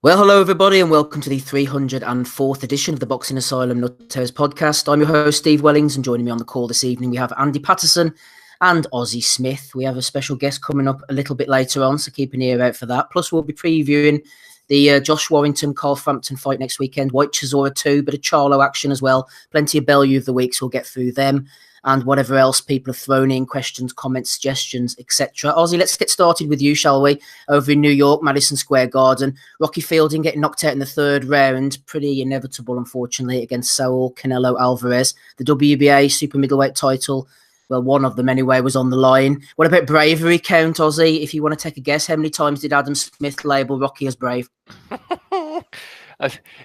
Well, hello everybody, and welcome to the 304th edition of the Boxing Asylum Nuthouse podcast. I'm your host, Steve Wellings, and joining me on the call this evening, we have Andy Patterson and Ozzy Smith. We have a special guest coming up a little bit later on, so keep an ear out for that. Plus, we'll be previewing the Josh Warrington, Carl Frampton fight next weekend, White Chisora 2, bit of Charlo action as well. Plenty of Bellew of the week, so we'll get through them. And whatever else people have thrown in, questions, comments, suggestions, etc. Ozzy, let's get started with you, shall we? Over in New York, Madison Square Garden. Rocky Fielding getting knocked out in the third round. Pretty inevitable, unfortunately, against Saul Canelo Alvarez. The WBA super middleweight title, well, one of them anyway, was on the line. What about bravery count, Ozzy? If you want to take a guess, how many times did Adam Smith label Rocky as brave?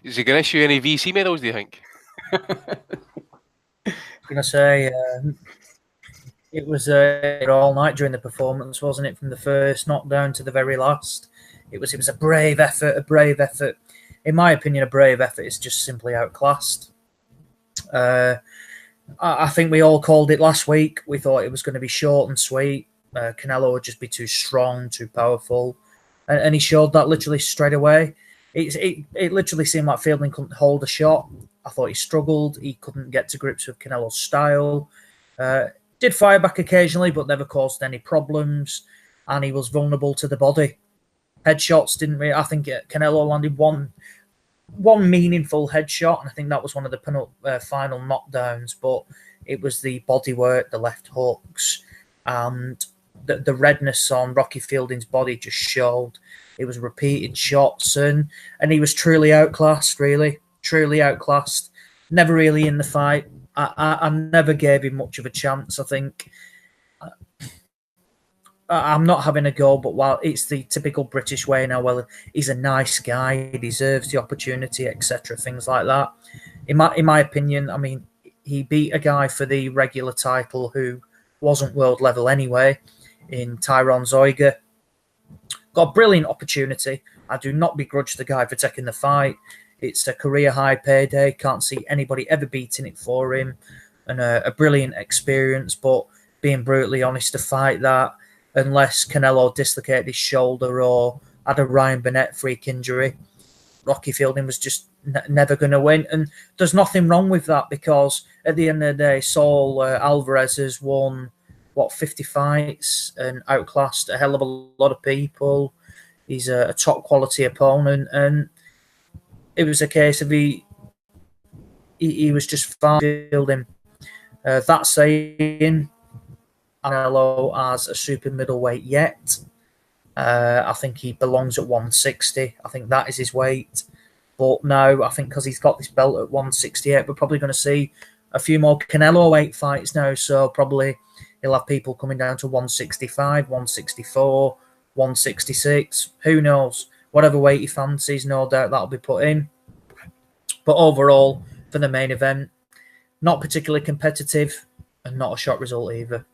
Is he going to issue any VC medals, do you think? I'm going to say it was all night during the performance, wasn't it? From the first knockdown to the very last. It was a brave effort, In my opinion, a brave effort is just simply outclassed. I think we all called it last week. We thought it was going to be short and sweet. Canelo would just be too strong, too powerful. And he showed that literally straight away. It literally seemed like Fielding couldn't hold a shot. I thought he struggled. He couldn't get to grips with Canelo's style. Did fire back occasionally, but never caused any problems. And he was vulnerable to the body. Headshots didn't really... I think Canelo landed one meaningful headshot, and I think that was one of the final knockdowns. But it was the body work, the left hooks, and the redness on Rocky Fielding's body just showed. It was repeated shots, and he was truly outclassed, really. Truly outclassed. Never really in the fight. I never gave him much of a chance, I think. I'm not having a go, but while it's the typical British way now, well, he's a nice guy, he deserves the opportunity, etc., things like that. In my opinion, I mean, he beat a guy for the regular title who wasn't world level anyway, in Tyron Zoiga. Got a brilliant opportunity. I do not begrudge the guy for taking the fight. It's a career high payday. Can't see anybody ever beating it for him. And a brilliant experience, but being brutally honest, to fight that, unless Canelo dislocated his shoulder or had a Ryan Burnett freak injury, Rocky Fielding was just never going to win. And there's nothing wrong with that, because at the end of the day, Saul Alvarez has won, 50 fights and outclassed a hell of a lot of people. He's a top quality opponent, and it was a case of he was just fielding. That saying, Canelo as a super middleweight yet. I think he belongs at 160. I think that is his weight. But no, I think because he's got this belt at 168, we're probably going to see a few more Canelo weight fights now. So probably he'll have people coming down to 165, 164, 166. Who knows? Whatever weight he fancies, no doubt that'll be put in. But overall, for the main event, not particularly competitive and not a shot result either.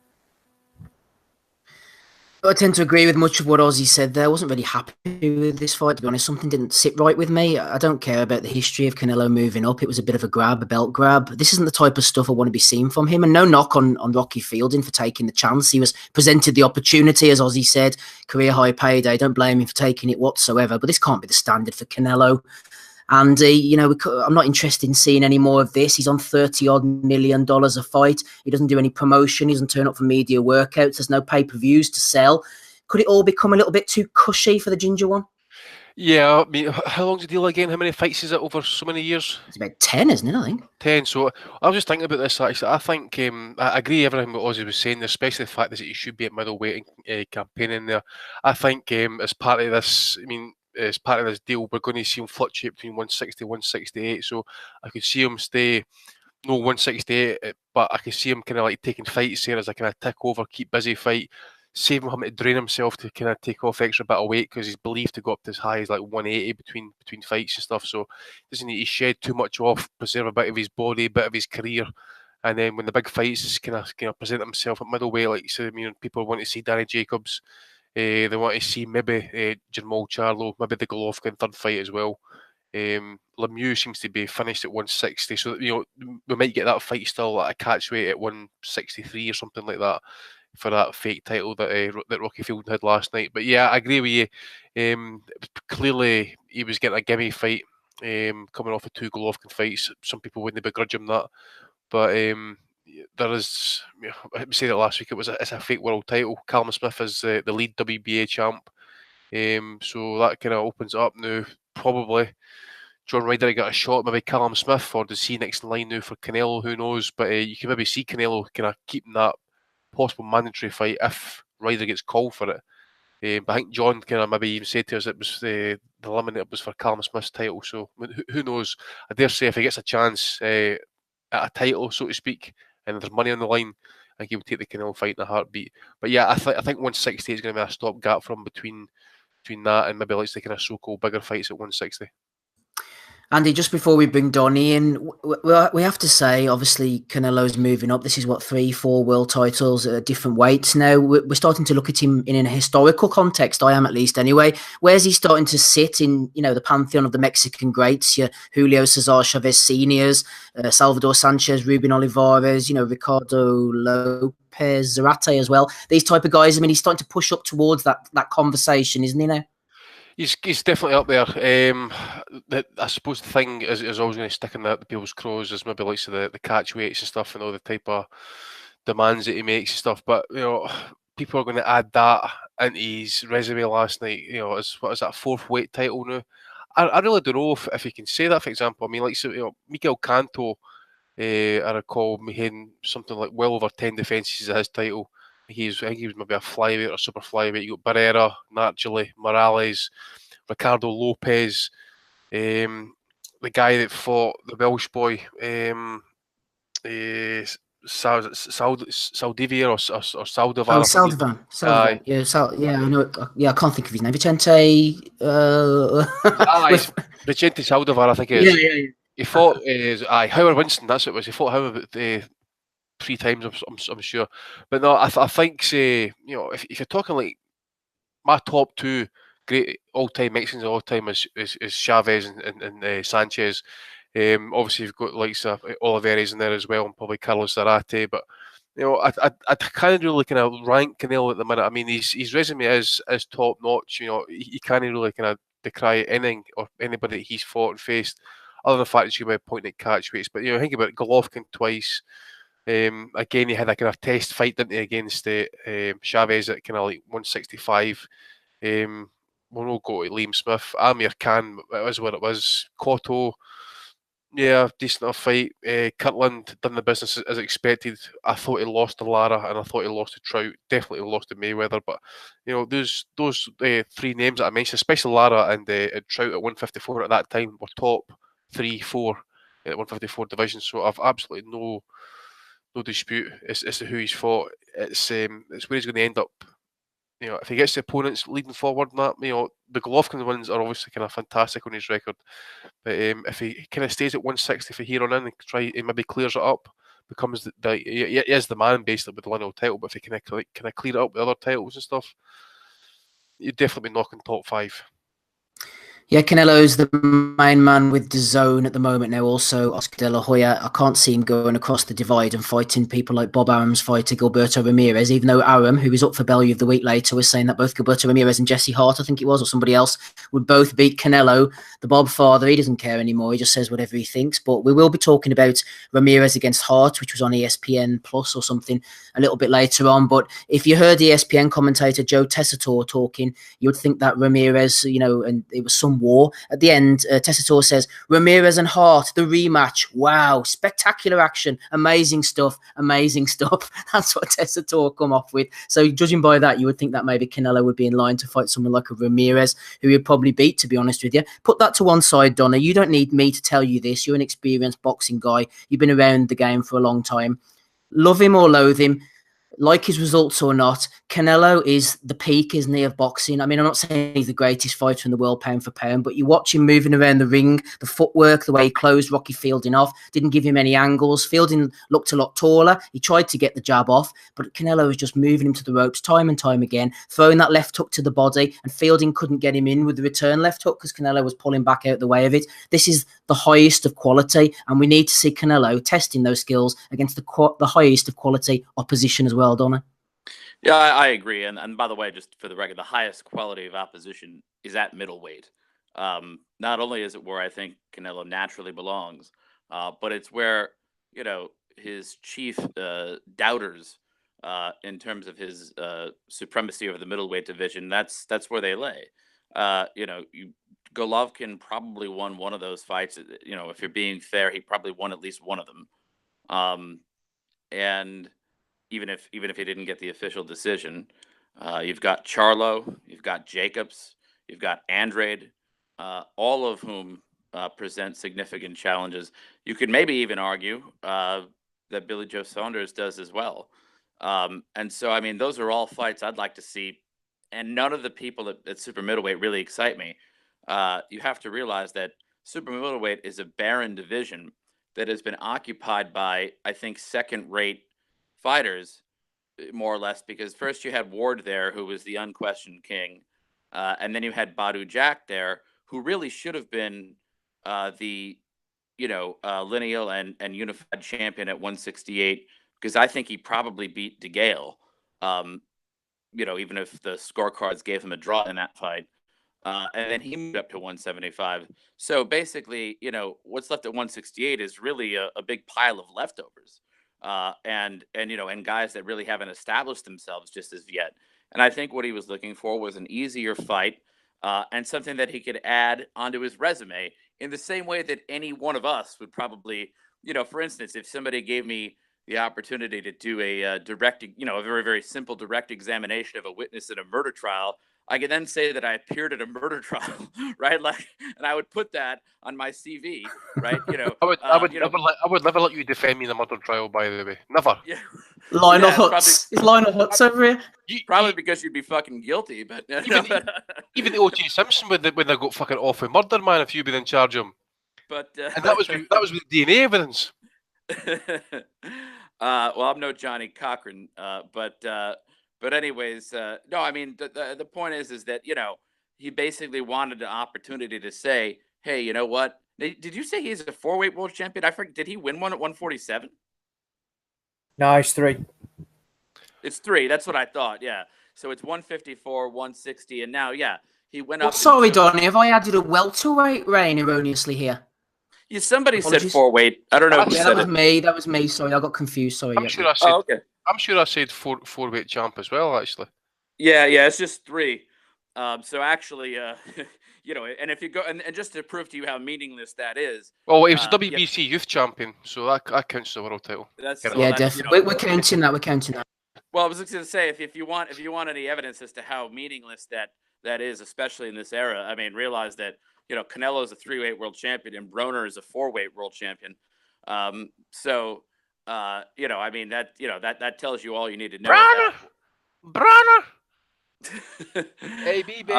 I tend to agree with much of what Ozzy said there. I wasn't really happy with this fight, to be honest. Something didn't sit right with me. I don't care about the history of Canelo moving up. It was a bit of a belt grab. This isn't the type of stuff I want to be seeing from him. And no knock on Rocky Fielding for taking the chance. He was presented the opportunity, as Ozzy said, career high payday. Don't blame him for taking it whatsoever. But this can't be the standard for Canelo. And, I'm not interested in seeing any more of this. He's on $30-odd million a fight. He doesn't do any promotion. He doesn't turn up for media workouts. There's no pay-per-views to sell. Could it all become a little bit too cushy for the Ginger one? Yeah, I mean, how long's the deal again? How many fights is it over so many years? It's about 10, isn't it, I think? 10. So I was just thinking about this, actually. I think I agree everything what Ozzy was saying, especially the fact that he should be at middleweight and campaigning there. I think as part of this, as part of this deal, we're going to see him fluctuate between 160 168. So I could see him stay, no 168, but I could see him kind of like taking fights here as a kind of tick over, keep busy fight, saving him to drain himself to kind of take off extra bit of weight, because he's believed to go up to as high as like 180 between fights and stuff. So he doesn't need to shed too much off, preserve a bit of his body, a bit of his career. And then when the big fights, is kind of present himself at middleweight, like you said, people want to see Danny Jacobs. They want to see maybe Jamal Charlo, maybe the Golovkin third fight as well. Lemieux seems to be finished at 160, so we might get that fight still at a catch weight at 163 or something like that. for that fake title that Rocky Fielding had last night. But yeah, I agree with you. Clearly, he was getting a gimme fight coming off of 2 Golovkin fights. Some people wouldn't begrudge him that, but there is. I said it last week. It's a fake world title. Callum Smith is the lead WBA champ. So that kind of opens it up now. Probably John Ryder got a shot, maybe Callum Smith, or does he next in line now for Canelo? Who knows? But you can maybe see Canelo kind of keeping that possible mandatory fight if Ryder gets called for it. But I think John kind of maybe even said to us it was the eliminator was for Callum Smith's title. So who knows? I dare say if he gets a chance at a title, so to speak, and there's money on the line, I think he would take the Canelo fight in a heartbeat. But yeah, I think 160 is going to be a stopgap from between that and maybe the kind of so-called bigger fights at 160. Andy, just before we bring Donnie in, we have to say, obviously, Canelo's moving up. This is, 3-4 world titles at different weights now. We're starting to look at him in a historical context, I am at least anyway. Where's he starting to sit in, the pantheon of the Mexican greats? Your Julio Cesar Chavez Seniors, Salvador Sanchez, Ruben Olivares, Ricardo Lopez, Zarate as well. These type of guys, I mean, he's starting to push up towards that conversation, isn't he now? He's definitely up there. I suppose the thing is always going to stick in the people's clothes is maybe the catch weights and stuff and all the type of demands that he makes and stuff. But people are going to add that into his resume last night. What is that, 4th weight title now? I really don't know if he can say that. For example, I mean, Miguel Canto, I recall me having something like well over 10 defences of his title. I think he was maybe a flyweight or super flyweight. You got Barrera, Nargile, Morales, Ricardo Lopez, the guy that fought the Welsh boy, Saldivia or Saldivar. Oh, Saldivar. Yeah, I know. Yeah, I can't think of his name. Vicente. Vicente Saldivar, I think it is. Yeah. He fought Howard Winston. That's what it was. He fought him about 3 times, I'm sure. But no, I think, say, if you're talking like my top 2 great all-time Mexicans of all time is Chavez and Sanchez. Obviously, you've got Olivares in there as well, and probably Carlos Zarate. But I can't really kind of rank Canelo at the minute. I mean, his resume is top notch. He can't really kind of decry anything or anybody that he's fought and faced, other than the fact that you might point at catch weights. But think about Golovkin twice. Again, he had a kind of test fight, didn't he, against Chavez at kind of 165. We'll not go to Liam Smith. Amir Khan, it was what it was. Cotto, yeah, decent enough fight. Kirtland done the business as expected. I thought he lost to Lara and I thought he lost to Trout. Definitely lost to Mayweather. But those 3 names that I mentioned, especially Lara and Trout at 154 at that time, were top 3-4 at 154 division. So I've absolutely no dispute as to who he's fought. It's where he's going to end up. If he gets the opponents leading forward, and that the Golovkin wins are obviously kind of fantastic on his record. But if he kind of stays at 160 for here on in and maybe clears it up, becomes he is the man basically with the lineal title. But if he can clear it up with other titles and stuff, you'd definitely be knocking top 5. Yeah, Canelo's the main man with the zone at the moment now. Also, Oscar De La Hoya. I can't see him going across the divide and fighting people like Bob Arum's fighter Gilberto Ramirez, even though Arum, who was up for Bellew of the week later, was saying that both Gilberto Ramirez and Jesse Hart, I think it was, or somebody else, would both beat Canelo. The Bob father, he doesn't care anymore. He just says whatever he thinks. But we will be talking about Ramirez against Hart, which was on ESPN Plus or something a little bit later on. But if you heard ESPN commentator Joe Tessitore talking, you would think that Ramirez, and it was some war. At the end, Tessitore says, Ramirez and Hart, the rematch. Wow, spectacular action. Amazing stuff. That's what Tessitore come off with. So judging by that, you would think that maybe Canelo would be in line to fight someone like a Ramirez, who he'd probably beat, to be honest with you. Put that to one side, Donna. You don't need me to tell you this. You're an experienced boxing guy. You've been around the game for a long time. Love him or loathe him, like his results or not, Canelo is the peak, isn't he, of boxing? I mean, I'm not saying he's the greatest fighter in the world pound for pound, but you watch him moving around the ring, the footwork, the way he closed Rocky Fielding off, didn't give him any angles. Fielding looked a lot taller. He tried to get the jab off, but Canelo was just moving him to the ropes time and time again, throwing that left hook to the body, and Fielding couldn't get him in with the return left hook because Canelo was pulling back out the way of it. This is the highest of quality, and we need to see Canelo testing those skills against the highest of quality opposition as well, Donna. Yeah, I agree. And by the way, just for the record, the highest quality of opposition is at middleweight. Not only is it where I think Canelo naturally belongs, but it's where, his chief doubters in terms of his supremacy over the middleweight division, that's where they lay. Golovkin probably won one of those fights. If you're being fair, he probably won at least one of them. And even if he didn't get the official decision, you've got Charlo, you've got Jacobs, you've got Andrade, all of whom present significant challenges. You could maybe even argue that Billy Joe Saunders does as well. And so, I mean, those are all fights I'd like to see, and none of the people at super middleweight really excite me. You have to realize that super middleweight is a barren division that has been occupied by, I think, second-rate fighters, more or less, because first you had Ward there, who was the unquestioned king, and then you had Badu Jack there, who really should have been the lineal and unified champion at 168, because I think he probably beat DeGale, even if the scorecards gave him a draw in that fight. And then he moved up to 175. So basically, what's left at 168 is really a big pile of leftovers, and guys that really haven't established themselves just as yet. And I think what he was looking for was an easier fight, and something that he could add onto his resume in the same way that any one of us would probably, for instance, if somebody gave me the opportunity to do a a very, very simple direct examination of a witness in a murder trial, I could then say that I appeared at a murder trial, right? And I would put that on my CV, right? I would never let you defend me in a murder trial. By the way, never. Yeah. Lionel Hutz. Is Lionel Hutz over here? Probably because you'd be fucking guilty, but even the O.J. Simpson when they got fucking off with murder, man. If you'd been in charge of him, but and that was with DNA evidence. Well, I'm no Johnny Cochran, but anyways, no, I mean the point is that he basically wanted an opportunity to say, hey, you know what? Did you say he's a 4-weight world champion? I forget. Did he win one at 147? No, it's 3. It's 3. That's what I thought. Yeah. So it's 154, 160, and now, yeah, he went up. Sorry, Donnie, have I added a welterweight reign erroneously here? Yeah, somebody said 4-weight. I don't know. Yeah, that was me. That was me. Sorry, I got confused. Sorry. I'm sure I said. Oh, okay. I'm sure I said 4-weight champ as well. Actually. Yeah. It's just 3. So actually, and if you go and just to prove to you how meaningless that is. Well, he was a WBC youth champion, so that counts as a world title. Definitely. We're counting that. We're counting that. Well, I was going to say, if you want any evidence as to how meaningless that is, especially in this era, I mean, realize that Canelo is a 3-weight world champion and Broner is a 4-weight world champion. I mean that tells you all you need to know. Broner. AB baby.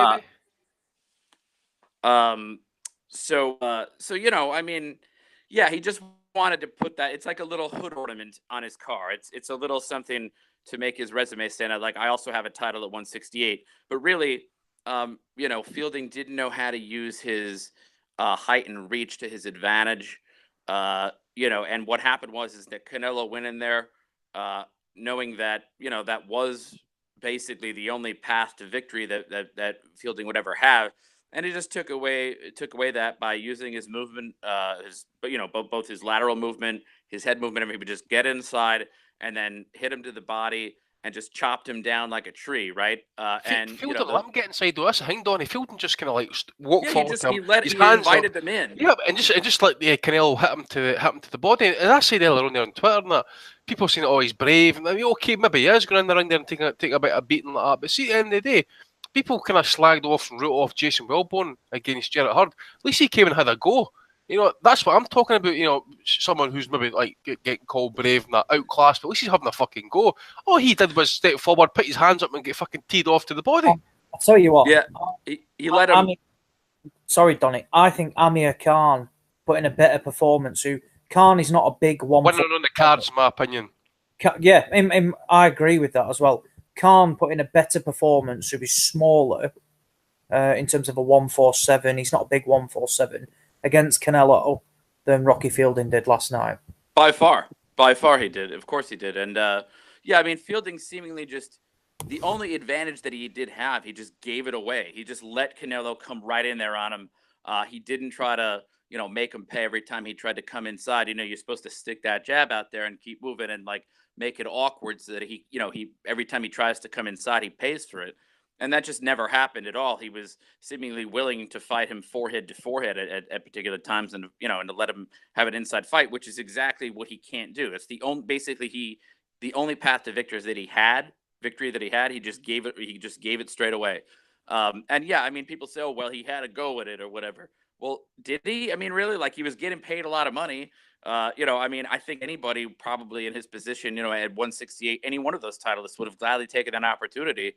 I mean, yeah, he just wanted to put that. It's like a little hood ornament on his car. It's a little something to make his resume stand out. Like, I also have a title at 168, but really, Fielding didn't know how to use his height and reach to his advantage. And what happened is that Canelo went in there knowing that that was basically the only path to victory that Fielding would ever have, and he just took away that by using his movement, both his lateral movement, his head movement. He would just get inside and then hit him to the body and just chopped him down like a tree, right? Fielding let him get inside with us. Hang on, Fielding just kind of like walked forward to him. He invited them in. Yeah, and just like Canelo hit him to the body. And I said earlier on there on Twitter and that people saying, "Oh, he's brave." And I mean, okay, maybe he is going around there and take a bit of beating like that. But see, at the end of the day, people kind of slagged off and wrote off Jason Wilborn against Jarrett Hurd. At least he came and had a go. That's what I'm talking about. Someone who's maybe like getting called brave and that outclassed, but at least he's having a fucking go. All he did was step forward, put his hands up, and get fucking teed off to the body. I'll tell you what. Yeah, he let him. Sorry, Donny. I think Amir Khan put in a better performance. Khan is not a big one. Winning on the cards, in my opinion. Yeah, I agree with that as well. Khan put in a better performance. Who is smaller in terms of a 147. He's not a big 147. Against Canelo than Rocky Fielding did last night. By far he did. Of course he did. And I mean, Fielding seemingly just the only advantage that he did have, he just gave it away. He just let Canelo come right in there on him. He didn't try to, make him pay every time he tried to come inside. You're supposed to stick that jab out there and keep moving and like make it awkward so that he every time he tries to come inside, he pays for it. And that just never happened at all. He was seemingly willing to fight him forehead to forehead at particular times, and and to let him have an inside fight, which is exactly what he can't do. It's the only path to victory that he had. He just gave it. He just gave it straight away. And yeah, I mean, people say, "Oh, well, he had a go at it or whatever." Well, did he? I mean, really? Like he was getting paid a lot of money. I mean, I think anybody probably in his position, at 168, any one of those titleists would have gladly taken an opportunity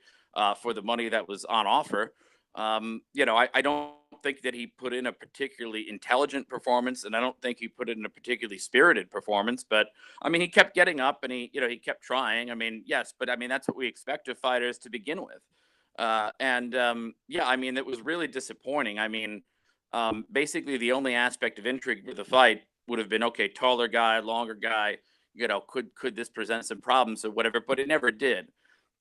for the money that was on offer. I don't think that he put in a particularly intelligent performance, and I don't think he put in a particularly spirited performance. But I mean, he kept getting up, and he kept trying. I mean, yes, but I mean that's what we expect of fighters to begin with. I mean, it was really disappointing. I mean, basically the only aspect of intrigue for the fight would have been, okay, taller guy, longer guy. Could this present some problems or whatever? But it never did.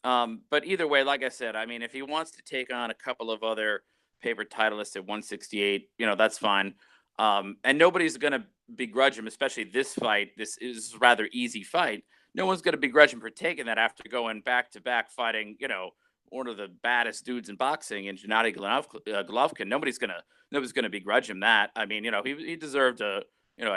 But either way, like I said, I mean, if he wants to take on a couple of other paper titleists at 168, that's fine. And nobody's going to begrudge him, especially this fight. This is a rather easy fight. No one's going to begrudge him for taking that after going back to back fighting, one of the baddest dudes in boxing in Gennady Golovkin. Nobody's gonna begrudge him that. I mean, he deserved a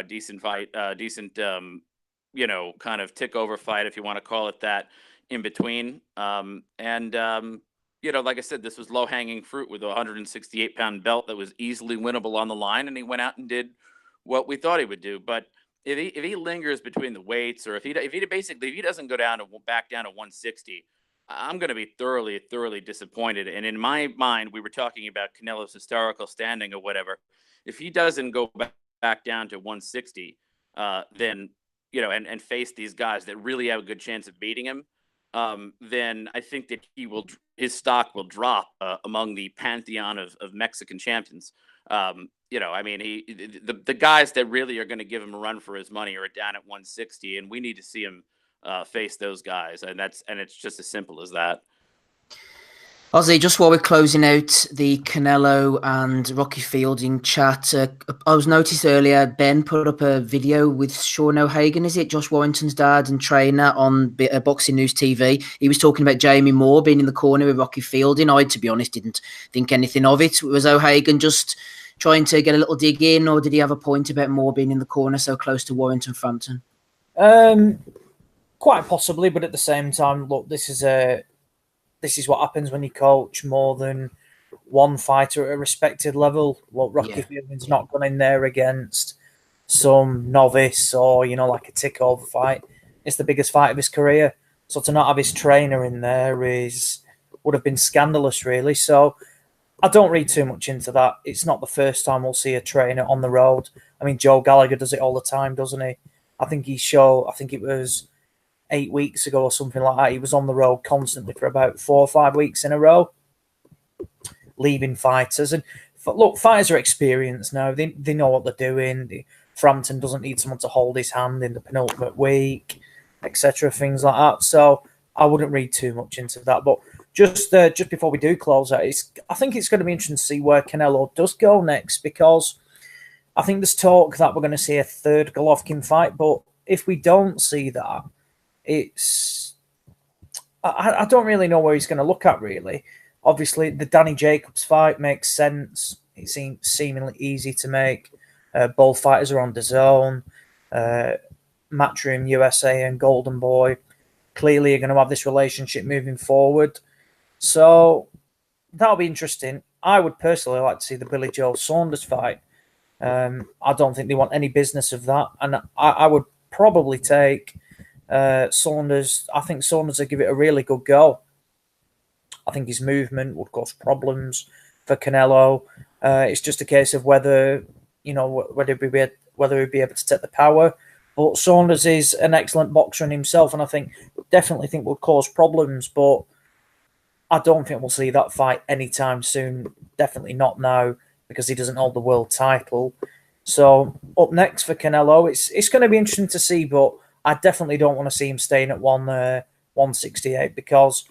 decent fight, decent kind of tick over fight, if you want to call it that, in between. Like I said, this was low hanging fruit with a 168-pound belt that was easily winnable on the line, and he went out and did what we thought he would do. But if he lingers between the weights, or if he doesn't go back down to 160, I'm going to be thoroughly, thoroughly disappointed. And in my mind, we were talking about Canelo's historical standing or whatever. If he doesn't go back down to 160, then and face these guys that really have a good chance of beating him, then I think that his stock will drop among the pantheon of Mexican champions. I mean, the guys that really are going to give him a run for his money are down at 160, and we need to see him face those guys, and it's just as simple as that. Ozzy, just while we're closing out the Canelo and Rocky Fielding chat, I was noticed earlier Ben put up a video with Sean O'Hagan, is it, Josh Warrington's dad and trainer, on Boxing News TV. He was talking about Jamie Moore being in the corner with Rocky Fielding. I, to be honest, didn't think anything of it. Was O'Hagan just trying to get a little dig in, or did he have a point about Moore being in the corner so close to Warrington Frampton? Quite possibly, but at the same time, look, this is what happens when you coach more than one fighter at a respected level. Look, Rocky Fielding's not gone in there against some novice or, like a tick-over fight. It's the biggest fight of his career. So to not have his trainer in there would have been scandalous, really. So I don't read too much into that. It's not the first time we'll see a trainer on the road. I mean, Joe Gallagher does it all the time, doesn't he? I think it was 8 weeks ago or something like that. He was on the road constantly for about 4 or 5 weeks in a row, leaving fighters. And look, fighters are experienced now. They know what they're doing. Frampton doesn't need someone to hold his hand in the penultimate week, etc., things like that. So I wouldn't read too much into that. But just before we do close out, I think it's going to be interesting to see where Canelo does go next, because I think there's talk that we're going to see a third Golovkin fight. But if we don't see that, I don't really know where he's going to look at, really. Obviously, the Danny Jacobs fight makes sense. It seems seemingly easy to make. Both fighters are on DAZN. Matchroom USA and Golden Boy clearly are going to have this relationship moving forward. So that'll be interesting. I would personally like to see the Billy Joe Saunders fight. I don't think they want any business of that. And I would probably take Saunders. I think Saunders would give it a really good go. I think his movement would cause problems for Canelo. It's just a case of whether he'd be able to take the power. But Saunders is an excellent boxer in himself, and I definitely think would cause problems. But I don't think we'll see that fight anytime soon. Definitely not now, because he doesn't hold the world title. So up next for Canelo, it's going to be interesting to see, but I definitely don't want to see him staying at 1 168 because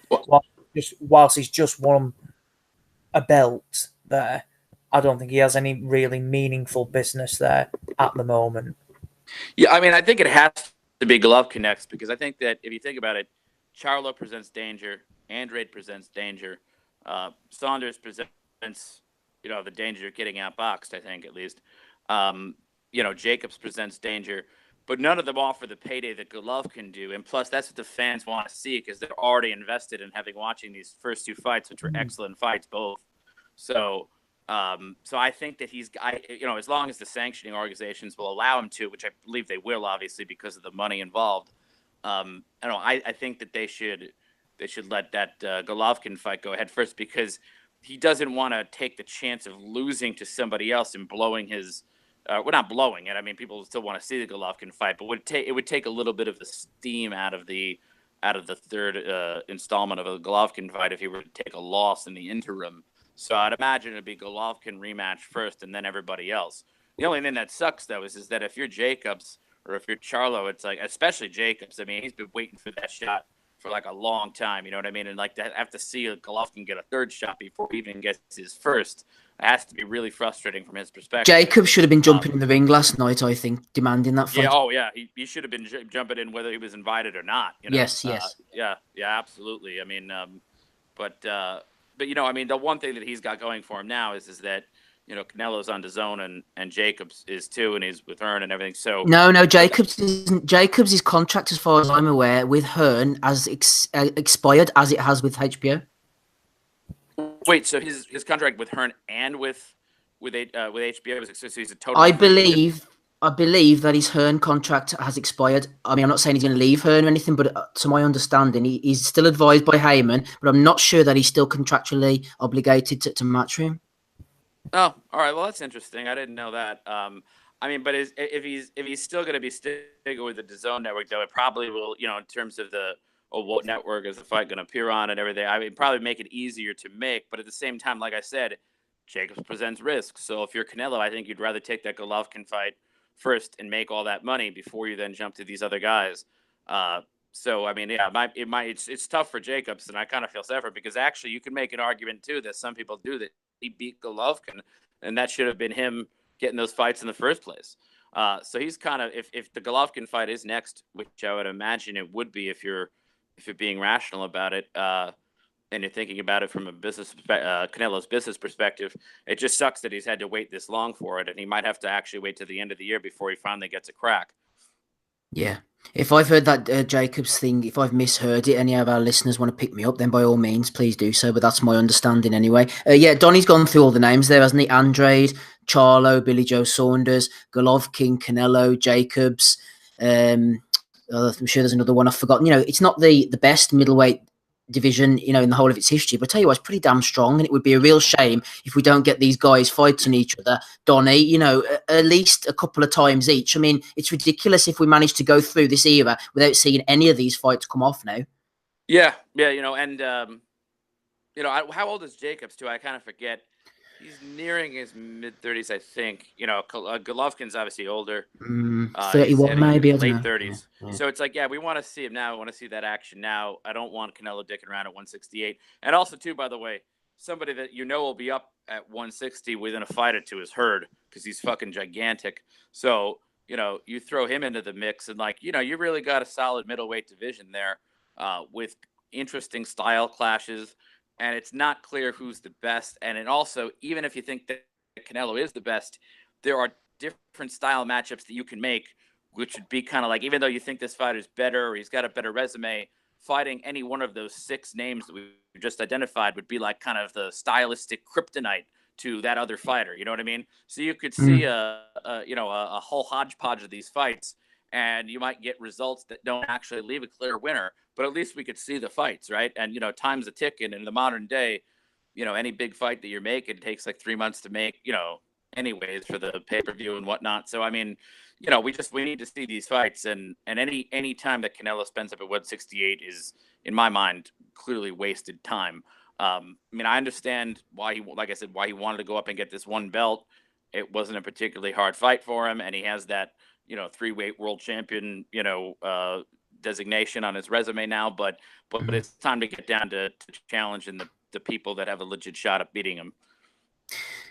whilst he's just won a belt there, I don't think he has any really meaningful business there at the moment. Yeah, I mean, I think it has to be Golovkin next because I think that if you think about it, Charlo presents danger, Andrade presents danger, Saunders presents, the danger of getting outboxed, I think, at least. Jacobs presents danger, but none of them offer the payday that Golovkin do. And plus, that's what the fans want to see because they're already invested in watching these first two fights, which were excellent fights, both. So I think that as long as the sanctioning organizations will allow him to, which I believe they will, obviously, because of the money involved. I think that they should let that Golovkin fight go ahead first because he doesn't want to take the chance of losing to somebody else and blowing his. We're not blowing it. I mean, people still want to see the Golovkin fight, but it would take a little bit of the steam out of the third installment of a Golovkin fight if he were to take a loss in the interim. So I'd imagine it'd be Golovkin rematch first and then everybody else. The only thing that sucks, though, is that if you're Jacobs or if you're Charlo, it's like, especially Jacobs, I mean, he's been waiting for that shot for like a long time, you know what I mean? And like to have to see Golovkin get a third shot before he even gets his first, it has to be really frustrating from his perspective. Jacobs should have been jumping in the ring last night, I think, demanding that fight. Yeah, he should have been jumping in whether he was invited or not. Yes. Yeah, absolutely. I mean, but I mean, the one thing that he's got going for him now is that Canelo's on DAZN and Jacobs is too, and he's with Hearn and everything. So no, Jacobs isn't. Jacobs' contract, as far as I'm aware, with Hearn has expired as it has with HBO. Wait, so his contract with Hearn and with HBO was so he's a total. I believe that his Hearn contract has expired. I mean, I'm not saying he's going to leave Hearn or anything, but to my understanding, he's still advised by Heyman, but I'm not sure that he's still contractually obligated to match him. Oh, all right. Well, that's interesting. I didn't know that. I mean, but if he's still going to be sticking with the DAZN network, though, it probably will, in terms of what network is the fight going to appear on and everything. I mean, probably make it easier to make, but at the same time, like I said, Jacobs presents risk. So if you're Canelo, I think you'd rather take that Golovkin fight first and make all that money before you then jump to these other guys. So I mean, yeah, it's tough for Jacobs, and I kind of feel sad for him because actually you can make an argument too that some people do that he beat Golovkin, and that should have been him getting those fights in the first place. So he's kind of if the Golovkin fight is next, which I would imagine it would be if you're being rational about it, and you're thinking about it from a Canelo's business perspective, it just sucks that he's had to wait this long for it, and he might have to actually wait to the end of the year before he finally gets a crack. Yeah. If I've heard that Jacobs thing, if I've misheard it, any of our listeners want to pick me up, then by all means, please do so. But that's my understanding anyway. Donnie's gone through all the names there, hasn't he? Andrade, Charlo, Billy Joe Saunders, Golovkin, Canelo, Jacobs. I'm sure there's another one I've forgotten. It's not the best middleweight division, in the whole of its history, but I tell you what, it's pretty damn strong, and it would be a real shame if we don't get these guys fighting each other, Donnie, at least a couple of times each. I mean, it's ridiculous if we manage to go through this era without seeing any of these fights come off now. Yeah, and how old is Jacobs too? I kind of forget. He's nearing his mid-30s, I think. Golovkin's obviously older. 31 maybe, late 30s. Yeah. So it's like, yeah, we want to see him now. We want to see that action now. I don't want Canelo dicking around at 168. And also, too, by the way, somebody that will be up at 160 within a fight or two is Hurd because he's fucking gigantic. So, you throw him into the mix and, you really got a solid middleweight division there with interesting style clashes. And it's not clear who's the best. And also, even if you think that Canelo is the best, there are different style matchups that you can make, which would be kind of like, even though you think this fighter's better or he's got a better resume, fighting any one of those 6 names that we just identified would be like kind of the stylistic kryptonite to that other fighter. You know what I mean? So you could see a whole hodgepodge of these fights, and you might get results that don't actually leave a clear winner, but at least we could see the fights, right? And, time's a ticking. In the modern day, any big fight that you're making takes like 3 months to make, anyways, for the pay-per-view and whatnot. So, I mean, we need to see these fights. And any time that Canelo spends up at 168 is, in my mind, clearly wasted time. I mean, I understand why he wanted to go up and get this one belt. It wasn't a particularly hard fight for him, and he has that, 3-weight world champion, designation on his resume now, but it's time to get down to challenging the people that have a legit shot at beating him.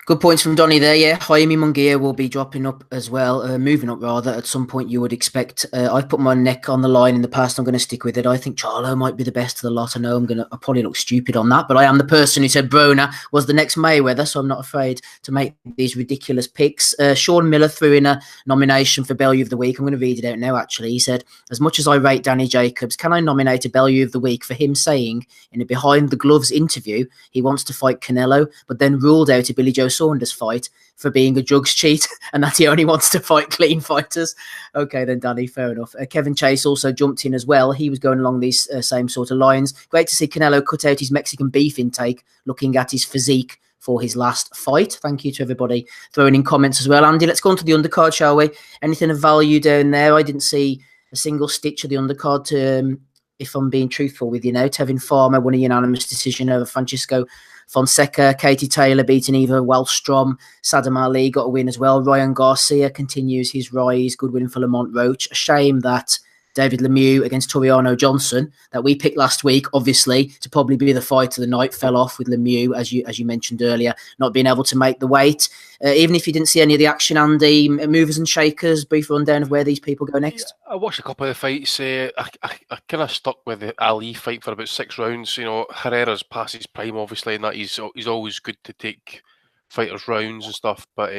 Good points from Donny there. Yeah, Jaime Munguia will be dropping up as well, moving up rather. At some point, you would expect. I've put my neck on the line in the past. I'm going to stick with it. I think Charlo might be the best of the lot. I know I'll probably look stupid on that, but I am the person who said Broner was the next Mayweather, so I'm not afraid to make these ridiculous picks. Sean Miller threw in a nomination for Bellew of the Week. I'm going to read it out now. Actually, he said, "As much as I rate Danny Jacobs, can I nominate a Bellew of the Week for him saying in a behind the gloves interview he wants to fight Canelo, but then ruled out a Billy Joe Saunders fight for being a drugs cheat and that he only wants to fight clean fighters." Okay then, Danny, fair enough. Kevin Chase also jumped in as well. He was going along these same sort of lines. Great to see Canelo cut out his Mexican beef intake, looking at his physique for his last fight. Thank you to everybody throwing in comments as well. Andy, let's go on to the undercard, shall we? Anything of value down there? I didn't see a single stitch of the undercard to, if I'm being truthful with you now. Tevin Farmer won a unanimous decision over Francisco Fonseca. Katie Taylor beating Eva Wallstrom. Saddam Ali got a win as well. Ryan Garcia continues his rise. Good win for Lamont Roach. A shame that David Lemieux against Toriano Johnson, that we picked last week, obviously, to probably be the fight of the night, fell off with Lemieux, as you mentioned earlier, not being able to make the weight. Even if you didn't see any of the action, Andy, movers and shakers, brief rundown of where these people go next. Yeah, I watched a couple of the fights. I kind of stuck with the Ali fight for about 6 rounds. You know, Herrera's past his prime, obviously, and that he's always good to take fighters' rounds and stuff. But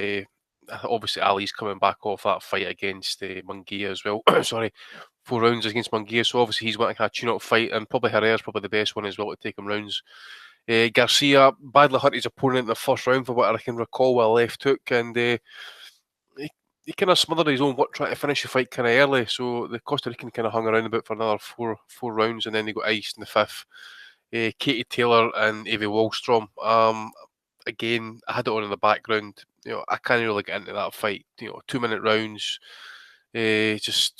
obviously, Ali's coming back off that fight against Munguia as well. Sorry, 4 rounds against Munguia. So obviously, he's wanting a tune-up fight, and probably Herrera's probably the best one as well to take him rounds. Garcia badly hurt his opponent in the first round, for what I can recall, with a left hook, and he kind of smothered his own work trying to finish the fight kind of early. So the Costa Rican kind of hung around a bit for another four rounds, and then they got iced in the 5th. Katie Taylor and Evie Wallstrom. Again, I had it on in the background. You know, I can't really get into that fight. You know, 2-minute rounds. It's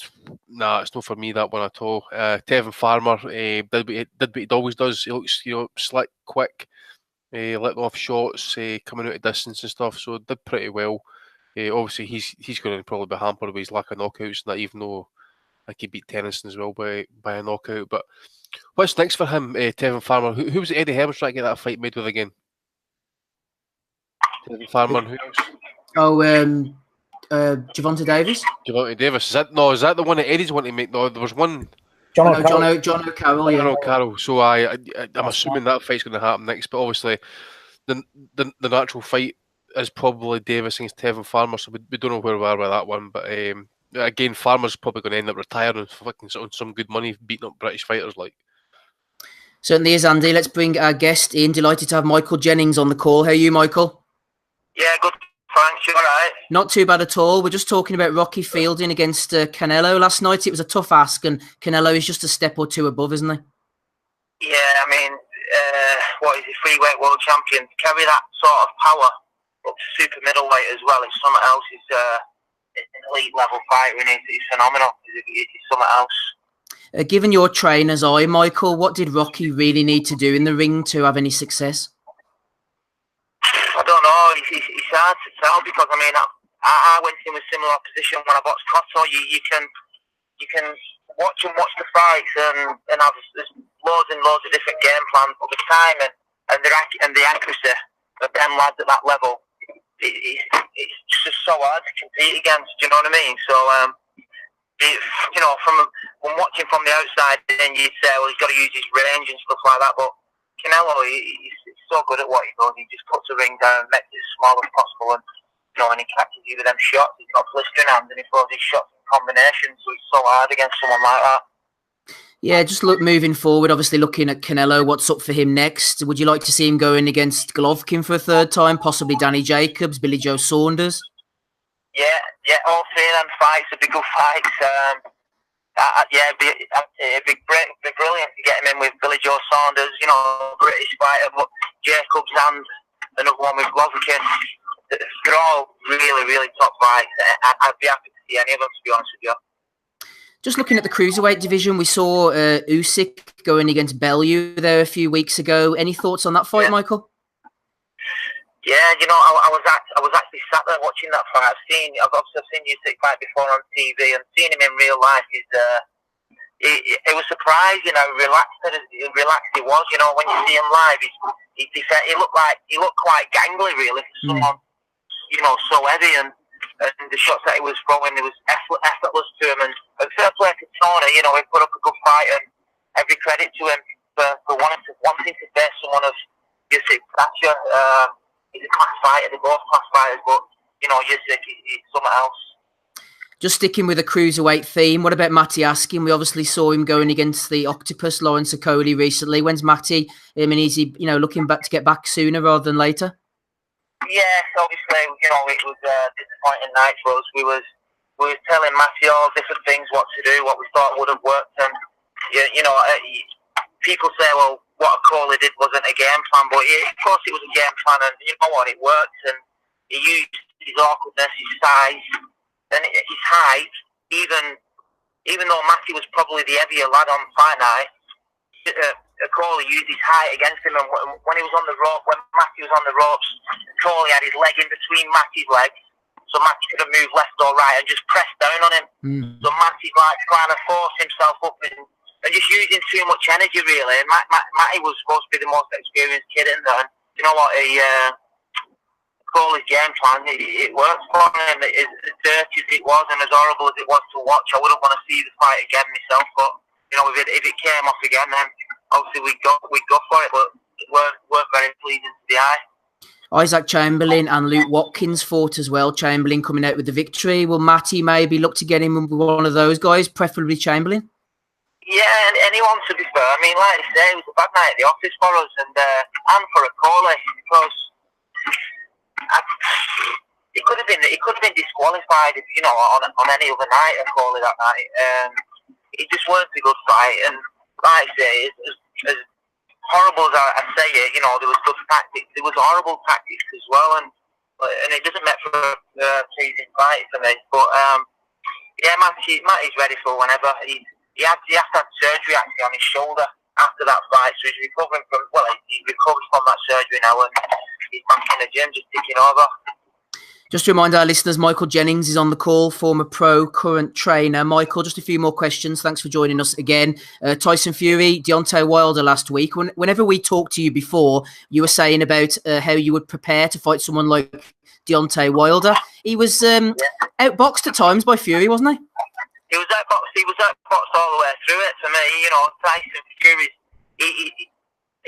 not for me, that one at all. Tevin Farmer did what he always does. He looks, slick, quick, letting off shots, coming out of distance and stuff. So did pretty well. Obviously, he's going to probably be hampered with his lack of knockouts, and that, even though I could beat Tennyson as well by a knockout. But what's next for him, Tevin Farmer? Who was it Eddie Hearn's trying to get that fight made with again? Tevin Farmer and who else? Oh, Gervonta Davis. Gervonta Davis. Is that the one that Eddie's wanting to make? No, there was one. John O'Carroll. Yeah. John O'Carroll. So I'm assuming that fight's going to happen next. But obviously, the natural fight is probably Davis against Tevin Farmer. So we don't know where we are with that one. But again, Farmer's probably going to end up retiring on some good money, beating up British fighters like. Certainly is, Andy. Let's bring our guest in. Delighted to have Michael Jennings on the call. How are you, Michael? Yeah, good. Thanks. You all right? Not too bad at all. We're just talking about Rocky Fielding against Canelo last night. It was a tough ask, and Canelo is just a step or two above, isn't he? Yeah, I mean, what is he, freeweight world champion? To carry that sort of power up to super middleweight as well, it's something else. He's an elite level fighter, and he's phenomenal. He's something else. Given your trainer's eye, Michael, what did Rocky really need to do in the ring to have any success? I don't know. It's hard to tell, because I mean, I went in with similar opposition when I boxed Cotto. You can watch the fights and have there's loads and loads of different game plans, but the time and the accuracy of them lads at that level, it's just so hard to compete against. Do you know what I mean? So from watching from the outside, then you'd say, well, he's got to use his range and stuff like that, but Canelo, he's so good at what he does. He just puts the ring down, makes it as small as possible, and he catches you with them shots. He's got blistering hands, and he throws his shots in combination, so it's so hard against someone like that. Yeah, just moving forward, obviously looking at Canelo, what's up for him next? Would you like to see him going against Golovkin for a 3rd time, possibly Danny Jacobs, Billy Joe Saunders? Yeah, all 3 of them fights would be good fights. It'd be brilliant to get him in with Billy Joe Saunders, British fighter, but Jacobs and another one with Golovkin. They're all really, really top fights. I'd be happy to see any of them, to be honest with you. Just looking at the cruiserweight division, we saw Usyk going against Bellew there a few weeks ago. Any thoughts on that fight, Michael? Yeah, I was actually sat there watching that fight. I've seen Usyk fight before on TV, and seeing him in real life is it was surprising how relaxed he was. You know, when you see him live, he looked quite gangly, really, for someone, you know, so heavy, and the shots that he was throwing, it was effortless to him. And fair play to Tony, you know, he put up a good fight, and every credit to him for wanting to face someone of Usyk. He's a class fighter, they're both class fighters, but you know, Usyk is something else. Just sticking with the cruiserweight theme, what about Matty Askin? We obviously saw him going against the Octopus, Lawrence Okoli, recently. When's Matty? I mean, is he, you know, looking back to get back sooner rather than later? Yes, obviously, you know, it was a disappointing night for us. We was telling Matty all different things, what to do, what we thought would have worked, and you know, people say, well, what Okoli did wasn't a game plan, but of course it was a game plan, and you know what, it worked, and he used his awkwardness, his size, and his height. Even though Matty was probably the heavier lad on fight night, Okoli used his height against him, and when he was on the rope, when Matty was on the ropes, Okoli had his leg in between Matty's legs, so Matty couldn't move left or right, and just pressed down on him. So Matty like trying to force himself up and just using too much energy, really. And Matty was supposed to be the most experienced kid in there. And you know what? Okoli's game plan, it worked for him. As dirty as it was and as horrible as it was to watch, I wouldn't want to see the fight again myself. But you know, if it came off again, then obviously we'd go for it. But it weren't very pleasing to the eye. Isaac Chamberlain and Luke Watkins fought as well. Chamberlain coming out with the victory. Will Matty maybe look to get him with one of those guys, preferably Chamberlain? Yeah, and anyone, to be fair. I mean, like I say, it was a bad night at the office for us, and for Okoli, because he could have been disqualified, if, you know, on any other night. Okoli that night. It just weren't a good fight, and like I say, as horrible as I say it, you know, there was good tactics. There was horrible tactics as well, and it doesn't make for a pleasing fight for me. But yeah, Matty's ready for whenever. He has to have surgery actually on his shoulder after that fight, so he's recovering from. Well, he recovered from that surgery now, and he's back in the gym, just ticking over. Just to remind our listeners, Michael Jennings is on the call, former pro, current trainer. Michael, just a few more questions. Thanks for joining us again. Tyson Fury, Deontay Wilder last week. Whenever we talked to you before, you were saying about how you would prepare to fight someone like Deontay Wilder. He was outboxed at times by Fury, wasn't he? He was outboxed all the way through it for me. You know, Tyson Fury,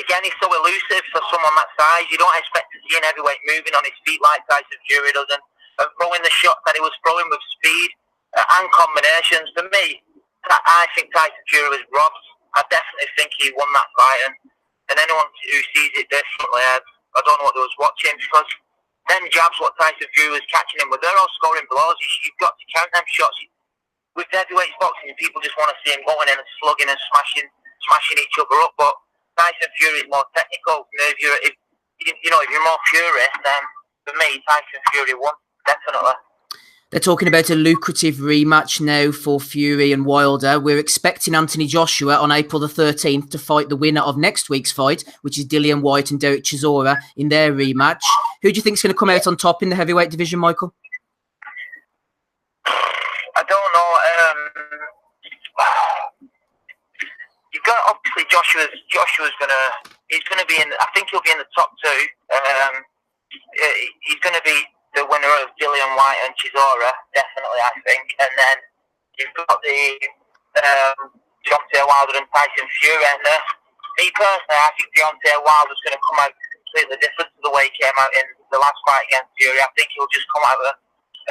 again, he's so elusive for someone that size. You don't expect to see an heavyweight moving on his feet like Tyson Fury does, and throwing the shot that he was throwing with speed and combinations. For me, I think Tyson Fury was robbed. I definitely think he won that fight, and anyone who sees it differently, I don't know what they was watching, because them jabs what Tyson Fury was catching him with, they're all scoring blows. You've got to count them shots. With heavyweight boxing, people just want to see him going in and slugging and smashing each other up, but Tyson Fury is more technical. If you're more purist, then for me, Tyson Fury won, definitely. They're talking about a lucrative rematch now for Fury and Wilder. We're expecting Anthony Joshua on April the 13th to fight the winner of next week's fight, which is Dillian Whyte and Derek Chisora in their rematch. Who do you think is going to come out on top in the heavyweight division, Michael? I don't know. You've got obviously Joshua's gonna be in. I think he'll be in the top two. He's gonna be the winner of Dillian Whyte and Chisora, definitely, I think. And then you've got the Deontay Wilder and Tyson Fury. And me personally, I think Deontay Wilder's going to come out completely different to the way he came out in the last fight against Fury. I think he'll just come out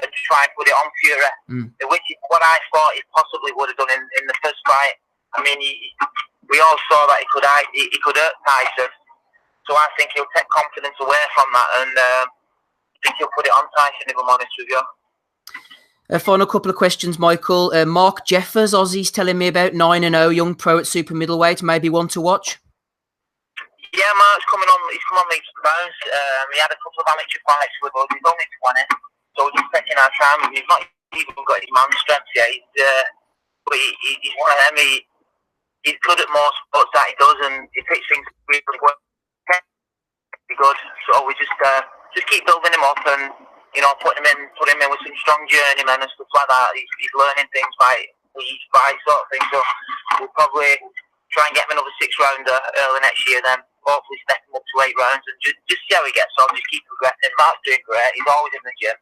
and try and put it on Fury, which is what I thought he possibly would have done in the first fight. I mean, we all saw that he could hurt Tyson, so I think he'll take confidence away from that, and I think he'll put it on Tyson, if I'm honest with you. A final couple of questions, Michael. Mark Jeffers, Aussie's telling me about 9-0, young pro at super middleweight, maybe one to watch. Yeah, Mark's coming on. He's come on leaps and bounds. He had a couple of amateur fights with us. He's only 20, so we're just taking our time. He's not even got his man strength yet. But he's one of them. He's good at most sports that he does, and he picks things really well. Good. So we just keep building him up, and put him in with some strong journeymen and stuff like that. He's learning things by each fight sort of thing. So we'll probably try and get him another 6-rounder early next year, then hopefully step him up to 8 rounds and just see how he gets on. Just keep progressing. Mark's doing great. He's always in the gym,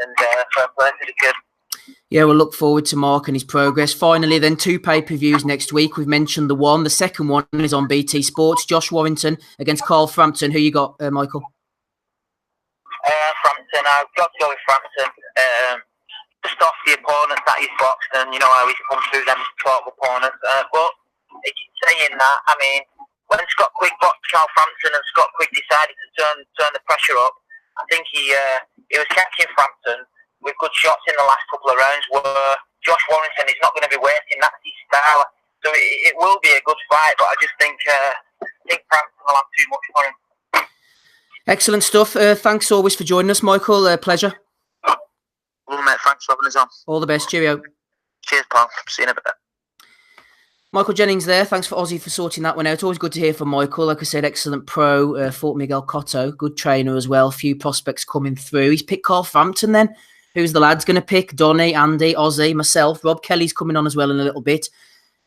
and fair play to the kid. Yeah, we'll look forward to Mark and his progress. Finally, then 2 pay-per-views next week. We've mentioned the one. The second one is on BT Sports. Josh Warrington against Carl Frampton. Who you got, Michael? Frampton. I've got to go with Frampton. Just off the opponents that he's boxed, and you know how he's come through them sort of opponents. But saying that, I mean, when Scott Quigg boxed Carl Frampton and Scott Quigg decided to turn the pressure up, I think he was catching Frampton with good shots in the last couple of rounds, where Josh Warrington is not going to be waiting. That's his style. So it will be a good fight, but I just think Frampton will have too much for him. Excellent stuff. Thanks always for joining us, Michael. Pleasure. Well, mate, thanks for having us on. All the best. Cheerio. Cheers, pal. See you in a bit. Michael Jennings there. Thanks for Ozzy for sorting that one out. Always good to hear from Michael. Like I said, excellent pro. Fought Miguel Cotto. Good trainer as well. Few prospects coming through. He's picked Carl Frampton then. Who's the lads going to pick? Donny, Andy, Ozzy, myself. Rob Kelly's coming on as well in a little bit.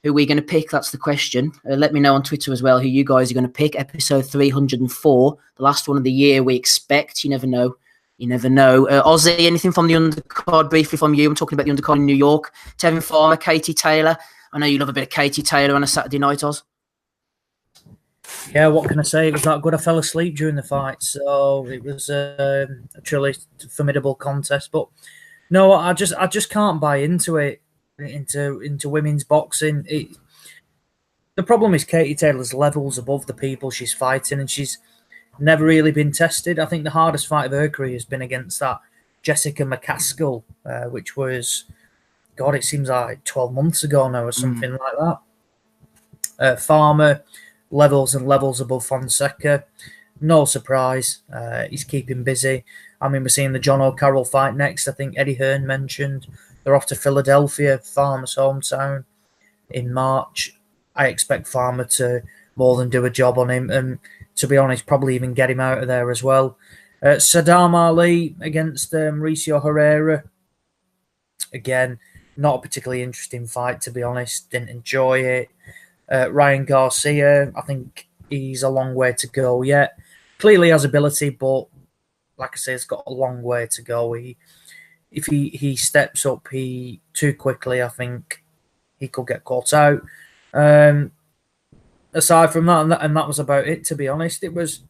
Who are we going to pick? That's the question. Let me know on Twitter as well who you guys are going to pick. Episode 304. The last one of the year we expect. You never know. You never know. Ozzy, anything from the undercard briefly from you? I'm talking about the undercard in New York. Tevin Farmer, Katie Taylor. I know you love a bit of Katie Taylor on a Saturday night, Oz. Yeah, what can I say? It was that good. I fell asleep during the fight, so it was a truly formidable contest. But no, I just can't buy into it, into women's boxing. The problem is Katie Taylor's levels above the people she's fighting, and she's never really been tested. I think the hardest fight of her career has been against that Jessica McCaskill, which was, God, it seems like 12 months ago now or something like that. Farmer, levels and levels above Fonseca. No surprise. He's keeping busy. I mean, we're seeing the John O'Carroll fight next. I think Eddie Hearn mentioned. They're off to Philadelphia, Farmer's hometown, in March. I expect Farmer to more than do a job on him, and to be honest, probably even get him out of there as well. Saddam Ali against Mauricio Herrera. Again, not a particularly interesting fight, to be honest. Didn't enjoy it. Ryan Garcia, I think he's a long way to go yet. Clearly has ability, but like I say, it's got a long way to go. If he steps up too quickly, I think he could get caught out. Aside from that, and that was about it, to be honest. It is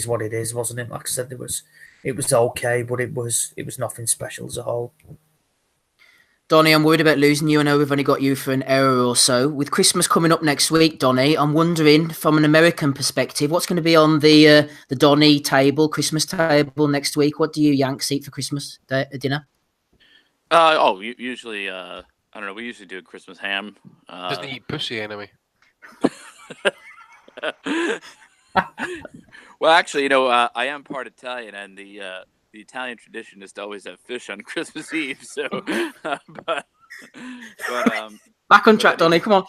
what it is, wasn't it? Like I said, it was okay, but it was nothing special as a whole. Donny, I'm worried about losing you. I know we've only got you for an hour or so. With Christmas coming up next week, Donny, I'm wondering, from an American perspective, what's going to be on the Donny table, Christmas table next week? What do you Yanks eat for Christmas dinner? Usually, I don't know. We usually do a Christmas ham. Doesn't he eat pussy anyway? Well, actually, I am part Italian, and the Italian tradition is to always have fish on Christmas Eve. So, but back on track, Donny. Come on.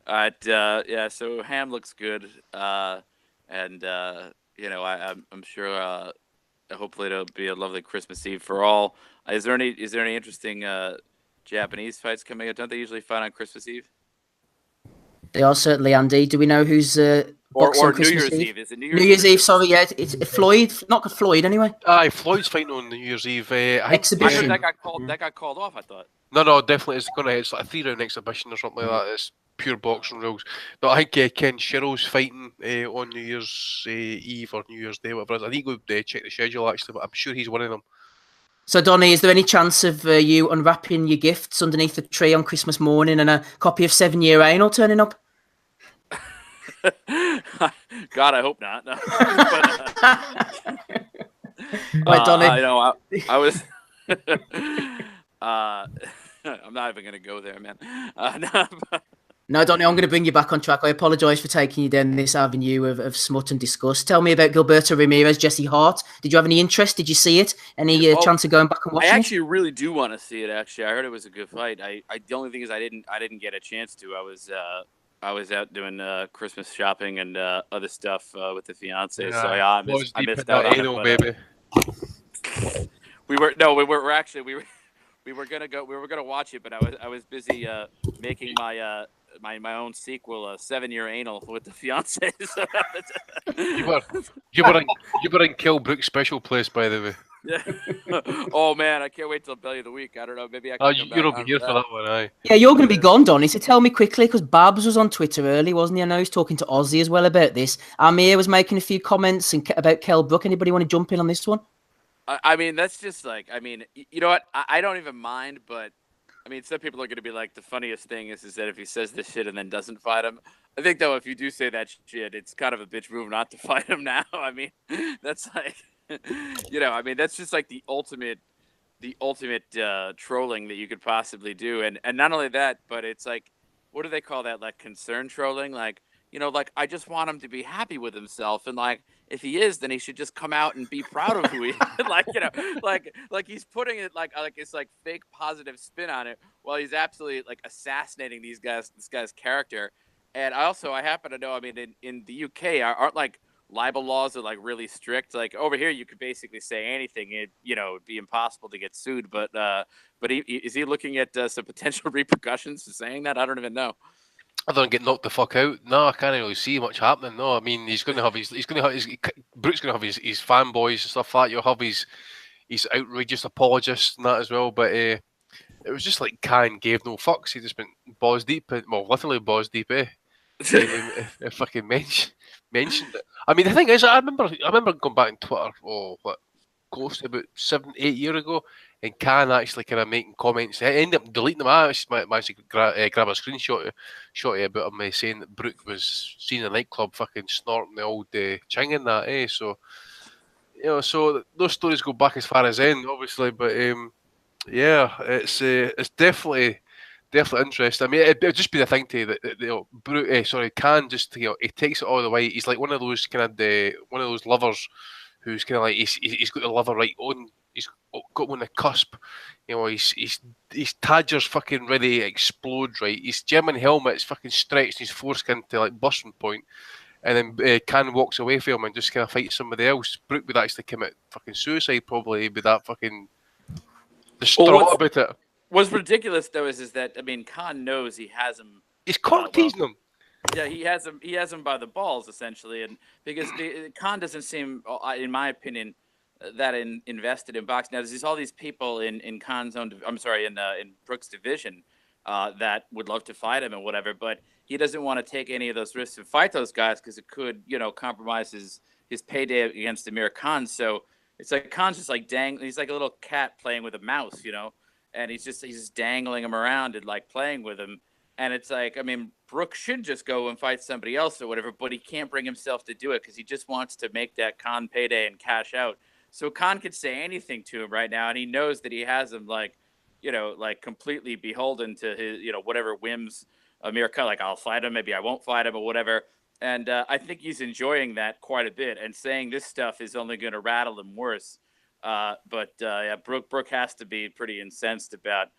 Yeah. So ham looks good, and I'm sure. Hopefully, it'll be a lovely Christmas Eve for all. Is there any interesting Japanese fights coming up? Don't they usually fight on Christmas Eve? They are certainly, Andy. Do we know who's boxing or Christmas New Year's Eve? Eve? Is it New Year's Eve? Sorry, yeah, it's Floyd, not Floyd anyway. Aye, Floyd's fighting on New Year's Eve. Exhibition. I heard that got called off. I thought. No, definitely it's like a 3-round exhibition or something like that. It's pure boxing rules. No, I think Ken Sherrill's fighting on New Year's Eve or New Year's Day, whatever it is. I think we'll check the schedule actually, but I'm sure he's winning them. So, Donny, is there any chance of you unwrapping your gifts underneath the tree on Christmas morning and a copy of 7 Year Anal turning up? God, I hope not. No. Right, Donny. I was. I'm not even going to go there, man. No, Donny, I'm going to bring you back on track. I apologise for taking you down this avenue of smut and disgust. Tell me about Gilberto Ramirez, Jesse Hart. Did you have any interest? Did you see it? Any chance of going back and watching it? I actually really do want to see it. Actually, I heard it was a good fight. The only thing is I didn't get a chance to. I was out doing Christmas shopping and other stuff with the fiance. Yeah, so I missed out on it. Baby. We were We were gonna watch it, but I was busy making my my own sequel, 7-Year Anal with the fiance. So You were in Kell Brook's special place, by the way. yeah. Oh man, I can't wait till Belly of the Week. I don't know. Maybe I can come You'll back be on here for that one, aye. Yeah, you're going to be gone, Donny. So tell me quickly, because Babs was on Twitter early, wasn't he? I know he's talking to Ozzy as well about this. Amir was making a few comments about Kell Brook. Anybody want to jump in on this one? I mean, that's just like, I mean, you know what? I don't even mind, but I mean, some people are going to be like, the funniest thing is that if he says this shit and then doesn't fight him. I think, though, if you do say that shit, it's kind of a bitch move not to fight him now. I mean, that's like, I mean, that's just like the ultimate trolling that you could possibly do. And not only that, but it's like, what do they call that? Like concern trolling? Like, like I just want him to be happy with himself. And like, if he is, then he should just come out and be proud of who he is. Like, like he's putting it like it's like fake positive spin on it while he's absolutely like assassinating this guy's character. And I happen to know, I mean, in the UK, aren't like libel laws are like really strict. Like over here, you could basically say anything. It'd be impossible to get sued. But is he looking at some potential repercussions to saying that? I don't even know. Other than get knocked the fuck out, no, I can't really see much happening. No, I mean Brook's going to have his fanboys and stuff like that. You'll have his outrageous apologists and that as well. But it was just like Khan gave no fucks. He just went balls deep, literally balls deep, if fucking mentioned it. I mean, the thing is, I remember going back on Twitter, close to about 7-8 years ago, and Khan actually kind of making comments. I ended up deleting them. I managed to grab a screenshot about him saying that Brook was seen in a nightclub fucking snorting the old ching and that, So, so those stories go back as far as then, obviously, but yeah, it's definitely interesting. I mean, it'd just be the thing to that. Khan just he takes it all the way. He's like one of those one of those lovers who's kind of like he's got the lover right on. He's got on the cusp. His Tadger's fucking ready to explode. Right, his German helmet's fucking stretched his foreskin to like bursting point, and then Khan walks away from him and just kind of fights somebody else. Brook would actually commit fucking suicide probably with that fucking distraught about it. What's ridiculous though is that, I mean, Khan knows he has him. He's cock teasing him. Yeah, he has him. He has him by the balls essentially, and because Khan doesn't seem, in my opinion, that invested in boxing. Now there's all these people in Khan's own. I'm sorry, in Brook's division that would love to fight him and whatever, but he doesn't want to take any of those risks to fight those guys because it could, compromise his payday against Amir Khan. So it's like Khan's just like he's like a little cat playing with a mouse, and he's just dangling him around and like playing with him. And it's like, I mean, Brook should just go and fight somebody else or whatever, but he can't bring himself to do it because he just wants to make that Khan payday and cash out. So Khan could say anything to him right now, and he knows that he has him like completely beholden to his, whatever whims Amir Khan. Like, I'll fight him, maybe I won't fight him or whatever. And I think he's enjoying that quite a bit. And saying this stuff is only going to rattle him worse. Yeah, Brook has to be pretty incensed about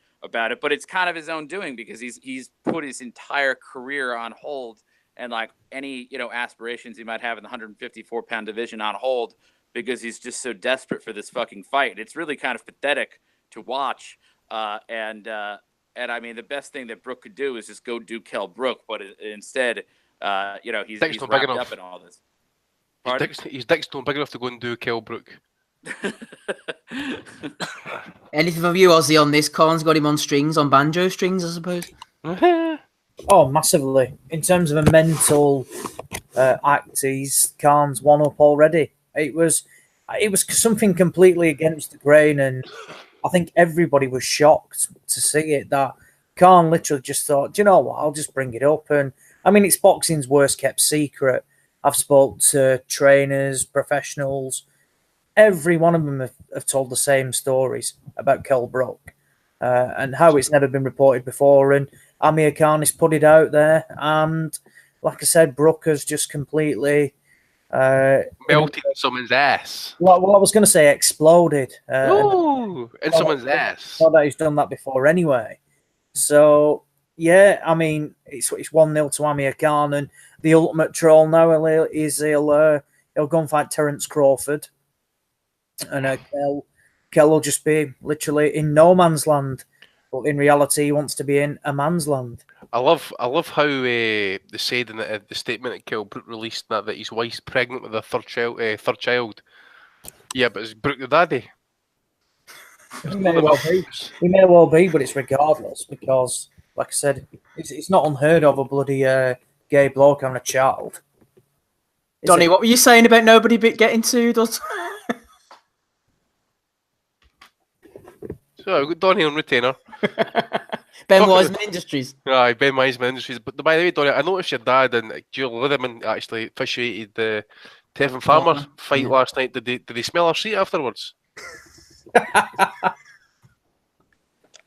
it, but it's kind of his own doing because he's put his entire career on hold and like any aspirations he might have in the 154-pound division on hold because he's just so desperate for this fucking fight. It's really kind of pathetic to watch. And I mean, the best thing that Brook could do is just go do Kell Brook, but instead, he's wrapped up in all this. His dick's not big enough to go and do Kell Brook. Anything from you, Ozzy, on this? Khan's got him on strings, on banjo strings, I suppose. Oh, massively. In terms of a mental act, Khan's one up already. It was something completely against the grain, and I think everybody was shocked to see it. That Khan literally just thought, do you know what? I'll just bring it up. And I mean, it's boxing's worst kept secret. I've spoke to trainers, professionals. Every one of them have told the same stories about Kell Brook and how it's never been reported before. And Amir Khan has put it out there. And like I said, Brook has just completely melted someone's ass. Well, I was going to say exploded. In someone's ass. Not that he's done that before anyway. So, yeah, I mean, it's 1-0 to Amir Khan. And the ultimate troll now is he'll go and fight Terence Crawford. And Kell will just be literally in no man's land, but in reality, he wants to be in a man's land. I love how they said in the statement that Kell Brook released that his wife's pregnant with a third child. Yeah, but it's Brook the daddy. He may well be, but it's regardless because, like I said, it's not unheard of a bloody gay bloke having a child. Donnie, what were you saying about nobody getting sued? Or... So I've got Donnie on retainer. Ben Wiseman Industries. Aye, Ben Wiseman Industries. But by the way, Donnie, I noticed your dad and Julie Litherman actually officiated the Tevin Farmer fight last night. Did they smell our seat afterwards?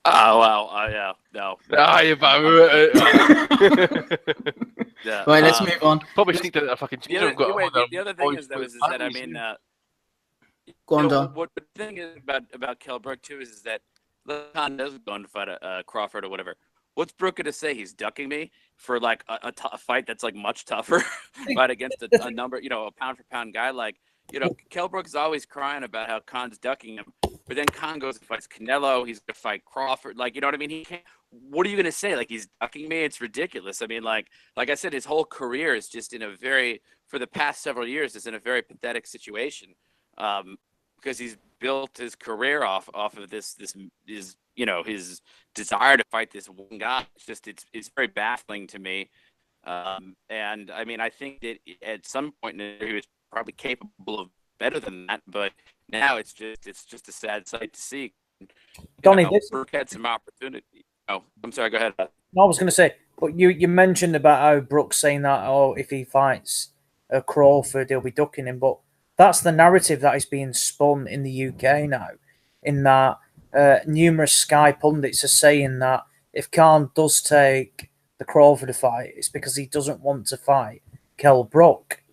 Oh well, yeah, no. Aye, but Yeah, right, let's move on. Probably sneaked in a fucking. The other thing is that I mean, go on, Don. What the thing is about Kell Brook too is that Khan is going to fight a Crawford or whatever. What's Brook going to say? He's ducking me for like a fight that's like much tougher, fight against a number, a pound for pound guy. Like, Kell Brook is always crying about how Khan's ducking him, but then Khan goes and fights Canelo. He's going to fight Crawford. Like, you know what I mean? He can't. What are you going to say? Like, he's ducking me? It's ridiculous. I mean, like I said, his whole career is just for the past several years, is in a very pathetic situation, because he's built his career off of this his desire to fight this one guy. It's very baffling to me. And I mean, I think that at some point he was probably capable of better than that, but now it's just a sad sight to see. Donnie, Brook had some opportunity. Oh, I'm sorry. Go ahead. No, I was going to say, but you mentioned about how Brook's saying that, if he fights Crawford, he'll be ducking him. But that's the narrative that is being spun in the UK now, in that numerous Sky pundits are saying that if Khan does take the Crawford fight, it's because he doesn't want to fight Kell Brook.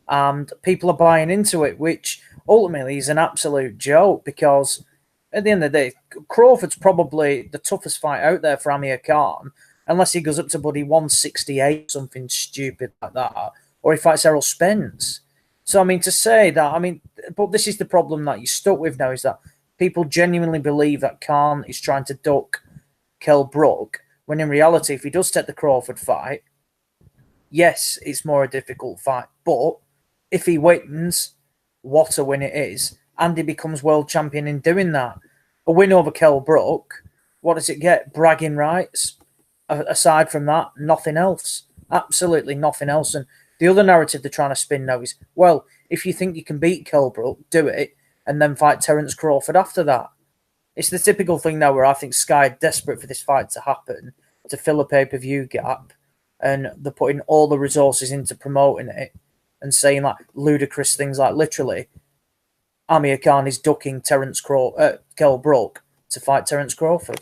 And people are buying into it, which ultimately is an absolute joke because at the end of the day, Crawford's probably the toughest fight out there for Amir Khan, unless he goes up to bloody 168, something stupid like that, or he fights Errol Spence. So, I mean, to say that, but this is the problem that you're stuck with now, is that people genuinely believe that Khan is trying to duck Kell Brook, when in reality, if he does take the Crawford fight, yes, it's more a difficult fight, but if he wins, what a win it is, and he becomes world champion in doing that. A win over Kell Brook, what does it get? Bragging rights. Aside from that, nothing else. Absolutely nothing else. And the other narrative they're trying to spin now is, well, if you think you can beat Kell Brook, do it, and then fight Terence Crawford after that. It's the typical thing now where I think Sky are desperate for this fight to happen, to fill a pay-per-view gap, and they're putting all the resources into promoting it and saying like ludicrous things like literally Amir Khan is ducking Kell Brook to fight Terence Crawford.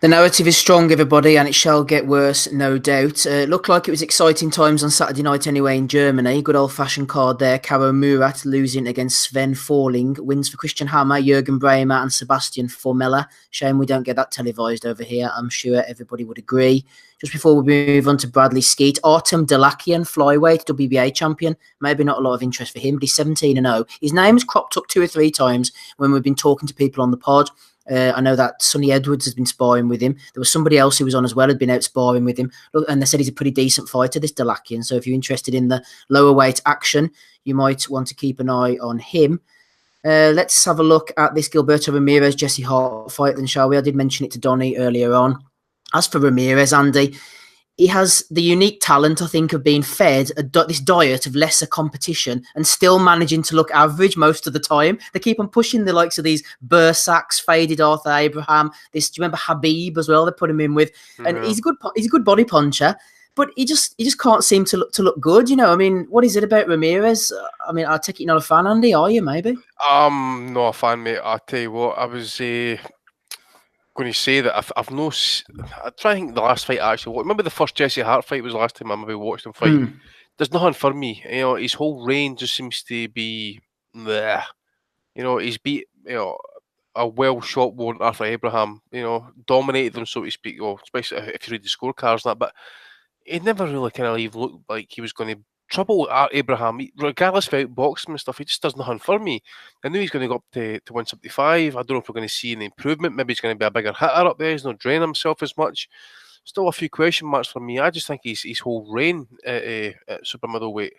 The narrative is strong, everybody, and it shall get worse, no doubt. Looked like it was exciting times on Saturday night anyway in Germany. Good old-fashioned card there. Caro Murat losing against Sven Forling. Wins for Christian Hammer, Jürgen Bremer and Sebastian Formella. Shame we don't get that televised over here. I'm sure everybody would agree. Just before we move on to Bradley Skeet, Artem Dalakian, flyweight, WBA champion. Maybe not a lot of interest for him, but he's 17-0. His name's cropped up 2 or 3 times when we've been talking to people on the pod. I know that Sonny Edwards has been sparring with him. There was somebody else who was on as well, had been out sparring with him. And they said he's a pretty decent fighter, this Dalakian. So if you're interested in the lower weight action, you might want to keep an eye on him. Let's have a look at this Gilberto Ramirez, Jesse Hart fight then, shall we? I did mention it to Donnie earlier on. As for Ramirez, Andy, he has the unique talent, I think, of being fed this diet of lesser competition and still managing to look average most of the time. They keep on pushing the likes of these Bursaks, faded Arthur Abraham. Do you remember Habib as well? They put him in with, and he's a good body puncher, but he just can't seem to look good. I mean, what is it about Ramirez? I mean, I take it you're not a fan, Andy, are you? Maybe. Not a fan, mate. I'll tell you what, I was going to say that I've no. I try to think the last fight I actually watched. Remember the first Jesse Hart fight was the last time I maybe watched him fight. There's nothing for me. His whole reign just seems to be there. He's beat a well shot one Arthur Abraham. Dominated them, so to speak. Especially if you read the scorecards and that. But it never really kind of even looked like he was going to trouble at Abraham, regardless of outboxing and stuff, he just does nothing for me. I knew he's going to go up to 175. I don't know if we're going to see any improvement. Maybe he's going to be a bigger hitter up there. He's not draining himself as much. Still a few question marks for me. I just think his whole reign at super middleweight,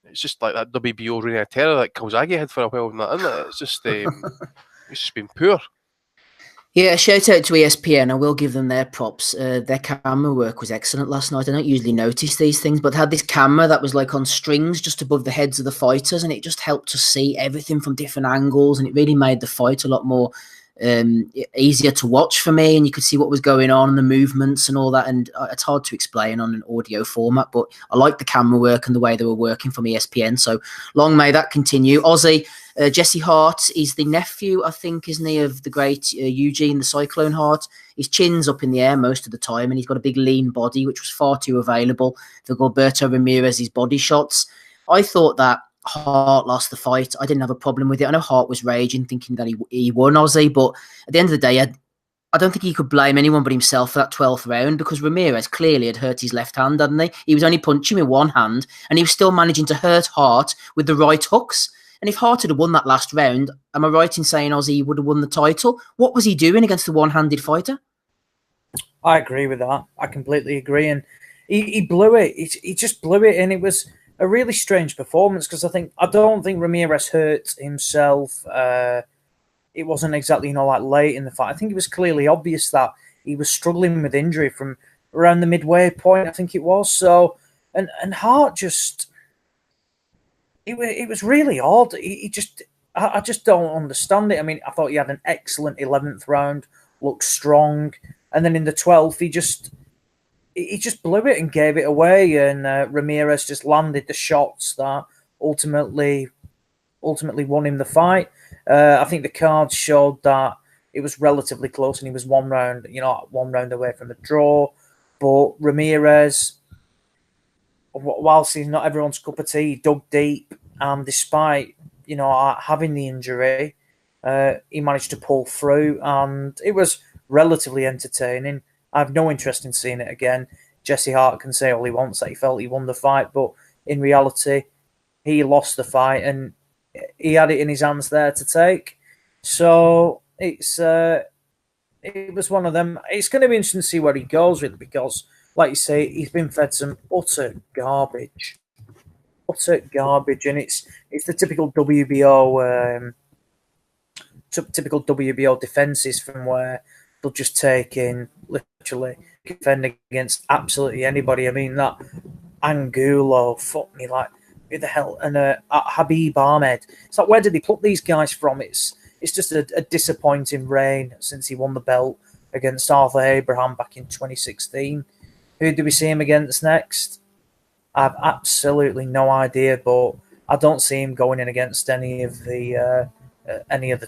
it's just like that WBO reign of terror that Kawasaki had for a while, and that, isn't it? It's just been poor. Yeah, shout out to ESPN. I will give them their props. Their camera work was excellent last night. I don't usually notice these things, but they had this camera that was like on strings just above the heads of the fighters, and it just helped to see everything from different angles, and it really made the fight a lot more easier to watch for me, and you could see what was going on and the movements and all that, and it's hard to explain on an audio format, but I like the camera work and the way they were working from ESPN, so long may that continue. Ozzy, Jesse Hart is the nephew, I think, isn't he, of the great Eugene the Cyclone Hart. His chin's up in the air most of the time, and he's got a big lean body, which was far too available for Gilberto Ramirez's body shots. I thought that Hart lost the fight. I didn't have a problem with it. I know Hart was raging, thinking that he won, Ozzy, but at the end of the day, I don't think he could blame anyone but himself for that 12th round, because Ramirez clearly had hurt his left hand, hadn't he? He was only punching with one hand, and he was still managing to hurt Hart with the right hooks. And if Hart had won that last round, am I right in saying Ozzy would have won the title? What was he doing against the one-handed fighter? I agree with that. I completely agree. And he blew it. He just blew it. And it was a really strange performance, because I don't think Ramirez hurt himself. It wasn't exactly, like late in the fight. I think it was clearly obvious that he was struggling with injury from around the midway point, I think it was. So, and Hart just... It was really odd. I just don't understand it. I mean, I thought he had an excellent 11th round, looked strong, and then in the 12th, he just blew it and gave it away. And Ramirez just landed the shots that ultimately won him the fight. I think the cards showed that it was relatively close, and he was one round away from a draw. But Ramirez, whilst he's not everyone's cup of tea, he dug deep, and despite having the injury, he managed to pull through, and it was relatively entertaining. I have no interest in seeing it again. Jesse Hart can say all he wants that he felt he won the fight, but in reality, he lost the fight, and he had it in his hands there to take. So it was one of them. It's going to be interesting to see where he goes, really, because, like you say, he's been fed some utter garbage, and it's the typical WBO defenses, from where they'll just take in, literally defend against absolutely anybody. I mean, that Angulo, fuck me, like, who the hell, and Habib Ahmed. It's like, where did he put these guys from? It's just a disappointing reign since he won the belt against Arthur Abraham back in 2016. Who do we see him against next? I have absolutely no idea, but I don't see him going in against any of the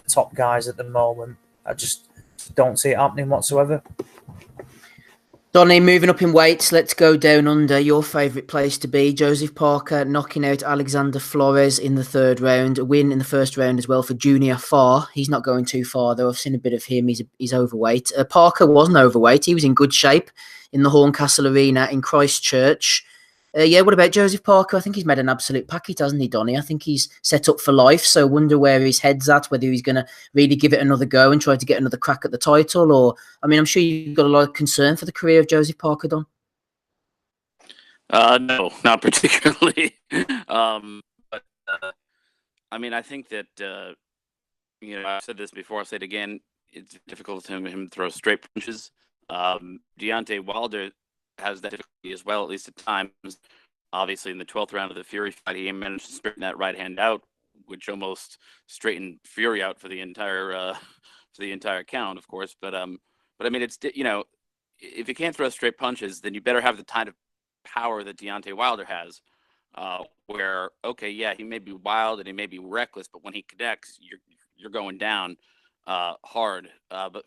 top guys at the moment. I just don't see it happening whatsoever. Donny, moving up in weights, let's go down under. Your favourite place to be. Joseph Parker knocking out Alexander Flores in the 3rd round. A win in the 1st round as well for Junior Farr. He's not going too far, though. I've seen a bit of him. He's overweight. Parker wasn't overweight. He was in good shape in the Horncastle Arena in Christchurch. What about Joseph Parker? I think he's made an absolute packet, hasn't he, Donny? I think he's set up for life, so I wonder where his head's at, whether he's going to really give it another go and try to get another crack at the title, or, I mean, I'm sure you've got a lot of concern for the career of Joseph Parker, Don. No, not particularly. But I mean, I think that, I've said this before, I'll say it again, it's difficult for him to throw straight punches. Deontay Wilder has that difficulty as well, at least at times. Obviously, in the 12th round of the Fury fight, he managed to straighten that right hand out, which almost straightened Fury out for the entire count, of course. But I mean, it's if you can't throw straight punches, then you better have the kind of power that Deontay Wilder has, where he may be wild and he may be reckless, but when he connects, you're going down hard. But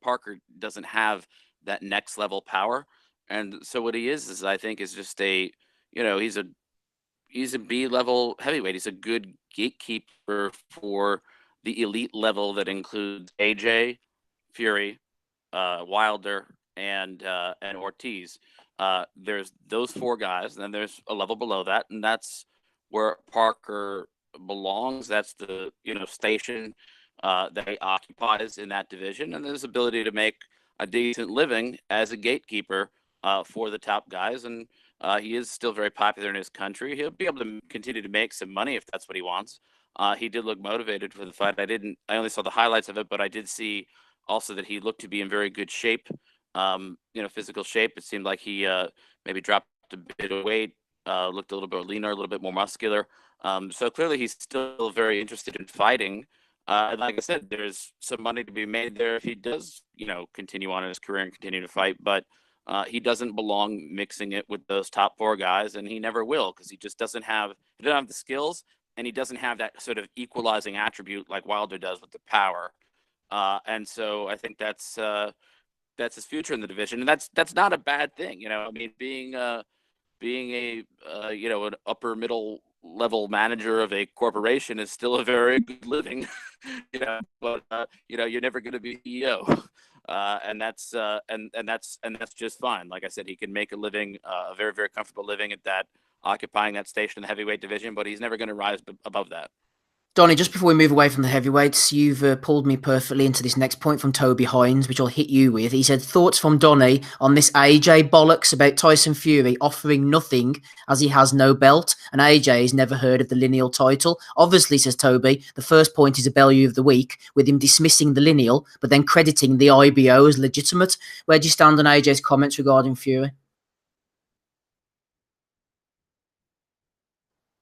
Parker doesn't have that next level power, and so what he is I think is just he's a B level heavyweight. He's a good gatekeeper for the elite level that includes AJ, Fury, Wilder, and Ortiz. There's those 4 guys, and then there's a level below that, and that's where Parker belongs. That's the station that he occupies in that division, and his ability to make a decent living as a gatekeeper for the top guys. And he is still very popular in his country. He'll be able to continue to make some money if that's what he wants. He did look motivated for the fight. I only saw the highlights of it, but I did see also that he looked to be in very good shape, physical shape. It seemed like he maybe dropped a bit of weight, looked a little bit leaner, a little bit more muscular. So clearly he's still very interested in fighting. And like I said, there's some money to be made there if he does, continue on in his career and continue to fight. But he doesn't belong mixing it with those top 4 guys, and he never will, because he just doesn't have the skills, and he doesn't have that sort of equalizing attribute like Wilder does with the power. And so I think that's his future in the division, and that's not a bad thing. I mean, being a an upper middle level manager of a corporation is still a very good living, but you're never going to be CEO. And that's just fine. Like I said, he can make a living, a very, very comfortable living at that, occupying that station in the heavyweight division, but he's never going to rise above that. Donnie, just before we move away from the heavyweights, you've pulled me perfectly into this next point from Toby Hines, which I'll hit you with. He said, thoughts from Donnie on this AJ bollocks about Tyson Fury offering nothing as he has no belt, and AJ has never heard of the lineal title. Obviously, says Toby, the first point is a value of the week, with him dismissing the lineal, but then crediting the IBO as legitimate. Where do you stand on AJ's comments regarding Fury?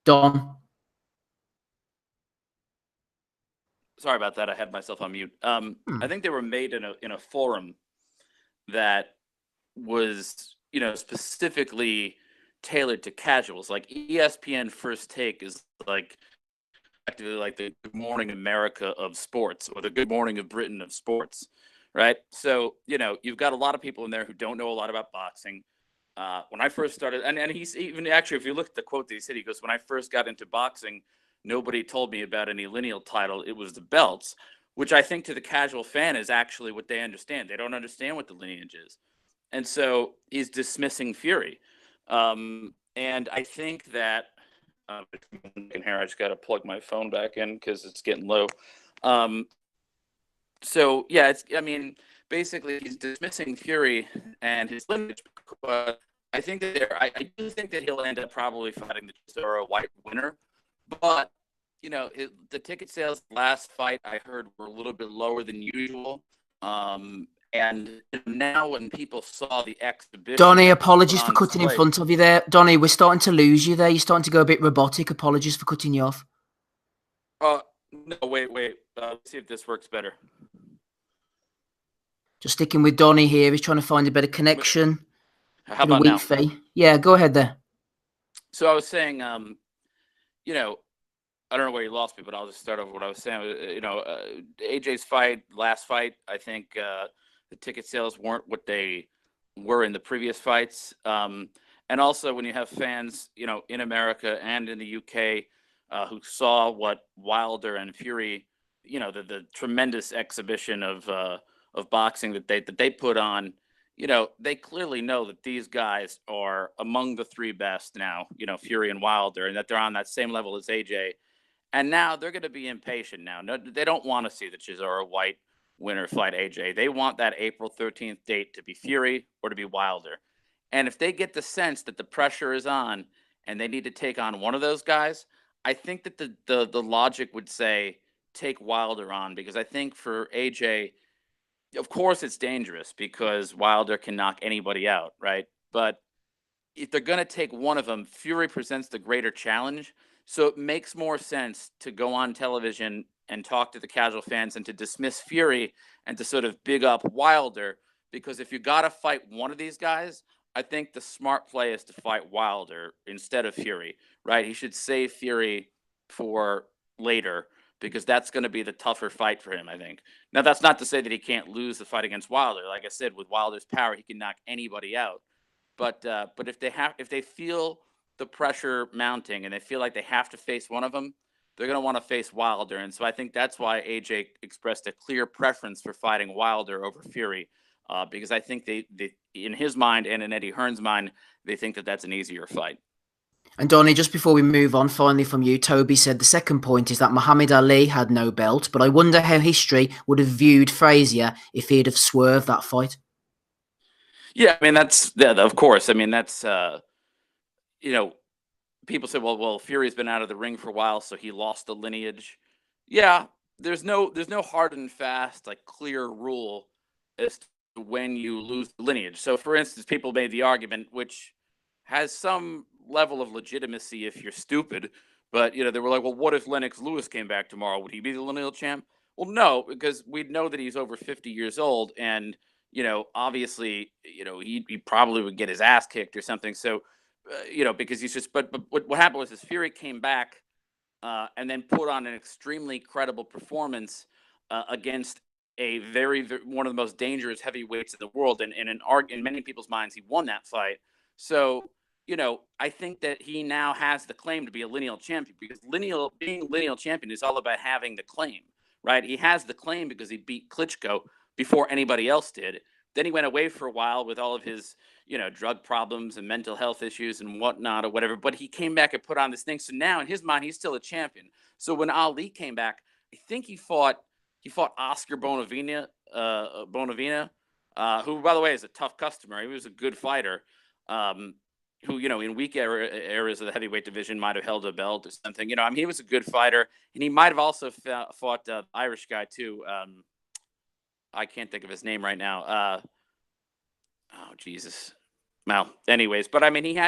Don? Sorry about that. I had myself on mute. I think they were made in a forum that was, specifically tailored to casuals. Like ESPN First Take is like effectively like the Good Morning America of sports, or the Good Morning of Britain of sports, right? So, you've got a lot of people in there who don't know a lot about boxing. When I first started, and he's even actually, if you look at the quote that he said, he goes, when I first got into boxing, nobody told me about any lineal title. It was the belts, which I think to the casual fan is actually what they understand. They don't understand what the lineage is. And so he's dismissing Fury. And I think that, here, I just got to plug my phone back in because it's getting low. So, yeah, basically he's dismissing Fury and his lineage. But I think that I do think that he'll end up probably fighting the Chisora White winner. But, the ticket sales last fight I heard were a little bit lower than usual. And now when people saw the exhibition... Donnie, apologies for cutting in front of you there. Donnie, we're starting to lose you there. You're starting to go a bit robotic. Apologies for cutting you off. No, wait. Let's see if this works better. Just sticking with Donnie here. He's trying to find a better connection. How about now? Yeah, go ahead there. So I was saying, I don't know where you lost me, but I'll just start over what I was saying. AJ's last fight, I think the ticket sales weren't what they were in the previous fights. And also when you have fans, in America and in the UK who saw what Wilder and Fury, the tremendous exhibition of boxing that they put on, they clearly know that these guys are among the 3 best now, Fury and Wilder, and that they're on that same level as AJ. And now they're going to be impatient now. No, they don't want to see the Chisora White winner fight AJ. They want that April 13th date to be Fury or to be Wilder. And if they get the sense that the pressure is on and they need to take on one of those guys, I think that the logic would say take Wilder on, because I think for AJ, of course it's dangerous because Wilder can knock anybody out, right? But if they're going to take one of them, Fury presents the greater challenge. So it makes more sense to go on television and talk to the casual fans and to dismiss Fury and to sort of big up Wilder, because if you got to fight one of these guys, I think the smart play is to fight Wilder instead of Fury, right? He should save Fury for later, because that's going to be the tougher fight for him, I think. Now, that's not to say that he can't lose the fight against Wilder. Like I said, with Wilder's power, he can knock anybody out. But if they feel the pressure mounting and they feel like they have to face one of them, they're going to want to face Wilder. And so I think that's why AJ expressed a clear preference for fighting Wilder over Fury. because I think they in his mind and in Eddie Hearn's mind, they think that that's an easier fight. And Donnie, just before we move on, finally from you, Toby said the second point is that Muhammad Ali had no belt, but I wonder how history would have viewed Frazier if he'd have swerved that fight. Yeah, I mean, of course. I mean, that's people say, well, Fury's been out of the ring for a while, so he lost the lineage. Yeah, there's no hard and fast, like, clear rule as to when you lose the lineage. So, for instance, people made the argument, which has some level of legitimacy if you're stupid, but they were like, well, what if Lennox Lewis came back tomorrow? Would he be the lineal champ? Well, no, because we'd know that he's over 50 years old, and obviously, he probably would get his ass kicked or something. So, because he's just. But what happened was, Fury came back and then put on an extremely credible performance against a very one of the most dangerous heavyweights in the world, and in many people's minds, he won that fight. So, I think that he now has the claim to be a lineal champion, because being lineal champion is all about having the claim, right? He has the claim because he beat Klitschko before anybody else did. Then he went away for a while with all of his, drug problems and mental health issues and whatnot or whatever. But he came back and put on this thing. So now in his mind, he's still a champion. So when Ali came back, I think he fought Oscar Bonavena, who, by the way, is a tough customer. He was a good fighter. Who, in weak areas of the heavyweight division might have held a belt or something. He was a good fighter, and he might have also fought the Irish guy too. I can't think of his name right now. Oh, Jesus. Well, anyways, but I mean,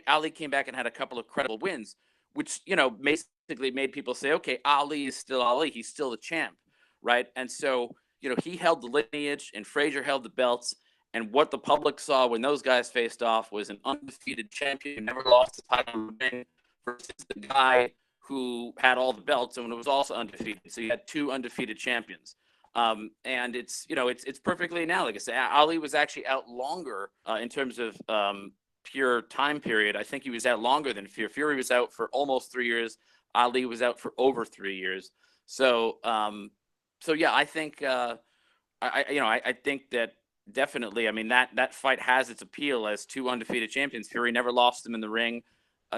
Ali came back and had a couple of credible wins, which, basically made people say, okay, Ali is still Ali. He's still the champ, right? And so, he held the lineage and Frazier held the belts. And what the public saw when those guys faced off was an undefeated champion who never lost the title versus the guy who had all the belts and was also undefeated. So you had two undefeated champions. And it's perfectly analogous. Ali was actually out longer in terms of pure time period. I think he was out longer than Fury. Fury was out for almost 3 years. Ali was out for over 3 years. So yeah, I think I think that definitely. I mean, that fight has its appeal as two undefeated champions. Fury never lost them in the ring.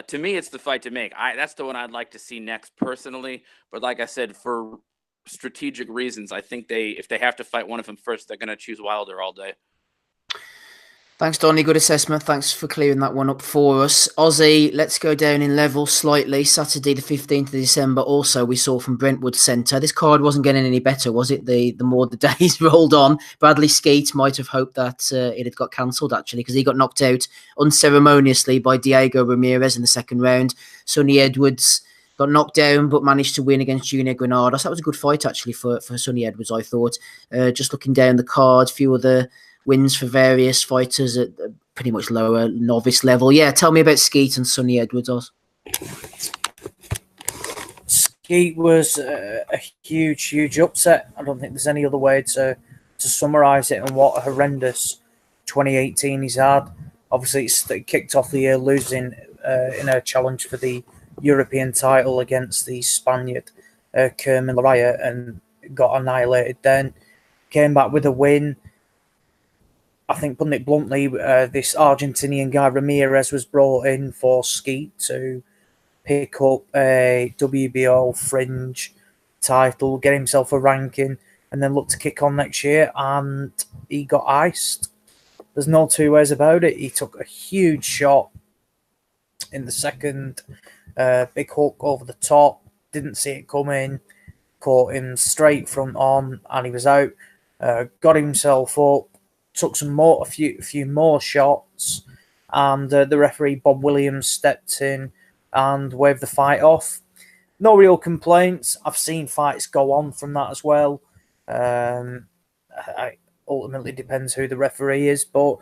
To me, it's the fight to make. That's the one I'd like to see next personally. But like I said, for strategic reasons, I think if they have to fight one of them first, they're going to choose Wilder all day. Thanks, Donnie. Good assessment. Thanks for clearing that one up for us. Ozzy, let's go down in level slightly. Saturday, the 15th of December, also, we saw from Brentwood Centre. This card wasn't getting any better, was it? The more the days rolled on. Bradley Skeet might have hoped that it had got cancelled, actually, because he got knocked out unceremoniously by Diego Ramirez in the second round. Sonny Edwards got knocked down, but managed to win against Junior Granados. That was a good fight, actually, for Sonny Edwards, I thought. Just looking down the card, a few other wins for various fighters at pretty much lower novice level. Yeah, tell me about Skeet and Sonny Edwards, Oz. Skeet was a huge upset. I don't think there's any other way to summarise it, and what a horrendous 2018 he's had. Obviously, it kicked off the year losing in a challenge for the European title against the Spaniard Kerman Laraya, and got annihilated then. Came back with a win. I think, putting it bluntly, this Argentinian guy Ramirez was brought in for Skeet to pick up a WBO fringe title, get himself a ranking, and then look to kick on next year. And he got iced. There's no two ways about it. He took a huge shot in the second, big hook over the top. Didn't see it coming. Caught him straight front on, and he was out. Got himself up. Took a few more shots, and the referee Bob Williams stepped in and waved the fight off. No real complaints. I've seen fights go on from that as well. It ultimately depends who the referee is, but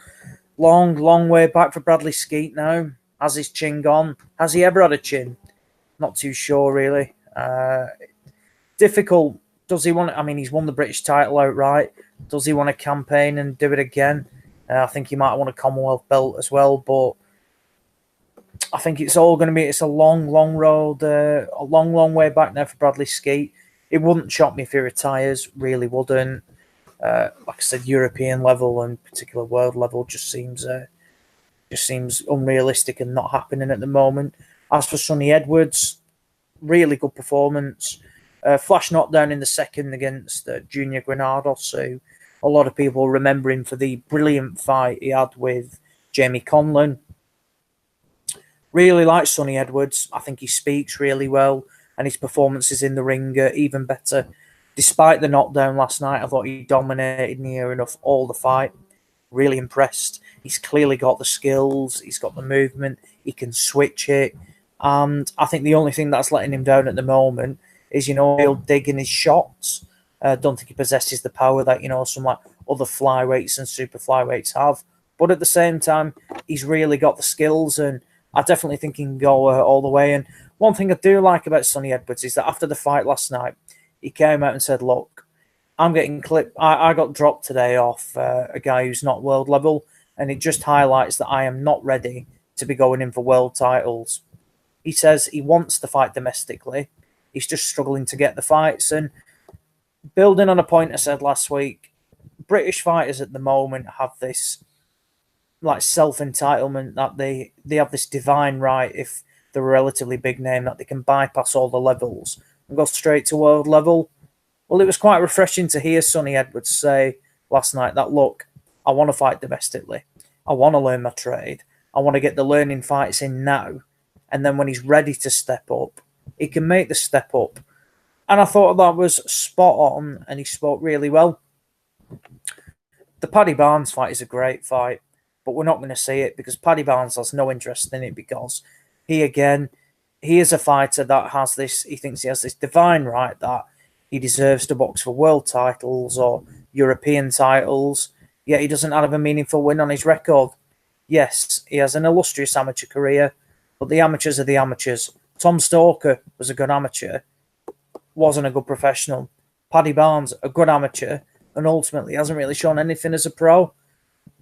long way back for Bradley Skeet now. Has his chin gone? Has he ever had a chin? Not too sure, really. Difficult. Does he want? I mean, he's won the British title outright. Does he want to campaign and do it again? I think he might want a Commonwealth belt as well. But I think it's all going to be. It's a long road, a long way back now for Bradley Skeet. It wouldn't shock me if he retires. Really wouldn't. like I said, European level and particular world level just seems unrealistic and not happening at the moment. As for Sonny Edwards, really good performance. Flash knockdown in the second against Junior Granados, who a lot of people remember him for the brilliant fight he had with Jamie Conlon. Really like Sonny Edwards. I think he speaks really well, and his performances in the ring are even better. Despite the knockdown last night, I thought he dominated near enough all the fight. Really impressed. He's clearly got the skills. He's got the movement. He can switch it. And I think the only thing that's letting him down at the moment is, he'll dig in his shots. Don't think he possesses the power that, some like other flyweights and super flyweights have. But at the same time, he's really got the skills, and I definitely think he can go all the way. And one thing I do like about Sonny Edwards is that after the fight last night, he came out and said, look, I'm getting clipped. I got dropped today off a guy who's not world level, and it just highlights that I am not ready to be going in for world titles. He says he wants to fight domestically. He's just struggling to get the fights. And building on a point I said last week, British fighters at the moment have this like self-entitlement that they have this divine right, if they're a relatively big name, that they can bypass all the levels and go straight to world level. Well, it was quite refreshing to hear Sonny Edwards say last night that, look, I want to fight domestically. I want to learn my trade. I want to get the learning fights in now. And then when he's ready to step up, he can make the step up. And I thought that was spot on, and he spoke really well. The Paddy Barnes fight is a great fight, but we're not going to see it because Paddy Barnes has no interest in it, because he is a fighter that has this, he thinks he has this divine right that he deserves to box for world titles or European titles, yet he doesn't have a meaningful win on his record. Yes, he has an illustrious amateur career, but the amateurs are the amateurs. Tom Stalker was a good amateur, wasn't a good professional. Paddy Barnes, a good amateur, and ultimately hasn't really shown anything as a pro.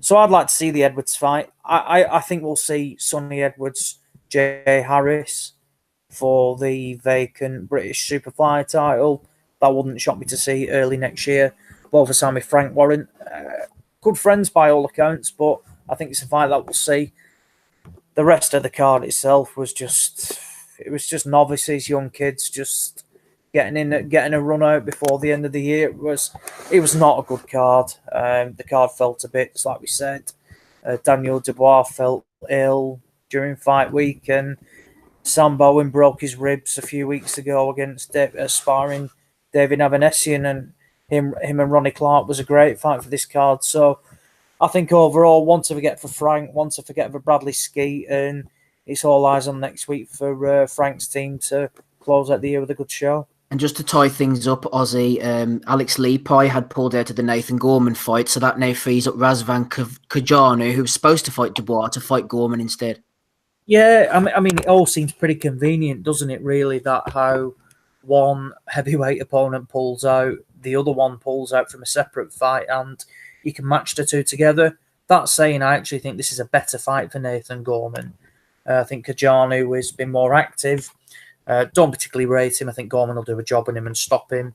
So I'd like to see the Edwards fight. I think we'll see Sonny Edwards, Jay Harris for the vacant British Superfly title. That wouldn't shock me to see early next year. Both of Sammy Frank Warren, good friends by all accounts, but I think it's a fight that we'll see. The rest of the card itself was just novices, young kids, just getting a run out before the end of the year. It was not a good card. The card fell to bits, like we said. Daniel Dubois felt ill during fight week, and Sam Bowen broke his ribs a few weeks ago against sparring David Avanesian, and him and Ronnie Clark was a great fight for this card. So I think overall, one to forget for Frank, one to forget for Bradley Skeet, and it's all eyes on next week for Frank's team to close out the year with a good show. And just to tie things up, Ozzy, Alex Leapai had pulled out of the Nathan Gorman fight, so that now frees up Razvan Kajanu, who was supposed to fight Dubois, to fight Gorman instead. Yeah, I mean, it all seems pretty convenient, doesn't it, really, that how one heavyweight opponent pulls out, the other one pulls out from a separate fight, and you can match the two together. That saying, I actually think this is a better fight for Nathan Gorman. I think Kajanu has been more active. Don't particularly rate him. I think Gorman will do a job on him and stop him.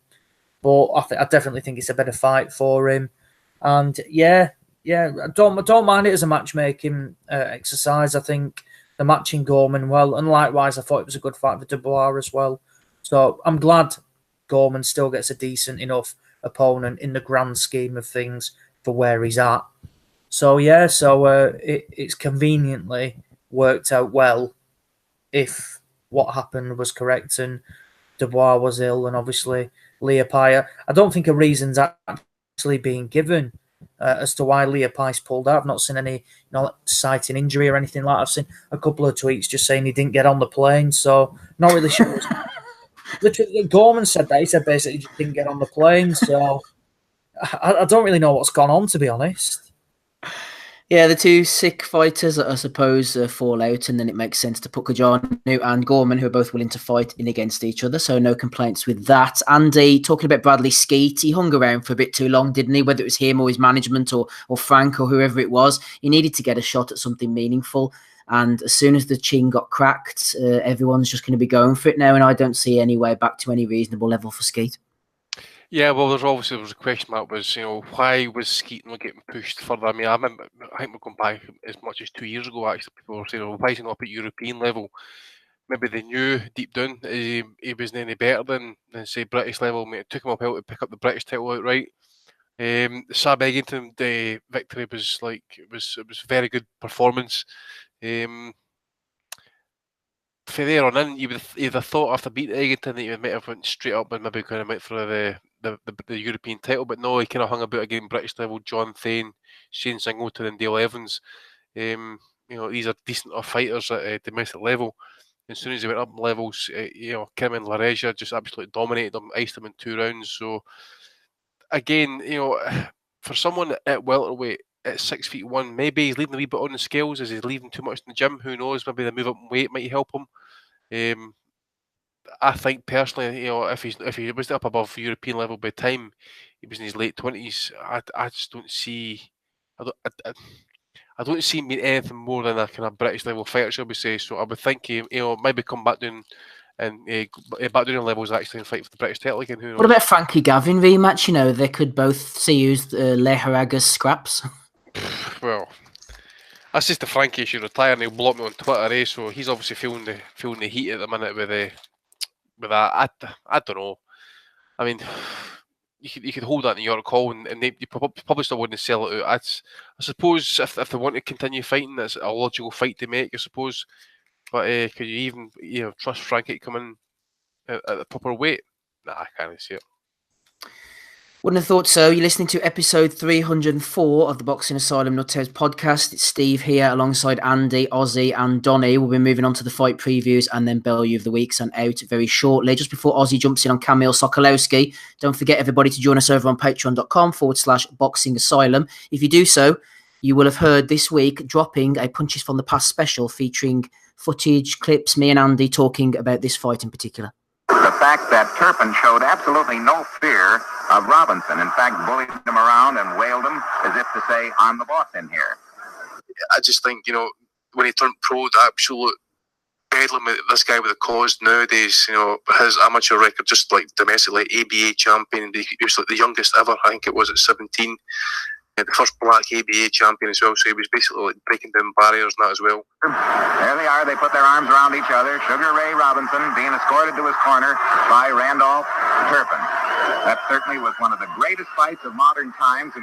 But I definitely think it's a better fight for him. And yeah, I don't mind it as a matchmaking exercise. I think the matching Gorman well, and likewise, I thought it was a good fight for Dubois as well. So I'm glad Gorman still gets a decent enough opponent in the grand scheme of things for where he's at. So yeah, it's conveniently worked out well if what happened was correct and Dubois was ill, and obviously Leapai. I don't think a reason's actually being given as to why Leapai's pulled out. I've not seen any citing injury or anything like that. I've seen a couple of tweets just saying he didn't get on the plane, so not really sure. Literally, Gorman said that. He said basically he just didn't get on the plane, so I don't really know what's gone on, to be honest. Yeah, the two sick fighters, I suppose, fall out, and then it makes sense to put Kajanu and Gorman, who are both willing to fight, in against each other, so no complaints with that. Andy, talking about Bradley Skeet, he hung around for a bit too long, didn't he? Whether it was him or his management or Frank or whoever it was, he needed to get a shot at something meaningful. And as soon as the chin got cracked, everyone's just going to be going for it now, and I don't see any way back to any reasonable level for Skeet. Yeah, well, there was a question mark. Was why was Skeeton not getting pushed further? I mean, I think we're going back as much as 2 years ago. Actually, people were saying, why is he not up at European level? Maybe they knew deep down he wasn't any better than say British level. I mean, it took him a while to pick up the British title outright. Sam Eggington, the victory was it was a very good performance. For there on in, you'd have thought after beating Eggington that he might have went straight up and maybe kind of went for the European title, but no, he kind of hung about again British level. John Thane, Shane Singleton, and Dale Evans. These are decent enough fighters at domestic level. As soon as he went up levels, Kim and Lareja just absolutely dominated them, iced them in 2 rounds. So again, for someone at welterweight at 6'1", maybe he's leaving a wee bit on the scales. Is he leaving too much in the gym? Who knows? Maybe the move up in weight might help him. I think personally, if he was up above European level by the time he was in his late 20s, I just don't see. I don't see him being anything more than a kind of British level fighter, shall we say? So I would think he, maybe come back down and back down in levels actually and fight for the British title again. Who knows? What about Frankie Gavin rematch? They could both see who's Leharagas scraps. Well, that's just the Frankie should retire and he'll block me on Twitter, eh? So he's obviously feeling the heat at the minute with that. I don't know. I mean, you could hold that in New York Hall and you probably still wouldn't sell it out. I suppose if they want to continue fighting, that's a logical fight to make, I suppose. But could you even trust Frankie to come in at the proper weight? Nah, I can't see it. Wouldn't have thought so. You're listening to episode 304 of the Boxing Asylum Nuthouse podcast. It's Steve here alongside Andy, Ozzy and Donny. We'll be moving on to the fight previews and then Bellew of the Weeks and out very shortly. Just before Ozzy jumps in on Kamil Sokolowski, don't forget everybody to join us over on patreon.com/Boxing Asylum. If you do so, you will have heard this week dropping a Punches from the Past special featuring footage, clips, me and Andy talking about this fight in particular. The fact that Turpin showed absolutely no fear of Robinson. In fact, bullied him around and wailed him as if to say, I'm the boss in here. I just think, when he turned pro, the absolute bedlam with this guy with a cause nowadays, his amateur record, just like domestically, ABA champion, he was like the youngest ever, I think it was at 17. The first black ABA champion as well, so he was basically like breaking down barriers and that as well. There they are, they put their arms around each other. Sugar Ray Robinson being escorted to his corner by Randolph Turpin. That certainly was one of the greatest fights of modern times.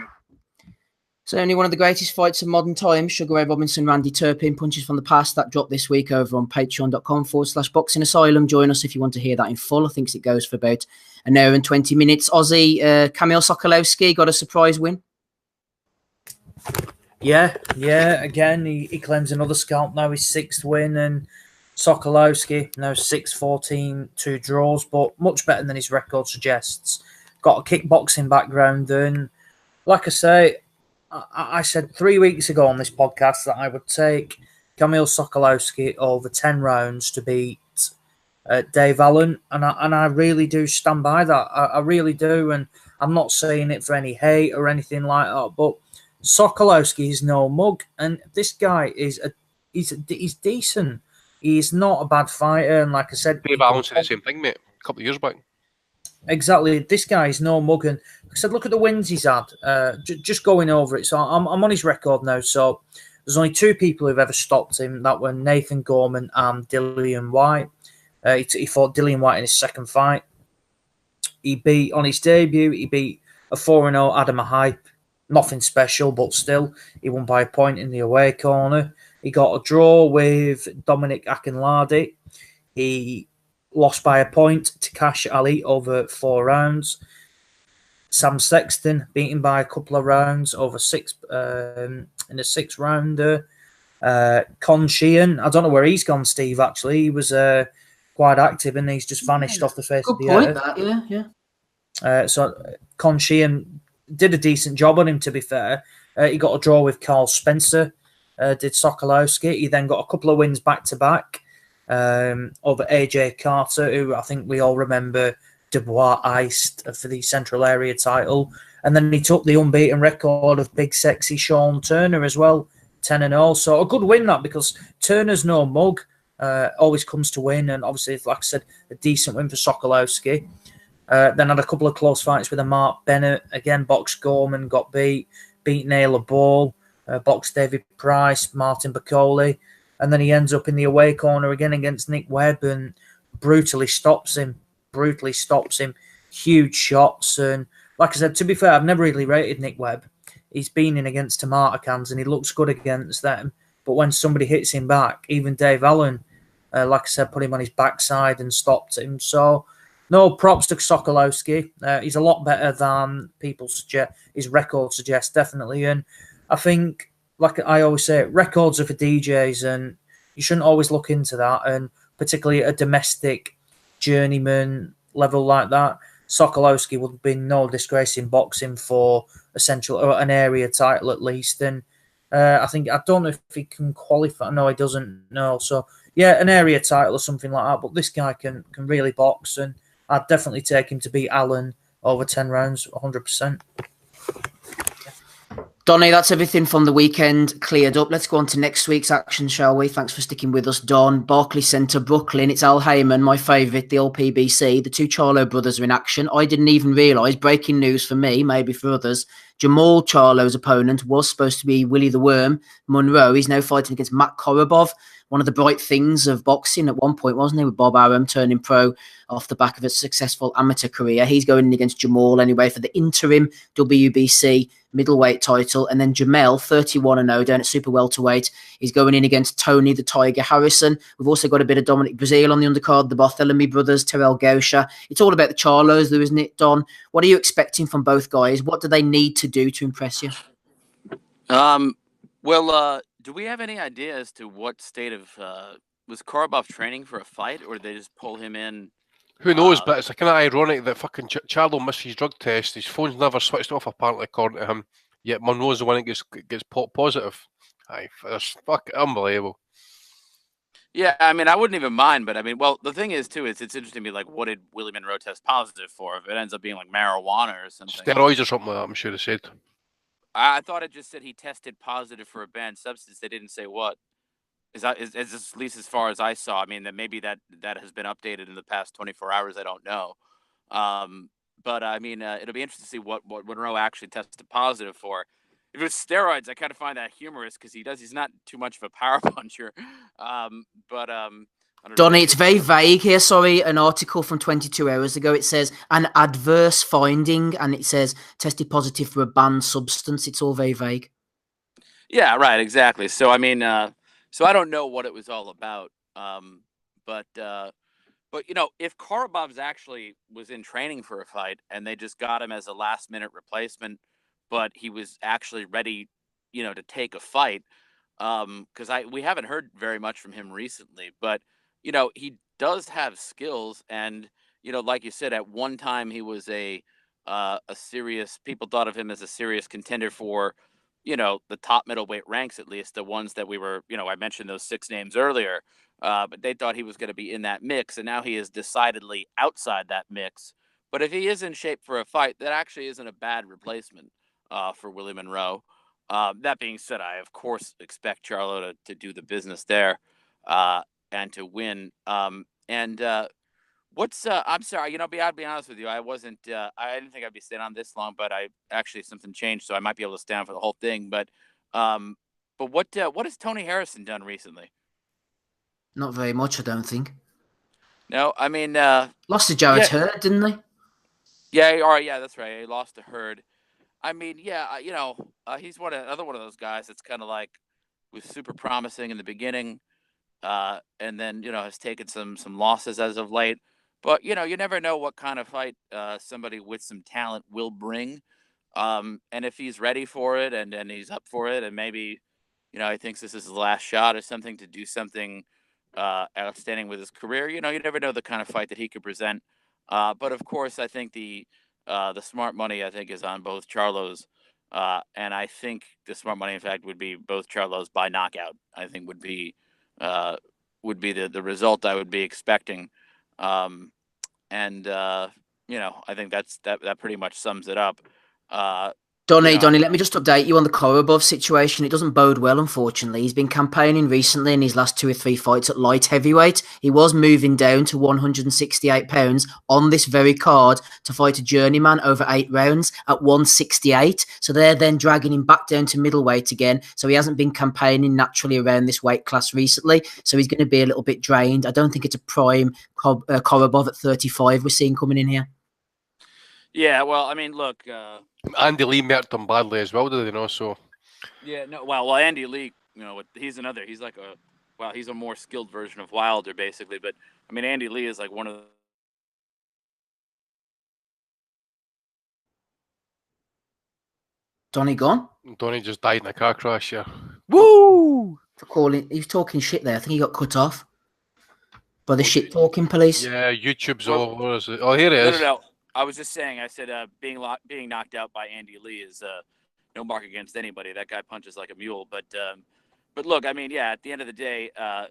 Certainly one of the greatest fights of modern times. Sugar Ray Robinson, Randy Turpin, Punches from the Past. That dropped this week over on patreon.com/Boxing Asylum. Join us if you want to hear that in full. I think it goes for about an hour and 20 minutes. Ozzy, Kamil Sokolowski got a surprise win. Yeah. Again, he claims another scalp now, his 6th win, and Sokolowski now 6-14, 2 draws, but much better than his record suggests. Got a kickboxing background, and like I say, I said 3 weeks ago on this podcast that I would take Kamil Sokolowski over 10 rounds to beat Dave Allen, and I really do stand by that. I really do, and I'm not saying it for any hate or anything like that, but Sokolowski is no mug, and this guy he's decent. He's not a bad fighter, and like I said, Dave Allen said the same thing, mate, a couple of years back. Exactly, this guy is no mug, and like I said, look at the wins he's had. Just going over it, so I'm on his record now. So there's only 2 people who've ever stopped him. That were Nathan Gorman and Dillian White. He fought Dillian White in his 2nd fight. He beat on his debut. He beat a 4-0 Adam Hype. Nothing special, but still, he won by a point in the away corner. He got a draw with Dominic Akinlade. He lost by a point to Cash Ali over 4 rounds. Sam Sexton beaten by a couple of rounds over 6 in the 6th rounder. Con Sheehan, I don't know where he's gone, Steve, actually. He was quite active and he's just vanished off the face of the earth. Yeah. So Con Sheehan did a decent job on him, to be fair. He got a draw with Carl Spencer, did Sokolowski. He then got a couple of wins back-to-back over AJ Carter, who I think we all remember Dubois iced for the Central Area title. And then he took the unbeaten record of big, sexy Sean Turner as well, 10-0. So a good win, that, because Turner's no mug, always comes to win. And obviously, like I said, a decent win for Sokolowski. Then had a couple of close fights with a Mark Bennett. Again, boxed Gorman, got beat Naylor Ball, boxed David Price, Martin Bacoli. And then he ends up in the away corner again against Nick Webb and brutally stops him. Huge shots. And like I said, to be fair, I've never really rated Nick Webb. He's been in against Tomaticans and he looks good against them. But when somebody hits him back, even Dave Allen, like I said, put him on his backside and stopped him. So, no, props to Sokolowski. He's a lot better than people suggest. His record suggests, definitely. And I think, like I always say, records are for DJs, and you shouldn't always look into that. And particularly at a domestic journeyman level like that, Sokolowski would be no disgrace in boxing for an area title at least. And I don't know if he can qualify. No, he doesn't. No, so yeah, an area title or something like that. But this guy can really box, and I'd definitely take him to beat Allen over 10 rounds, 100%. Donny, that's everything from the weekend cleared up. Let's go on to next week's action, shall we? Thanks for sticking with us, Don. Barclays Centre, Brooklyn. It's Al Heyman, my favourite, the old PBC. The two Charlo brothers are in action. I didn't even realise, breaking news for me, maybe for others, Jamal Charlo's opponent was supposed to be Willie the Worm Monroe. He's now fighting against Matt Korobov, one of the bright things of boxing at one point, wasn't he, with Bob Arum turning pro off the back of a successful amateur career. He's going in against Jamal anyway for the interim WBC middleweight title. And then Jamel, 31-0 down at super welterweight, is going in against Tony the Tiger Harrison. We've also got a bit of Dominic Brazil on the undercard, the Barthélemy brothers, Terrell Gausha. It's all about the Charlos, though, isn't it, Don? What are you expecting from both guys? What do they need to do to impress you? Do we have any idea as to what state of was Korobov training for a fight, or did they just pull him in? Who knows? But it's kind of ironic that fucking Charlo missed his drug test. His phone's never switched off, apparently, according to him. Yet Monroe's the one that gets positive. Aye, that's fucking unbelievable. Yeah, I mean, I wouldn't even mind, but I mean, well, the thing is, too, it's interesting to me, like, what did Willie Monroe test positive for? If it ends up being like marijuana or something, steroids or something like that, I'm sure they said. I thought it just said he tested positive for a banned substance. They didn't say what. Is at least as far as I saw. I mean, that maybe that has been updated in the past 24 hours. I don't know. But I mean, it'll be interesting to see what Monroe actually tested positive for. If it was steroids, I kind of find that humorous because he's not too much of a power puncher. Donny, it's very vague here. Sorry, an article from 22 hours ago. It says an adverse finding, and it says tested positive for a banned substance. It's all very vague. Yeah, right, exactly. So I mean, so I don't know what it was all about. But you know, if Korobov's actually was in training for a fight and they just got him as a last minute replacement, but he was actually ready, you know, to take a fight. Because we haven't heard very much from him recently, but you know, he does have skills, and you know, like you said, at one time he was a serious. People thought of him as a serious contender for, you know, the top middleweight ranks, at least the ones that we were. You know, I mentioned those 6 names earlier, but they thought he was going to be in that mix, and now he is decidedly outside that mix. But if he is in shape for a fight, that actually isn't a bad replacement for Willie Monroe. That being said, I of course expect Charlo to do the business there and to win. I'm sorry, you know, I'll be honest with you. I didn't think I'd be staying on this long, but something changed, so I might be able to stay on for the whole thing. But what has Tony Harrison done recently? Not very much, I don't think. No, I mean, lost to Jarrett Hurd, didn't they? Yeah, all right, yeah, that's right. He lost to Hurd. I mean, yeah, you know, he's another one of those guys that's kind of like was super promising in the beginning, and then you know has taken some losses as of late. But you know, you never know what kind of fight somebody with some talent will bring, and if he's ready for it and he's up for it, and maybe you know he thinks this is his last shot or something to do something outstanding with his career. You know, you never know the kind of fight that he could present. But of course, I think the smart money, I think, is on both Charlos. And I think the smart money, in fact, would be both Charlos by knockout. I think would be the result I would be expecting. You know, I think that pretty much sums it up. Donny, let me just update you on the Korobov situation. It doesn't bode well, unfortunately. He's been campaigning recently in his last 2 or 3 fights at light heavyweight. He was moving down to 168 pounds on this very card to fight a journeyman over 8 rounds at 168. So they're then dragging him back down to middleweight again. So he hasn't been campaigning naturally around this weight class recently. So he's going to be a little bit drained. I don't think it's a prime Korobov at 35 we're seeing coming in here. Yeah, well, I mean, look, Andy Lee murked him badly as well, did they know? So yeah, no, well, Andy Lee, he's like he's a more skilled version of Wilder, basically. But I mean, Andy Lee is like one of the. Donny gone? Donny just died in a car crash. Yeah. Woo! He's talking shit there. I think he got cut off by the shit talking police. Yeah, YouTube's over. Oh, here it is. No. I was just saying. I said being knocked out by Andy Lee is no mark against anybody. That guy punches like a mule. But look, I mean, yeah. At the end of the day, I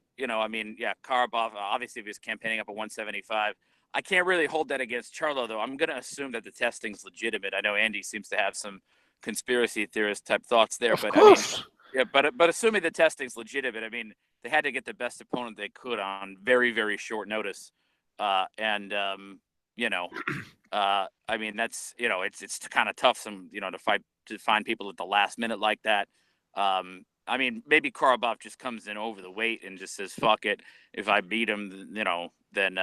mean, yeah, Korobov. Obviously, if he was campaigning up at 175, I can't really hold that against Charlo, though. I'm gonna assume that the testing's legitimate. I know Andy seems to have some conspiracy theorist type thoughts there, but I mean, yeah, but assuming the testing's legitimate, I mean, they had to get the best opponent they could on very, very short notice, I mean, that's it's kind of tough to find people at the last minute like that. I mean, maybe Korobov just comes in over the weight and just says, "Fuck it. If I beat him, then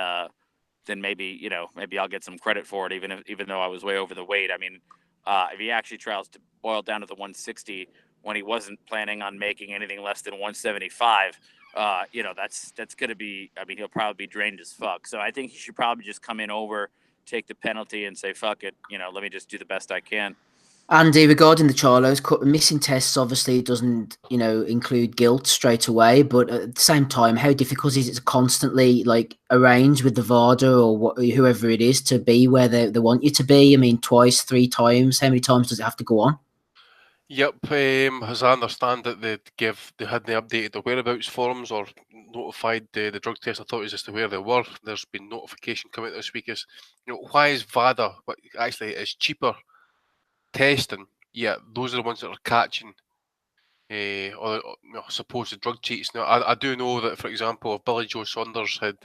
maybe I'll get some credit for it, even though I was way over the weight." I mean, if he actually tries to boil down to the 160 when he wasn't planning on making anything less than 175, that's going to be. I mean, he'll probably be drained as fuck. So I think he should probably just come in over, take the penalty, and say, "Fuck it. Let me just do the best I can." Andy, regarding the Charlos, missing tests obviously doesn't, include guilt straight away. But at the same time, how difficult is it to constantly arrange with the VADA or whoever it is to be where they want you to be? I mean, twice, 3 times. How many times does it have to go on? Yep. As I understand it, they hadn't updated the whereabouts forums or notified the drug test authorities as to where they were. There's been notification coming out this week as why is VADA actually is cheaper testing? Yeah, those are the ones that are catching or supposed drug cheats. Now, I do know that, for example, if Billy Joe Saunders had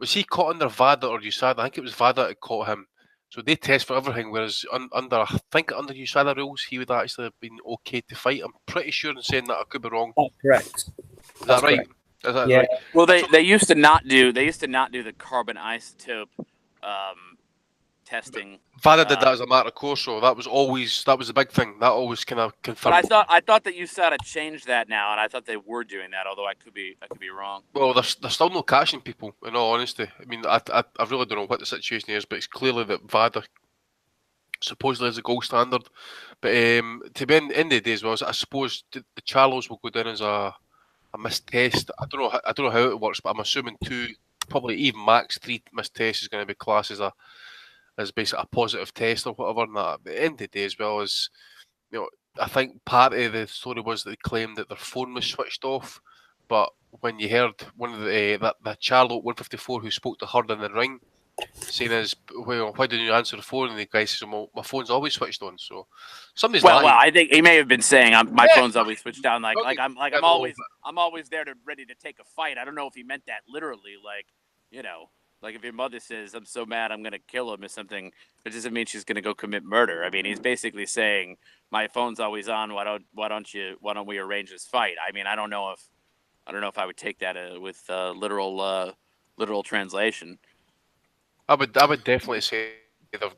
was he caught under VADA or USADA? I think it was VADA that caught him. So they test for everything, whereas under USADA rules, he would actually have been okay to fight. I'm pretty sure in saying that. I could be wrong. That's correct. Is that right? Is that right? Well, they used to not do the carbon isotope testing. VADA did that as a matter of course, so that was the big thing. That always kind of confirmed. But I thought that USADA changed that now, and I thought they were doing that. Although I could be wrong. Well, they're still not catching people. In all honesty, I mean, I really don't know what the situation is, but it's clearly that VADA supposedly is the gold standard. But to be in the day as well, I suppose the Charlos will go down as a missed test. I don't know how it works, but I'm assuming 2, probably even max 3 missed tests is going to be classed as basically a positive test or whatever. And that. But at the end of the day, as well as I think part of the story was that they claimed that their phone was switched off. But when you heard one of that Charlo 154 who spoke to her in the ring, saying well, why didn't you answer the phone? And the guy says, well, my phone's always switched on. So somebody's lying. Well, I think he may have been saying my phone's always switched on. I'm always there ready to take a fight. I don't know if he meant that literally. Like if your mother says, "I'm so mad, I'm gonna kill him" or something, it doesn't mean she's gonna go commit murder. I mean, he's basically saying, "My phone's always on. Why don't we arrange this fight?" I mean, I don't know if I would take that with literal translation. I would definitely say I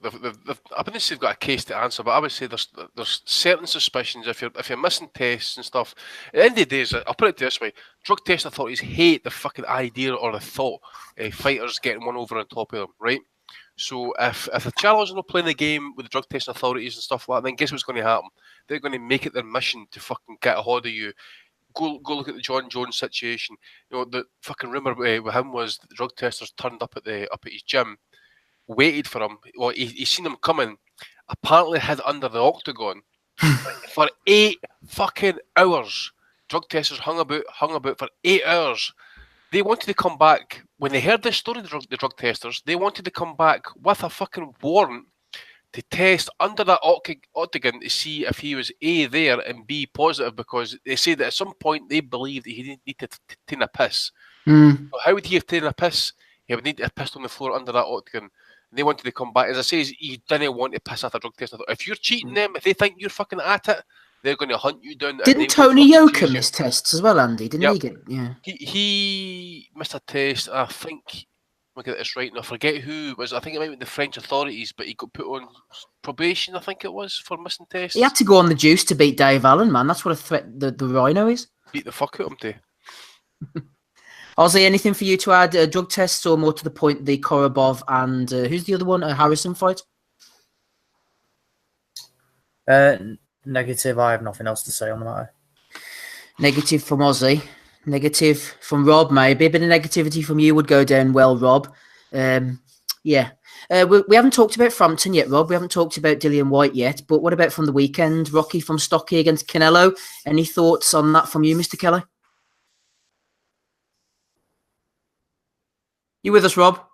wouldn't say they've got a case to answer, but I would say there's certain suspicions if you're missing tests and stuff. At the end of the day, I'll put it this way: drug test authorities hate the fucking idea or the thought of fighters getting one over on top of them, right? So if the Charlos are not playing the game with the drug test authorities and stuff like that, then guess what's going to happen? They're going to make it their mission to fucking get a hold of you. Go look at the John Jones situation. The fucking rumor with him was that the drug testers turned up at his gym, waited for him. Well, he seen him coming. Apparently, hid under the octagon for 8 fucking hours. Drug testers hung about for 8 hours. They wanted to come back when they heard this story. The drug testers, they wanted to come back with a fucking warrant to test under that octagon to see if he was A, there, and B, positive, because they say that at some point they believed that he didn't need to take a piss. Mm. So how would he have taken a piss? He would need to have pissed on the floor under that octagon. And they wanted to come back. As I say, he didn't want to piss after a drug test. I thought, if you're cheating them, if they think you're fucking at it, they're going to hunt you down. Didn't Tony Yoka miss tests as well, Andy? Didn't he get? Yeah. He missed a test. I think, I'll get this right now. I forget who it was. I think it might be the French authorities, but he got put on probation, I think it was, for missing tests. He had to go on the juice to beat Dave Allen, man. That's what a threat the Rhino is. Beat the fuck out of him, too. Ozzy, anything for you to add? Drug tests, or more to the point, the Korobov and who's the other one? A Harrison fight? Negative. I have nothing else to say on the matter. Negative from Ozzy. Negative from Rob, maybe. A bit of negativity from you would go down well, Rob. Yeah. We haven't talked about Frampton yet, Rob. We haven't talked about Dillian White yet. But what about from the weekend? Rocky from Stocky against Canelo. Any thoughts on that from you, Mr. Kelly? You with us, Rob?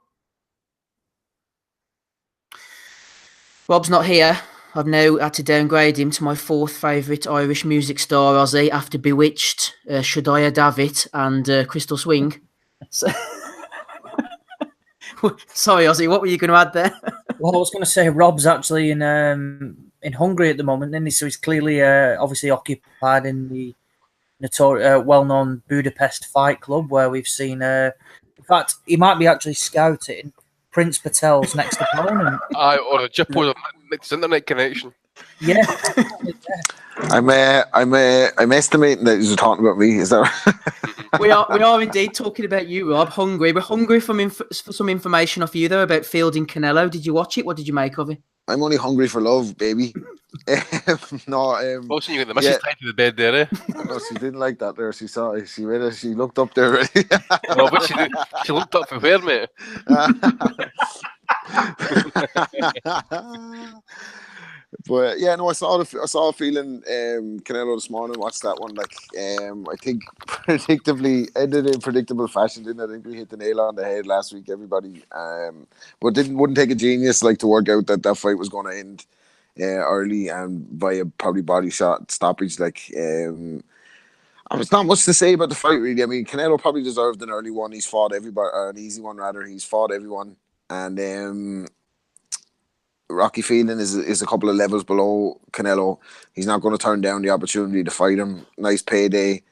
Rob's not here. I've now had to downgrade him to my fourth favourite Irish music star, Ozzy, after Bewitched, Shadiah Davitt and Crystal Swing. So... Sorry, Ozzy, what were you going to add there? Well, I was going to say Rob's actually in Hungary at the moment, isn't he? So he's clearly obviously occupied in the well-known Budapest Fight Club, where we've seen... in fact, he might be actually scouting Prince Patel's next opponent. Or a Jippo's internet connection. Yeah. I'm estimating that he's talking about me. Is that right? We are indeed talking about you, Rob. Hungry. We're hungry for some information off you, though, about fielding Canelo. Did you watch it? What did you make of it? I'm only hungry for love, baby. Also, you got the missus tied to the bed there, eh? No, she didn't like that there. She saw it. She read it. She looked up there already. Well, what she did? She looked up for where, mate? But yeah, no, I saw a feeling Canelo this morning. Watched that one. Like, I think predictably ended in predictable fashion. Didn't I? think we hit the nail on the head last week, everybody. But wouldn't take a genius like to work out that fight was going to end early and by a probably body shot stoppage. Like, there's not much to say about the fight really. I mean, Canelo probably deserved an early one. He's fought everybody, an easy one rather. He's fought everyone, and Rocky Fielding is a couple of levels below Canelo. He's not going to turn down the opportunity to fight him. Nice payday,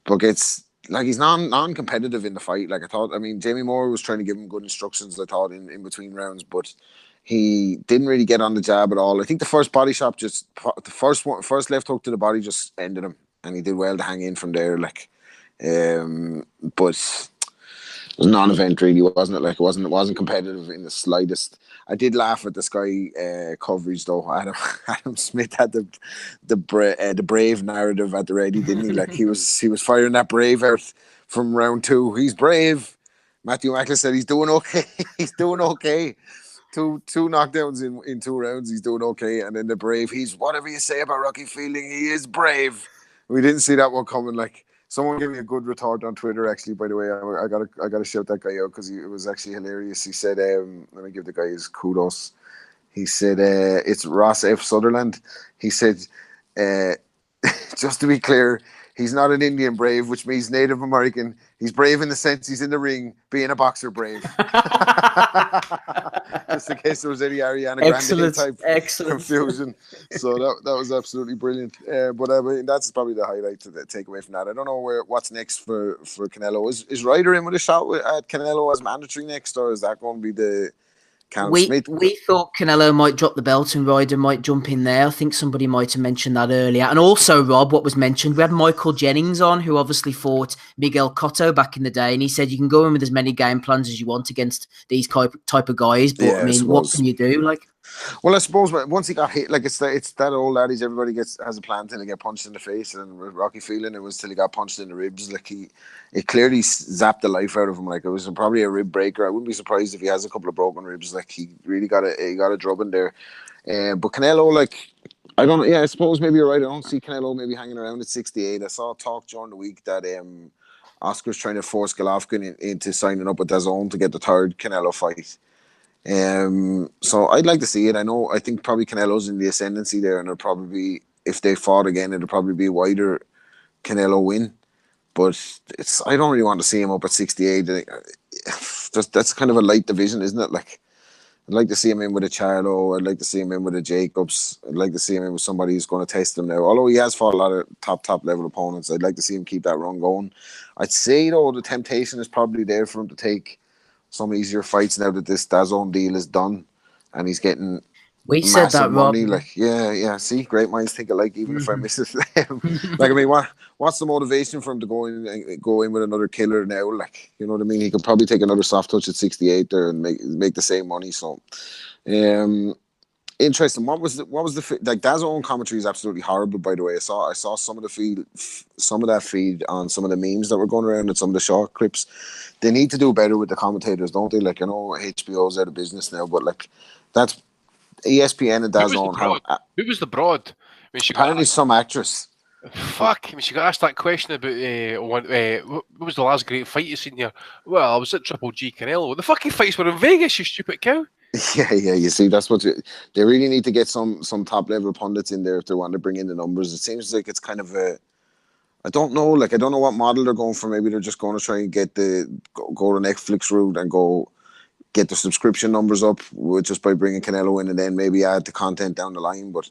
but gets like he's non-competitive in the fight. Like I thought. I mean, Jamie Moore was trying to give him good instructions, I thought, in between rounds, but he didn't really get on the jab at all. I think the first body shot, the first left hook to the body just ended him, and he did well to hang in from there. Like, but it was a non-event really, wasn't it? Like it wasn't competitive in the slightest. I did laugh at the Sky coverage though. Adam Smith had the brave narrative at the ready, didn't he? Like he was firing that brave out from round 2. He's brave. Matthew Macklin said he's doing okay. He's doing okay. Two knockdowns in 2 rounds. He's doing okay. And then the brave. He's whatever you say about Rocky Fielding. He is brave. We didn't see that one coming. Like. Someone gave me a good retort on Twitter, actually, by the way. I gotta shout that guy out because it was actually hilarious. He said, let me give the guy his kudos. He said, it's Ross F. Sutherland. He said, just to be clear, he's not an Indian brave, which means Native American. He's brave in the sense he's in the ring, being a boxer brave. Just in case there was any Ariana Grande type confusion. So that was absolutely brilliant. But I mean, that's probably the highlight to take away from that. I don't know what's next for Canelo. Is Ryder in with a shot at Canelo as mandatory next, or is that going to be the We thought Canelo might drop the belt and Ryder might jump in there. I think somebody might have mentioned that earlier. And also, Rob, what was mentioned, we had Michael Jennings on, who obviously fought Miguel Cotto back in the day, and he said you can go in with as many game plans as you want against these type of guys, but I mean, what can you do? Like, well, I suppose once he got hit, like it's that old adage, everybody has a plan till they get punched in the face, and Rocky Fielding, it was till he got punched in the ribs. Like it clearly zapped the life out of him. Like it was probably a rib breaker. I wouldn't be surprised if he has a couple of broken ribs. Like he really got a drubbing there. But Canelo, like I suppose maybe you're right. I don't see Canelo maybe hanging around at 68. I saw talk during the week that Oscar's trying to force Golovkin into signing up with DAZN to get the third Canelo fight. So I'd like to see it. I think probably Canelo's in the ascendancy there, and it'll probably be, if they fought again, it'll probably be a wider Canelo win. But I don't really want to see him up at 68. That's kind of a light division, isn't it? Like, I'd like to see him in with a Charlo. I'd like to see him in with a Jacobs. I'd like to see him in with somebody who's going to test him now. Although he has fought a lot of top level opponents, I'd like to see him keep that run going. I'd say though the temptation is probably there for him to take some easier fights now that this DAZN deal is done, and he's getting We said that, Rob. money. Like, yeah. See, great minds think alike. Even if I miss it, like, I mean, what's the motivation for him to go in with another killer now? Like, you know what I mean? He could probably take another soft touch at 68 there and make the same money. So, interesting. What was the like? DAZN commentary is absolutely horrible. By the way, I saw some of that feed on some of the memes that were going around and some of the short clips. They need to do better with the commentators, don't they? Like, I know HBO's out of business now, but like, that's ESPN and DAZN have. Who was the broad? I mean, Apparently, some actress. Fuck! I mean, she got asked that question about what was the last great fight you seen here? Well, I was at Triple G Canelo. The fucking fights were in Vegas, you stupid cow. Yeah. You see, that's what they really need to get some top level pundits in there if they want to bring in the numbers. It seems like it's kind of a. I don't know. Like, I don't know what model they're going for. Maybe they're just going to try and get go the Netflix route and go get the subscription numbers up just by bringing Canelo in, and then maybe add the content down the line. But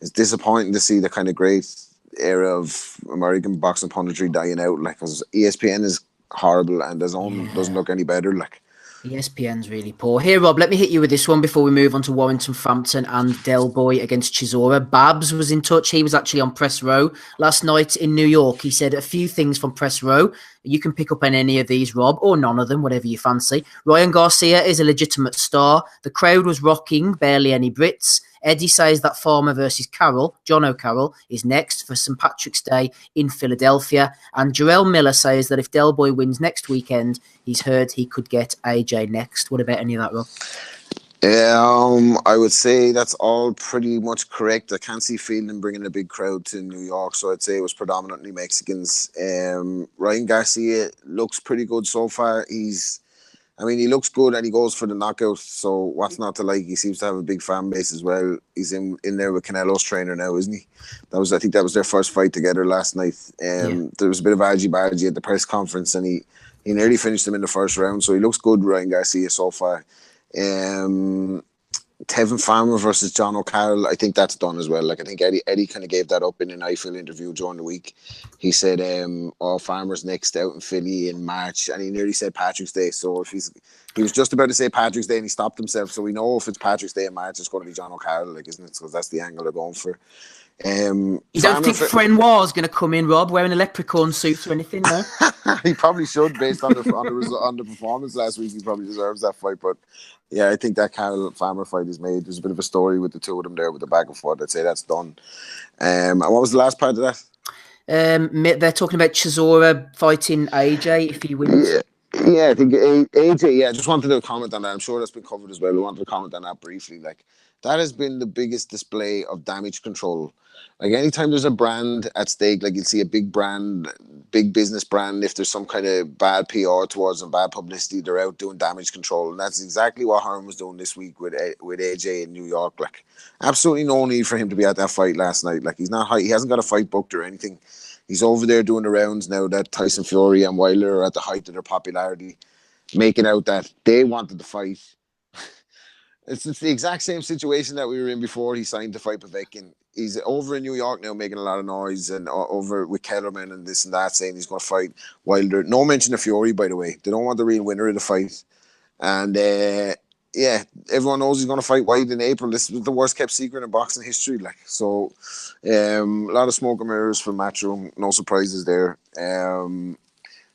it's disappointing to see the kind of great era of American boxing punditry dying out. Like, because ESPN is horrible and DAZN doesn't look any better. Like, ESPN's really poor. Here, Rob, let me hit you with this one before we move on to Warrington Frampton and Del Boy against Chisora. Babs was in touch. He was actually on Press Row last night in New York. He said a few things from Press Row. You can pick up on any of these, Rob, or none of them, whatever you fancy. Ryan Garcia is a legitimate star. The crowd was rocking, barely any Brits. Eddie says that Farmer versus John O'Carroll, is next for St. Patrick's Day in Philadelphia. And Jarrell Miller says that if Del Boy wins next weekend, he's heard he could get AJ next. What about any of that, Rob? I would say that's all pretty much correct. I can't see Fielding bringing a big crowd to New York, so I'd say it was predominantly Mexicans. Ryan Garcia looks pretty good so far. He looks good and he goes for the knockout, so what's not to like? He seems to have a big fan base as well. He's in there with Canelo's trainer now, isn't he? I think that was their first fight together last night. There was a bit of argy-bargy at the press conference, and he nearly finished him in the first round, so he looks good, Ryan Garcia, so far. Tevin Farmer versus John O'Carroll, I think that's done as well. Like, I think Eddie kind of gave that up in an IFL interview during the week. He said, Farmer's next out in Philly in March, and he nearly said Patrick's Day. So if he was just about to say Patrick's Day and he stopped himself. So we know if it's Patrick's Day in March, it's going to be John O'Carroll, like, isn't it? Because that's the angle they're going for. You don't think Frenoir is going to come in, Rob, wearing a leprechaun suit or anything, no? He probably should, based on the performance last week. He probably deserves that fight, but yeah, I think that Carroll Farmer fight is made. There's a bit of a story with the two of them there with the back and forth. I'd say that's done. And what was the last part of that? They're talking about Chisora fighting AJ if he wins. Yeah, I think AJ. Yeah, I just wanted to comment on that. I'm sure that's been covered as well. We wanted to comment on that briefly. Like, that has been the biggest display of damage control. Like, anytime there's a brand at stake, like, you'll see a big brand, big business brand, if there's some kind of bad PR towards them, bad publicity, they're out doing damage control. And that's exactly what Hearn was doing this week with AJ in New York. Like, absolutely no need for him to be at that fight last night. Like, he hasn't got a fight booked or anything. He's over there doing the rounds now that Tyson Fury and Wilder are at the height of their popularity, making out that they wanted to fight. It's the exact same situation that we were in before he signed to fight Povetkin. He's over in New York now making a lot of noise and over with Kellerman and this and that, saying he's going to fight Wilder. No mention of Fury, by the way. They don't want the real winner of the fight. And everyone knows he's going to fight Wilder in April. This was the worst kept secret in boxing history. Like, so, a lot of smoke and mirrors from Matchroom. No surprises there.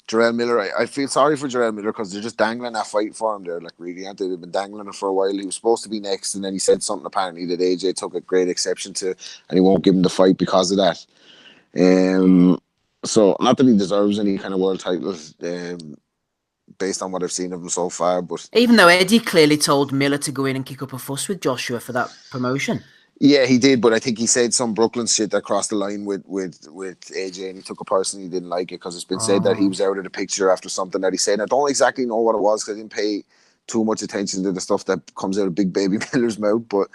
Jarrell Miller, I feel sorry for Jarrell Miller because they're just dangling that fight for him there. Like, really, aren't they? They've been dangling it for a while. He was supposed to be next, and then he said something apparently that AJ took a great exception to, and he won't give him the fight because of that. So, not that he deserves any kind of world titles, based on what I've seen of him so far. But even though Eddie clearly told Miller to go in and kick up a fuss with Joshua for that promotion. Yeah, he did, but I think he said some Brooklyn shit that crossed the line with AJ, and he took it personally. He didn't like it because it's been said that he was out of the picture after something that he said. And I don't exactly know what it was because I didn't pay too much attention to the stuff that comes out of Big Baby Miller's mouth. But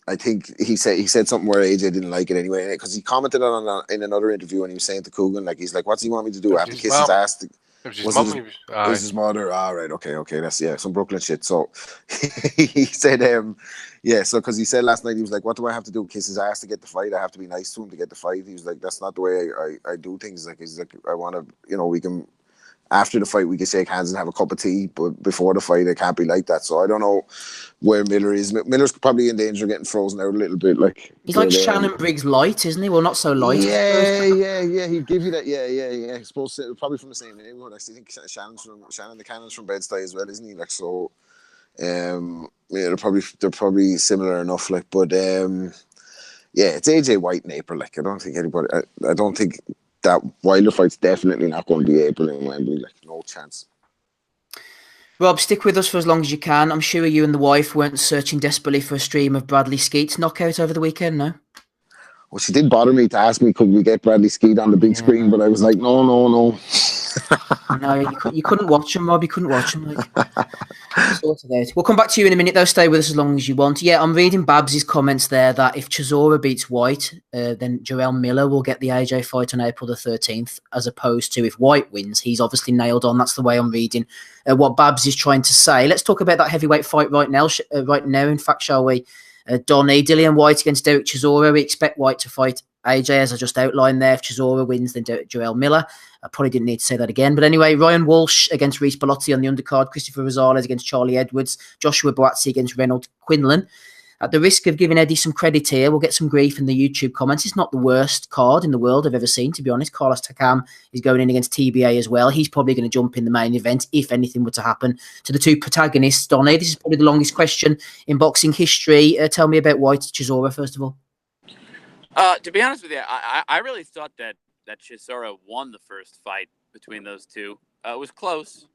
I think he said something where AJ didn't like it anyway, because he commented on in another interview, and he was saying to Coogan, like, he's like, "What's he want me to do? I have to kiss his ass?" It was his mum. It was his mother. Right, okay. That's some Brooklyn shit. So he said, so because he said last night, he was like, "What do I have to do? Kiss his ass to get the fight? I have to be nice to him to get the fight." He was like, "That's not the way I do things." Like, he's like, "I want to, we can." After the fight, we can shake hands and have a cup of tea, but before the fight, it can't be like that. So I don't know where Miller is. Miller's probably in danger of getting frozen out a little bit. Like, he's like Shannon Briggs light, isn't he? Well, not so light. Yeah. He'd give you that. Yeah. He's supposed to, probably from the same neighborhood. I think Shannon the Cannon's from Bed-Stuy as well, isn't he? Like, so, they're probably similar enough. Like, but it's AJ White in April. Like, I don't think that Wilder fight's definitely not going to be April in Wembley. Like, no chance. Rob, stick with us for as long as you can. I'm sure you and the wife weren't searching desperately for a stream of Bradley Skeet's knockout over the weekend, no? Well, she did bother me to ask me, could we get Bradley Skeet on the big screen? But I was like, no. No, you couldn't watch him, Rob. You couldn't watch him. Like, sorted out. We'll come back to you in a minute, though. Stay with us as long as you want. Yeah, I'm reading Babs' comments there that if Chisora beats White, then Jarrell Miller will get the AJ fight on April the 13th, as opposed to if White wins, he's obviously nailed on. That's the way I'm reading what Babs is trying to say. Let's talk about that heavyweight fight right now. In fact, shall we? Donny, Dillian White against Derek Chisora. We expect White to fight AJ, as I just outlined there. If Chisora wins, then Jarrell Miller. I probably didn't need to say that again. But anyway, Ryan Walsh against Reece Bellotti on the undercard. Christopher Rosales against Charlie Edwards. Joshua Boazzi against Reynold Quinlan. At the risk of giving Eddie some credit here, we'll get some grief in the YouTube comments. It's not the worst card in the world I've ever seen, to be honest. Carlos Takam is going in against TBA as well. He's probably going to jump in the main event if anything were to happen to the two protagonists. Donny, this is probably the longest question in boxing history. Tell me about White Chisora, first of all. To be honest with you, I really thought that Chisora won the first fight between those two. It was close,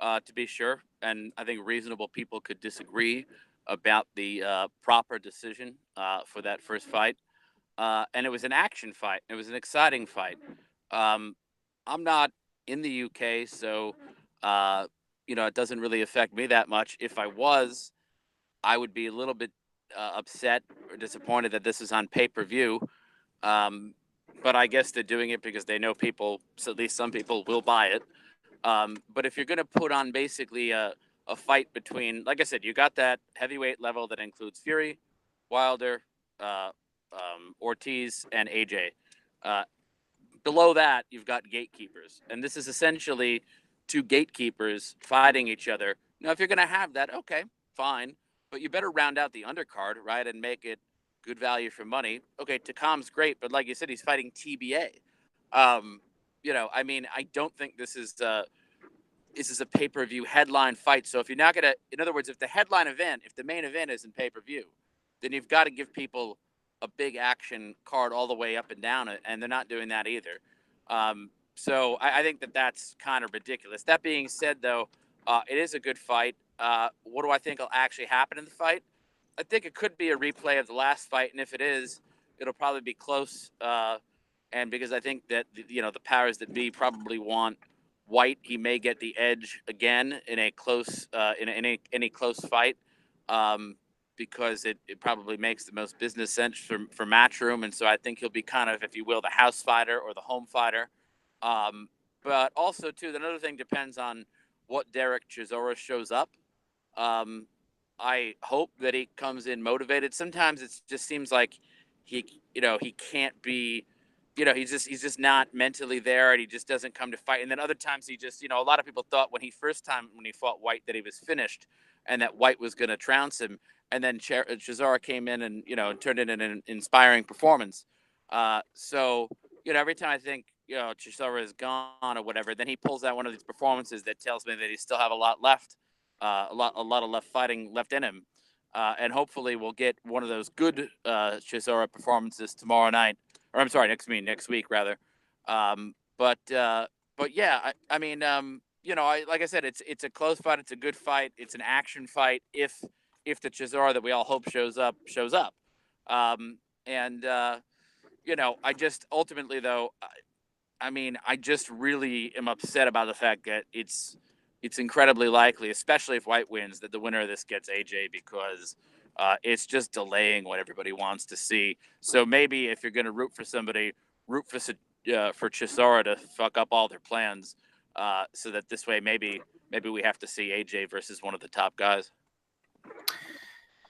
to be sure, and I think reasonable people could disagree about the proper decision for that first fight. And it was an action fight. It was an exciting fight. I'm not in the UK, so it doesn't really affect me that much. If I was, I would be a little bit upset or disappointed that this is on pay-per-view. But I guess they're doing it because they know people, so at least some people will buy it. But if you're going to put on basically a fight between, like I said, you got that heavyweight level that includes Fury, Wilder, Ortiz, and AJ. Below that, you've got gatekeepers. And this is essentially two gatekeepers fighting each other. Now, if you're going to have that, okay, fine. But you better round out the undercard, right, and make it good value for money. Okay, Takam's great, but like you said, he's fighting TBA. I don't think this is a pay-per-view headline fight. So if you're not going to, in other words, if the headline event, if the main event isn't pay-per-view, then you've got to give people a big action card all the way up and down it, and they're not doing that either. So I think that's kind of ridiculous. That being said, though, it is a good fight. What do I think will actually happen in the fight? I think it could be a replay of the last fight, and if it is, it'll probably be close. And because I think that the powers that be probably want White, he may get the edge again in a close in any close fight, because it probably makes the most business sense for Matchroom, and so I think he'll be kind of, if you will, the house fighter or the home fighter. But also too, another thing depends on what Derek Chisora shows up. I hope that he comes in motivated. Sometimes it just seems like he can't be, he's just not mentally there, and he just doesn't come to fight. And then other times he just, a lot of people thought when he fought White that he was finished and that White was going to trounce him. And then Chisora came in and, turned in an inspiring performance. So, every time I think, Chisora is gone or whatever, then he pulls out one of these performances that tells me that he still have a lot left. A lot of left fighting left in him, and hopefully we'll get one of those good Chisora performances tomorrow night, or I'm sorry, next week rather. But yeah, like I said, it's a close fight, it's a good fight, it's an action fight. If the Chisora that we all hope shows up, I just ultimately though, I just really am upset about the fact that it's. it's incredibly likely, especially if White wins, that the winner of this gets AJ, because it's just delaying what everybody wants to see. So maybe if you're going to root for somebody, root for Chisora to fuck up all their plans, so that this way maybe we have to see AJ versus one of the top guys.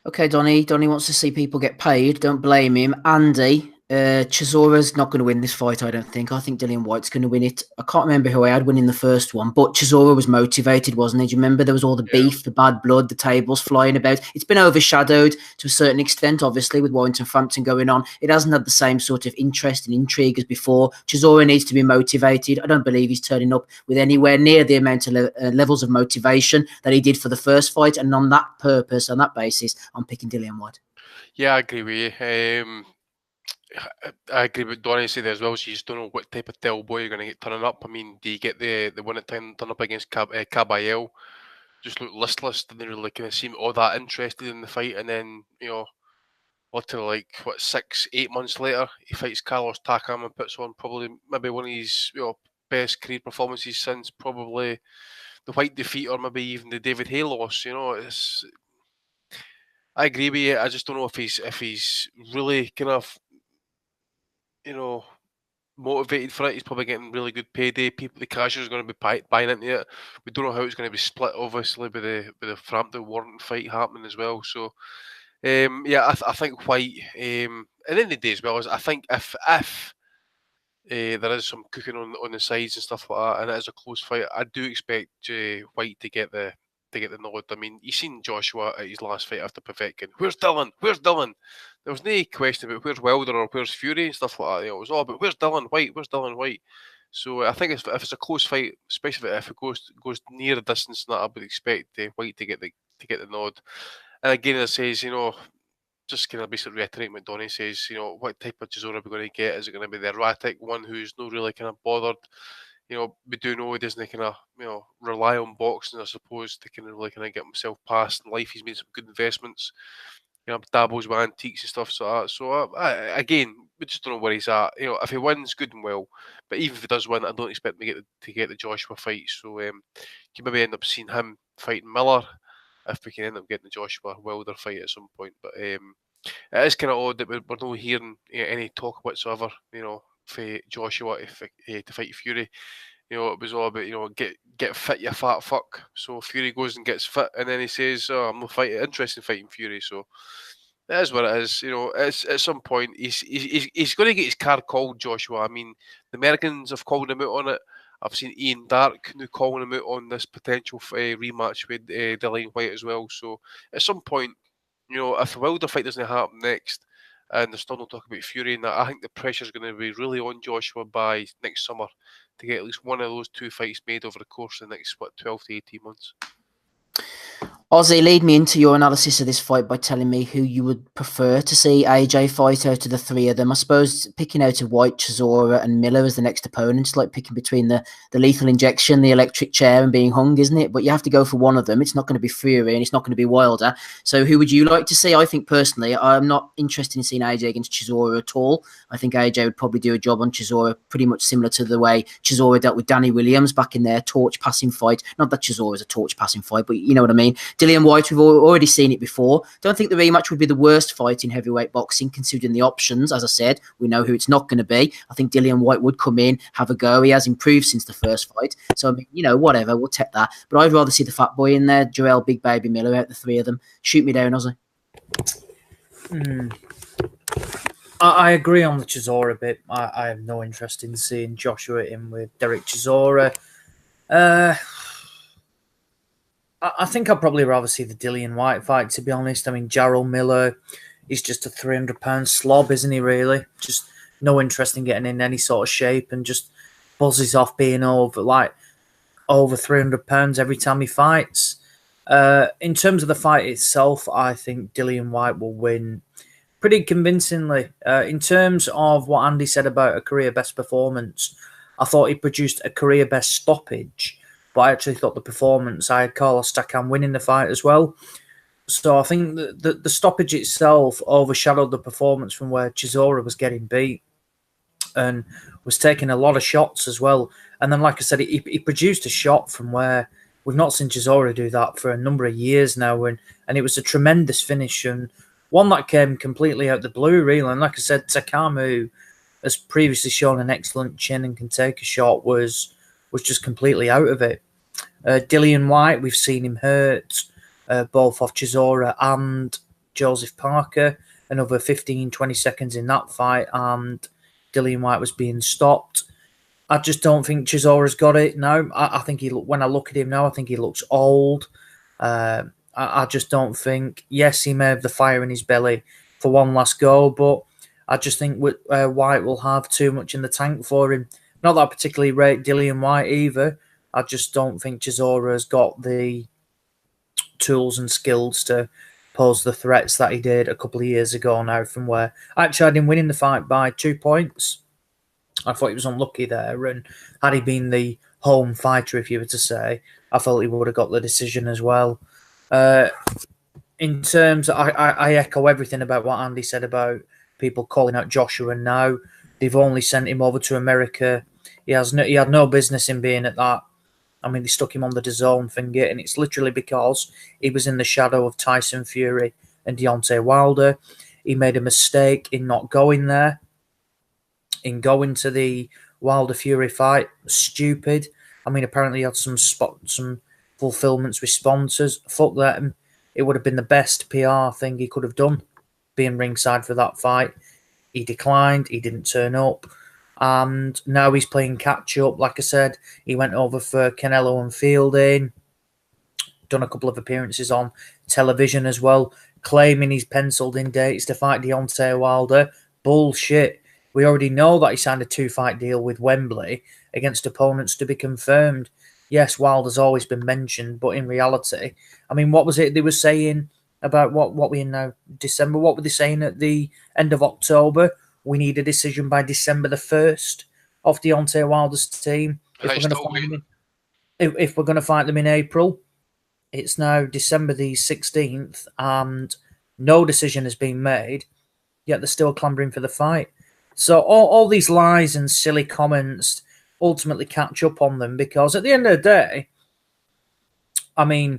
Okay, Donny. Donny wants to see people get paid. Don't blame him. Andy, Chisora's not going to win this fight, I don't think. I think Dillian White's going to win it. I can't remember who I had winning the first one, but Chisora was motivated, wasn't he? Do you remember there was all the beef, the bad blood, the tables flying about? It's been overshadowed to a certain extent, obviously, with Warrington Frampton going on. It hasn't had the same sort of interest and intrigue as before. Chisora needs to be motivated. I don't believe he's turning up with anywhere near the amount of levels of motivation that he did for the first fight. And on that purpose, on that basis, I'm picking Dillian White. Yeah, I agree with you. I agree with Donny said as well. So you just don't know what type of Del Boy you're going to get turning up. I mean, do you get the one that turn up against Caballel? Just look listless, didn't really kind of seem all that interested in the fight, and then literally 6-8 months later, he fights Carlos Takam and puts on probably maybe one of his best career performances since probably the White defeat, or maybe even the David Hay loss. I agree with you. I just don't know if he's really kind of motivated for it. He's probably getting really good payday. The cashier's going to be buying into it. We don't know how it's going to be split, obviously, with the Frampton Warrington fight happening as well. So, I think White. At the end of the day, as well, as I think if there is some cooking on the sides and stuff like that, and it is a close fight, I do expect White to get the nod. I mean, you seen Joshua at his last fight after Povetkin. Where's Dylan? Where's Dylan? There was no question about where's Wilder or where's Fury and stuff like that. It was all about where's Dylan White? Where's Dylan White? So I think if it's a close fight, especially if it goes near the distance that I would expect White to get the nod. And again, it says, just kind of basically reiterating what Donny says, what type of Chisora are we going to get? Is it going to be the erratic one who's not really kind of bothered? We do know he doesn't kind of, rely on boxing, I suppose, to kind of really kind of get himself past in life. He's made some good investments, dabbles with antiques and stuff like that. So again, we just don't know where he's at. If he wins, good and well. But even if he does win, I don't expect him to get the Joshua fight. So you maybe end up seeing him fighting Miller if we can end up getting the Joshua Wilder fight at some point. But it is kind of odd that we're not hearing any talk whatsoever, for Joshua to fight Fury. It was all about, get fit, you fat fuck. So Fury goes and gets fit, and then he says, "Oh, I'm not interested in fighting Fury." So that is what it is. It's, at some point he's going to get his card called, Joshua. I mean, the Americans have called him out on it. I've seen Ian Dark calling him out on this potential rematch with Dillian White as well. So at some point, if the Wilder fight doesn't happen next, and there's still no talk about Fury and that, I think the pressure's going to be really on Joshua by next summer to get at least one of those two fights made over the course of the next 12 to 18 months. Ozzy, lead me into your analysis of this fight by telling me who you would prefer to see AJ fight out of the three of them. I suppose picking out of White, Chisora and Miller as the next opponent, it's like picking between the lethal injection, the electric chair and being hung, isn't it? But you have to go for one of them. It's not going to be Fury and it's not going to be Wilder. So who would you like to see? I think personally, I'm not interested in seeing AJ against Chisora at all. I think AJ would probably do a job on Chisora pretty much similar to the way Chisora dealt with Danny Williams back in their torch passing fight. Not that Chisora is a torch passing fight, but you know what I mean. Dillian White, we've already seen it before. Don't think the rematch would be the worst fight in heavyweight boxing, considering the options. As I said, we know who it's not going to be. I think Dillian White would come in, have a go. He has improved since the first fight. So, I mean, whatever, we'll take that. But I'd rather see the fat boy in there, Jarrell Big Baby Miller, out the three of them. Shoot me down, Ozzy. I agree on the Chisora bit. I have no interest in seeing Joshua in with Derek Chisora. I think I'd probably rather see the Dillian White fight, to be honest. I mean, Jarrell Miller is just a 300-pound slob, isn't he, really? Just no interest in getting in any sort of shape and just buzzes off being over 300 pounds every time he fights. In terms of the fight itself, I think Dillian White will win pretty convincingly. In terms of what Andy said about a career-best performance, I thought he produced a career-best stoppage. But I actually thought the performance, I had Carlos Takam winning the fight as well. So I think the stoppage itself overshadowed the performance from where Chisora was getting beat and was taking a lot of shots as well. And then, like I said, he produced a shot from where we've not seen Chisora do that for a number of years now, and it was a tremendous finish and one that came completely out the blue, really. And like I said, Takamu has previously shown an excellent chin and can take a shot, was just completely out of it. Dillian White, we've seen him hurt both off Chisora and Joseph Parker. Another 15, 20 seconds in that fight, and Dillian White was being stopped. I just don't think Chisora's got it now. I think when I look at him now, I think he looks old. I just don't think. Yes, he may have the fire in his belly for one last go, but I just think White will have too much in the tank for him. Not that I particularly rate Dillian White either. I just don't think Chisora's got the tools and skills to pose the threats that he did a couple of years ago now, from where I actually had him winning the fight by 2 points. I thought he was unlucky there, and had he been the home fighter, if you were to say, I felt he would have got the decision as well. In terms, I echo everything about what Andy said about people calling out Joshua now. They've only sent him over to America. He had no business in being at that. I mean, they stuck him on the DAZN finger, and it's literally because he was in the shadow of Tyson Fury and Deontay Wilder. He made a mistake in not going there, in going to the Wilder-Fury fight. Stupid. I mean, apparently he had some fulfillments with sponsors. Fuck them. It would have been the best PR thing he could have done, being ringside for that fight. He declined. He didn't turn up. And now he's playing catch-up. Like I said, he went over for Canelo and Fielding, done a couple of appearances on television as well, claiming he's penciled in dates to fight Deontay Wilder. Bullshit. We already know that he signed a 2-fight deal with Wembley against opponents to be confirmed. Yes, Wilder's always been mentioned, but in reality, I mean, what was it they were saying about what we in now? December? What were they saying at the end of October? We need a decision by December the 1st of Deontay Wilder's team. If we're going to fight them in April, it's now December the 16th, and no decision has been made, yet they're still clambering for the fight. So all these lies and silly comments ultimately catch up on them, because at the end of the day, I mean,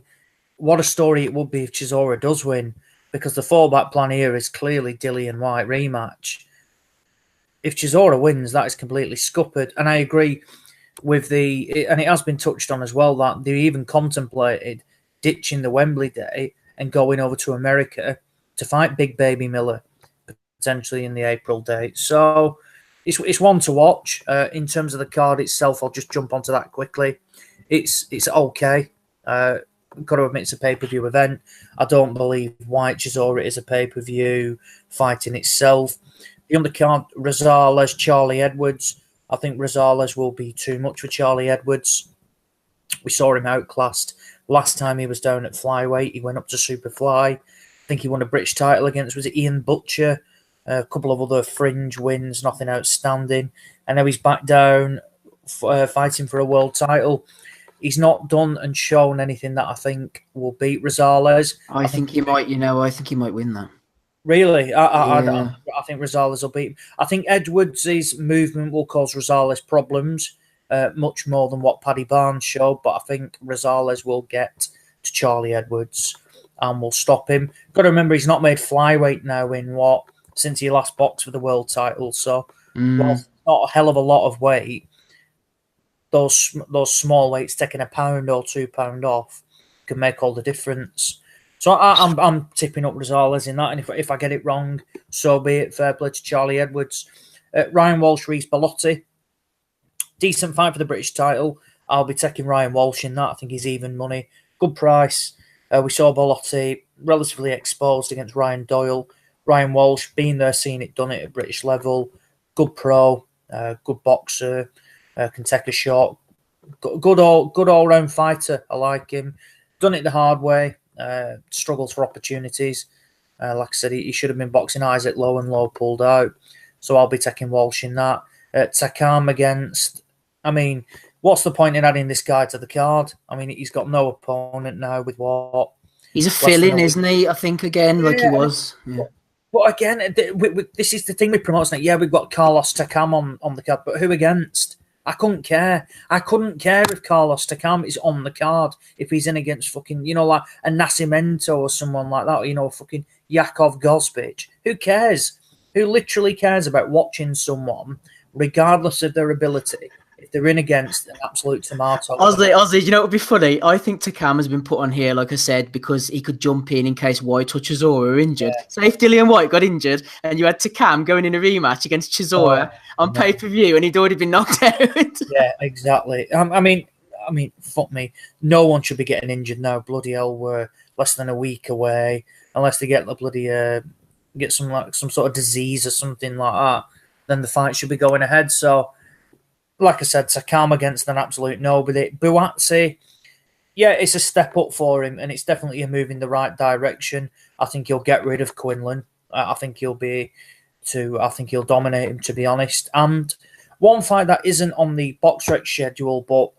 what a story it would be if Chisora does win, because the fallback plan here is clearly Dillian White rematch. If Chisora wins, that is completely scuppered. And I agree with and it has been touched on as well, that they even contemplated ditching the Wembley day and going over to America to fight Big Baby Miller, potentially in the April date. So it's one to watch. In terms of the card itself, I'll just jump onto that quickly. It's okay. Got to admit, it's a pay-per-view event. I don't believe White Chisora is a pay-per-view fight in itself. The undercard, Rosales, Charlie Edwards. I think Rosales will be too much for Charlie Edwards. We saw him outclassed last time he was down at flyweight. He went up to Superfly. I think he won a British title against, was it Ian Butcher? A couple of other fringe wins, nothing outstanding. And now he's back down fighting for a world title. He's not done and shown anything that I think will beat Rosales. I think he might win that. Really? I think Rosales will beat him. I think Edwards' movement will cause Rosales problems, much more than what Paddy Barnes showed, but I think Rosales will get to Charlie Edwards and will stop him. Got to remember, he's not made flyweight now since he last boxed for the world title, so whilst not a hell of a lot of weight, those small weights taking £1 or £2 off can make all the difference. So I'm tipping up Rosales in that, and if I get it wrong, so be it. Fair play to Charlie Edwards. Ryan Walsh, Reece Bellotti. Decent fight for the British title. I'll be taking Ryan Walsh in that. I think he's even money. Good price. We saw Bellotti relatively exposed against Ryan Doyle. Ryan Walsh, been there, seen it, done it at British level. Good pro, good boxer, can take a shot. Good all-round fighter. I like him. Done it the hard way. Struggles for opportunities. Like I said, he should have been boxing Isaac Lowe, and Lowe pulled out. So I'll be taking Walsh in that. Takam against... I mean, what's the point in adding this guy to the card? I mean, he's got no opponent now with what... He's a fill-in, isn't he? I think, again, like he was. Yeah. But again, this is the thing with promoting it. Yeah, we've got Carlos Takam on the card, but who against? I couldn't care. I couldn't care if Carlos Takam is on the card if he's in against fucking, like a Nascimento or someone like that, fucking Yakov Gozbic. Who cares? Who literally cares about watching someone, regardless of their ability, if they're in against an absolute tomato? Ozzy, you know what would be funny? I think Takam has been put on here, like I said, because he could jump in case White or Chisora were injured. Yeah. So if Dillian White got injured and you had Takam going in a rematch against Chisora on pay-per-view and he'd already been knocked out. Yeah, exactly. I mean, fuck me. No one should be getting injured now. Bloody hell, we're less than a week away. Unless they get the bloody get some sort of disease or something like that, then the fight should be going ahead. So, like I said, Takam against an absolute nobody. Buatsi, yeah, it's a step up for him, and it's definitely a move in the right direction. I think he'll get rid of Quinlan. I think he'll dominate him, to be honest. And one fight that isn't on the BoxRec schedule, but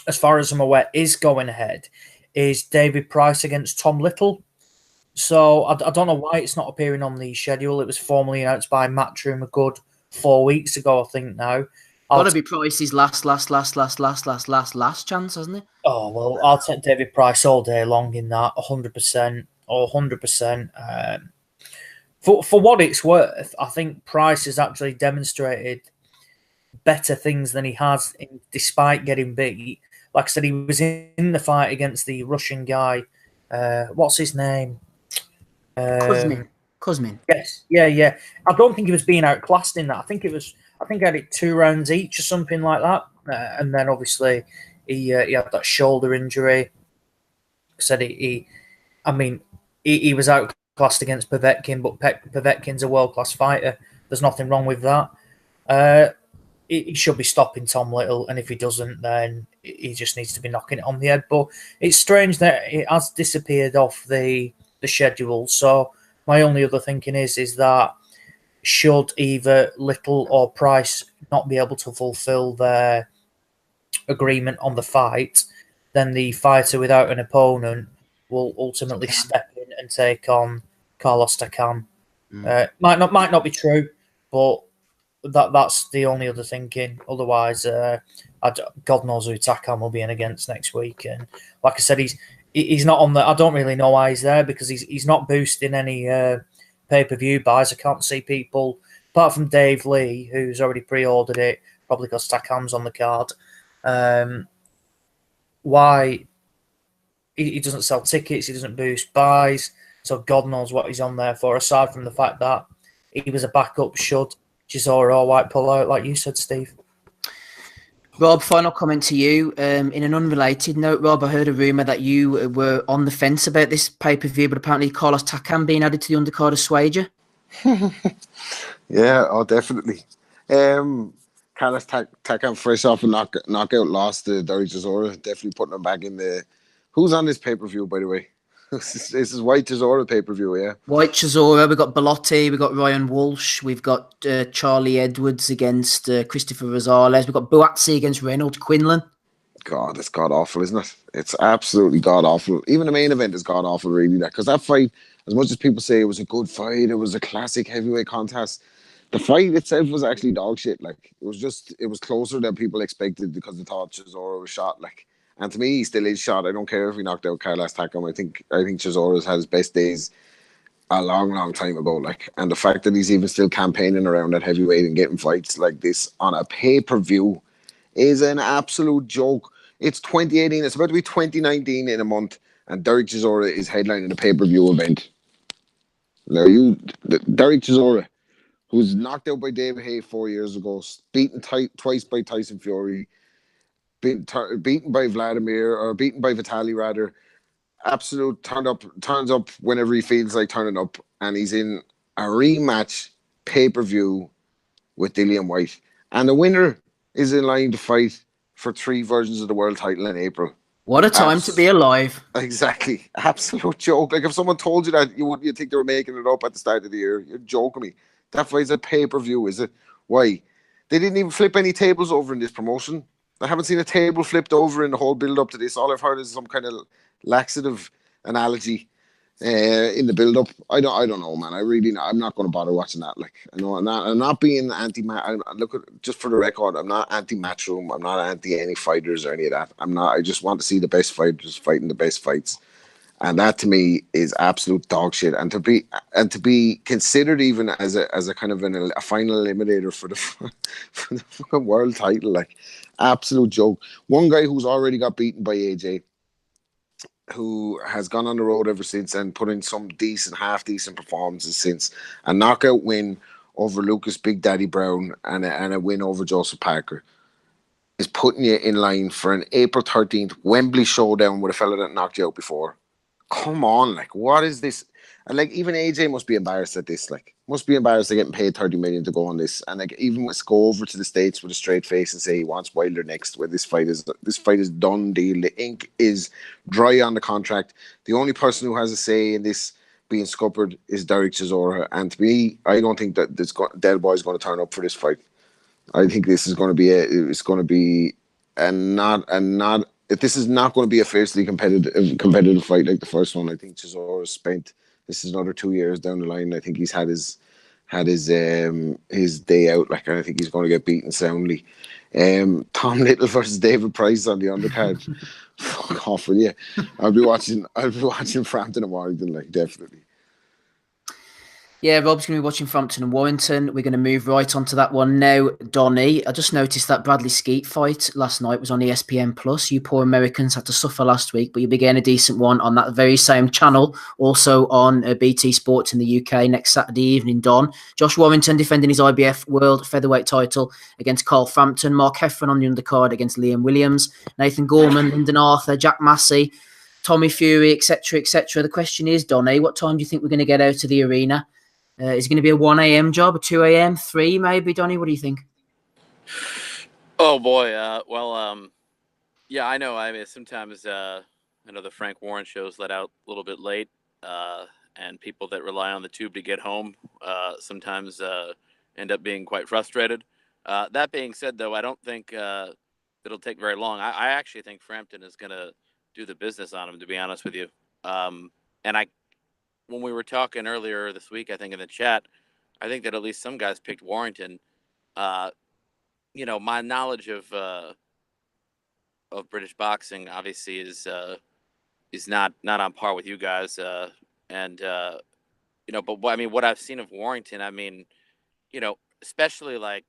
as far as I'm aware, is going ahead, is David Price against Tom Little. So I don't know why it's not appearing on the schedule. It was formally announced by Matchroom a good 4 weeks ago, I think now. Gotta be Price's last chance, hasn't it? Oh, well, I'll take David Price all day long in that, 100%. Or 100%. For what it's worth, I think Price has actually demonstrated better things than he has despite getting beat. Like I said, he was in the fight against the Russian guy. What's his name? Kuzmin. Yes, yeah. I don't think he was being outclassed in that. I think I had it 2 rounds each or something like that. And then obviously he had that shoulder injury. Said he was outclassed against Povetkin, but Povetkin's a world-class fighter. There's nothing wrong with that. He should be stopping Tom Little, and if he doesn't, then he just needs to be knocking it on the head. But it's strange that it has disappeared off the schedule. So my only other thinking is that should either Little or Price not be able to fulfill their agreement on the fight, then the fighter without an opponent will ultimately step in and take on Carlos Takam. Might not be true, but that's the only other thinking. Otherwise, God knows who Takam will be in against next week. And like I said, he's not on the. I don't really know why he's there because he's not boosting any pay-per-view buys. I can't see people apart from Dave Lee, who's already pre-ordered it, probably because Takam's on the card. Why he doesn't sell tickets, he doesn't boost buys, so God knows what he's on there for, aside from the fact that he was a backup should Chisora or White pull out, like you said, Steve. Rob, final comment to you. In an unrelated note, Rob, I heard a rumour that you were on the fence about this pay-per-view, but apparently Carlos Takam being added to the undercard has swayed you. Yeah, definitely. Carlos Takam fresh off a knockout loss to Derek Chisora, definitely putting him back in the... Who's on this pay-per-view, by the way? This is White Chisora pay-per-view, yeah? White Chisora, we've got Bellotti, we've got Ryan Walsh, we've got Charlie Edwards against Christopher Rosales, we've got Buatsi against Reynold Quinlan. God, it's god-awful, isn't it? It's absolutely god-awful. Even the main event is god-awful, really, because that fight, as much as people say it was a good fight, it was a classic heavyweight contest, the fight itself was actually dog shit. Like, it was closer than people expected because they thought Chisora was shot, like. And to me, he still is shot. I don't care if he knocked out Carlos Takam. I think Chisora's had his best days a long, long time ago. Like, and the fact that he's even still campaigning around at heavyweight and getting fights like this on a pay-per-view is an absolute joke. It's 2018. It's about to be 2019 in a month, and Derek Chisora is headlining a pay-per-view event. Now, Derek Chisora, who's knocked out by David Haye 4 years ago, beaten twice by Tyson Fury, beaten by Vitaly rather, absolute turns up whenever he feels like turning up, and he's in a rematch pay-per-view with Dillian White, and the winner is in line to fight for 3 versions of the world title in April. What a time to be alive. Exactly. Absolute joke. Like, if someone told you that, you'd think they were making it up at the start of the year. You're joking me. That fight's a pay-per-view, is it? Why? They didn't even flip any tables over in this promotion. I haven't seen a table flipped over in the whole build-up to this. All I've heard is some kind of laxative analogy in the build up. I don't know, man. I'm not going to bother watching that. Like, I know I'm not being anti. Look at, just for the record, I'm not anti Matchroom. I'm not anti any fighters or any of that. I'm not. I just want to see the best fighters fighting the best fights, and that to me is absolute dog shit. And to be considered even as a kind of a final eliminator for the for the fucking world title, like, absolute joke. One guy who's already got beaten by AJ, who has gone on the road ever since and put in some decent, half decent performances since. A knockout win over Lucas Big Daddy Brown and a win over Joseph Parker is putting you in line for an April 13th Wembley showdown with a fella that knocked you out before. Come on, like, what is this? And like, even AJ must be embarrassed at this. Like, must be embarrassed at getting paid 30 million to go on this. And like, even let's go over to the States with a straight face and say he wants Wilder next, where this fight is done deal. The ink is dry on the contract. The only person who has a say in this being scuppered is Derek Chisora. And to me, I don't think that Del Boy is going to turn up for this fight. I think this is going to be this is not going to be a fiercely competitive fight like the first one. I think Chisora spent, this is another 2 years down the line. I think he's had his day out. Like, I think he's going to get beaten soundly. Tom Little versus David Price on the undercard. Fuck off with you. I'll be watching Frampton and Warrington, like, definitely. Yeah, Rob's going to be watching Frampton and Warrington. We're going to move right onto that one now. Donny, I just noticed that Bradley Skeet fight last night was on ESPN Plus. You poor Americans had to suffer last week, but you'll be getting a decent one on that very same channel, also on BT Sports in the UK next Saturday evening, Don. Josh Warrington defending his IBF World Featherweight title against Carl Frampton. Mark Heffron on the undercard against Liam Williams. Nathan Gorman, Lyndon Arthur, Jack Massey, Tommy Fury, etc., etc. The question is, Donny, what time do you think we're going to get out of the arena? Is it going to be a 1 a.m. job, a 2 a.m., 3 maybe, Donny? What do you think? Oh, boy. Yeah, I know. I mean, sometimes I know the Frank Warren shows let out a little bit late, and people that rely on the tube to get home sometimes end up being quite frustrated. That being said, though, I don't think it'll take very long. I actually think Frampton is going to do the business on him, to be honest with you. When we were talking earlier this week, I think in the chat, I think that at least some guys picked Warrington. My knowledge of British boxing obviously is not on par with you guys. But I mean, what I've seen of Warrington, I mean, especially like,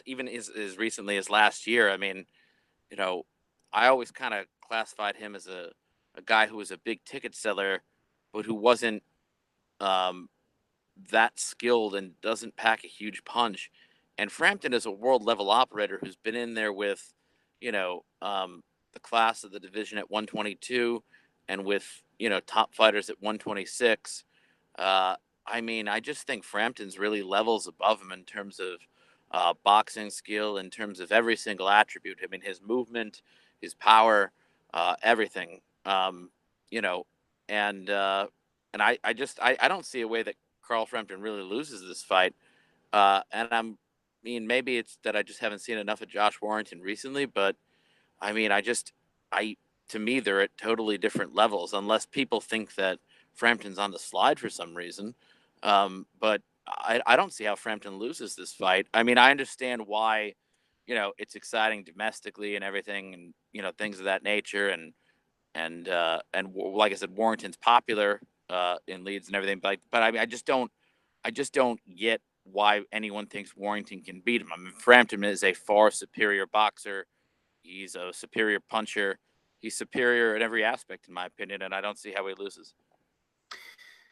even as recently as last year, I mean, I always kind of classified him as a guy who was a big ticket seller, but who wasn't that skilled and doesn't pack a huge punch. And Frampton is a world level operator who's been in there with, the class of the division at 122 and with, top fighters at 126. I mean, I just think Frampton's really levels above him in terms of boxing skill, in terms of every single attribute. I mean, his movement, his power, everything, and I don't see a way that Carl Frampton really loses this fight. Maybe it's that I just haven't seen enough of Josh Warrington recently, but I mean, to me, they're at totally different levels, unless people think that Frampton's on the slide for some reason. But I don't see how Frampton loses this fight. I mean, I understand why, it's exciting domestically and everything, and, things of that nature. And like I said, Warrington's popular in Leeds and everything, but I mean, I just don't get why anyone thinks Warrington can beat him. I mean, Frampton is a far superior boxer. He's a superior puncher. He's superior in every aspect, in my opinion, and I don't see how he loses.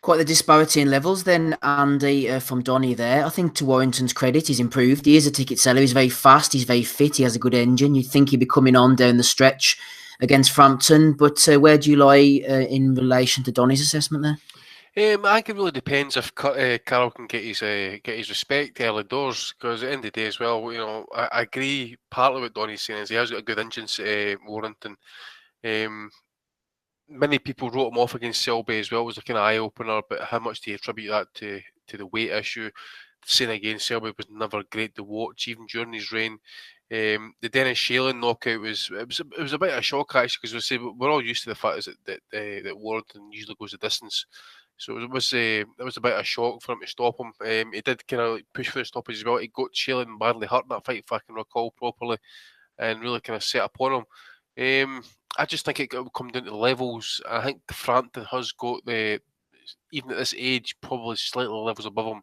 Quite the disparity in levels then, Andy, from Donny there. I think to Warrington's credit, he's improved. He is a ticket seller. He's very fast. He's very fit. He has a good engine. You'd think he'd be coming on down the stretch against Frampton. But where do you lie in relation to Donny's assessment there? I think it really depends if Carroll can get his respect early doors, because at the end of the day as well, I agree partly what Donny's saying is he has got a good engine, Warrington. Many people wrote him off against Selby as well. It was a kind of eye-opener, but how much do you attribute that to the weight issue? Saying again, Selby was never great to watch, even during his reign. The Dennis Shalin knockout was a bit of a shock actually, because we're all used to the fact that Warrington usually goes the distance. So it was a bit of a shock for him to stop him. He did kind of push for the stoppage as well. He got Shalin badly hurt in that fight, if I can recall properly, and really kind of set upon him. I just think it will come down to the levels. I think Frampton has got even at this age, probably slightly levels above him.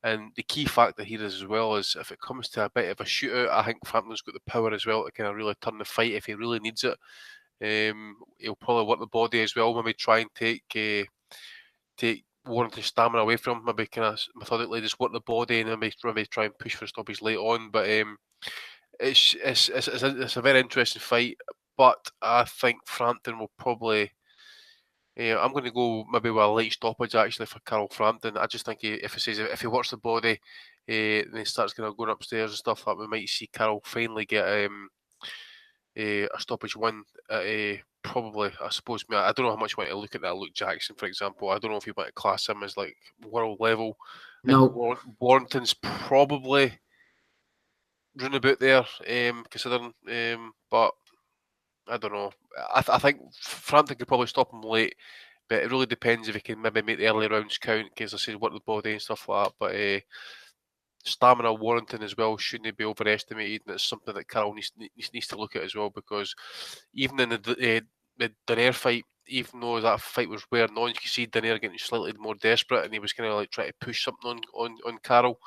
And the key factor here is, as well, is if it comes to a bit of a shootout, I think Frampton's got the power as well to kind of really turn the fight if he really needs it. He'll probably work the body as well, maybe try and take Warrington's stamina away from him, maybe kind of methodically just work the body and maybe try and push for stoppage late on. But it's a very interesting fight. But I think Frampton will probably. I'm going to go maybe with a late stoppage actually for Carl Frampton. I just think if he works the body and he starts kind of going upstairs and stuff, that we might see Carl finally get a stoppage win. Probably, I suppose. I don't know how much you want to look at that. Luke Jackson, for example. I don't know if you want to class him as like world level. No. Warrington's probably round about there, considering. But I don't know. I think Frampton could probably stop him late, but it really depends if he can maybe make the early rounds count, because I said work the body and stuff like that. But stamina Warrington as well shouldn't be overestimated, and it's something that Carroll needs to look at as well, because even in the Donaire fight, even though that fight was wearing on, you could see Donaire getting slightly more desperate, and he was kind of like trying to push something on Carroll,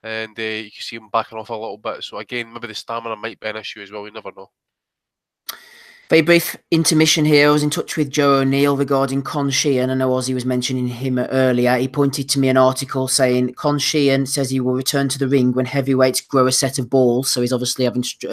and you can see him backing off a little bit. So again, maybe the stamina might be an issue as well. We never know. Very brief intermission here. I was in touch with Joe O'Neill regarding Con Sheehan. I know Ozzy was mentioning him earlier. He pointed to me an article saying Con Sheehan says he will return to the ring when heavyweights grow a set of balls. So he's obviously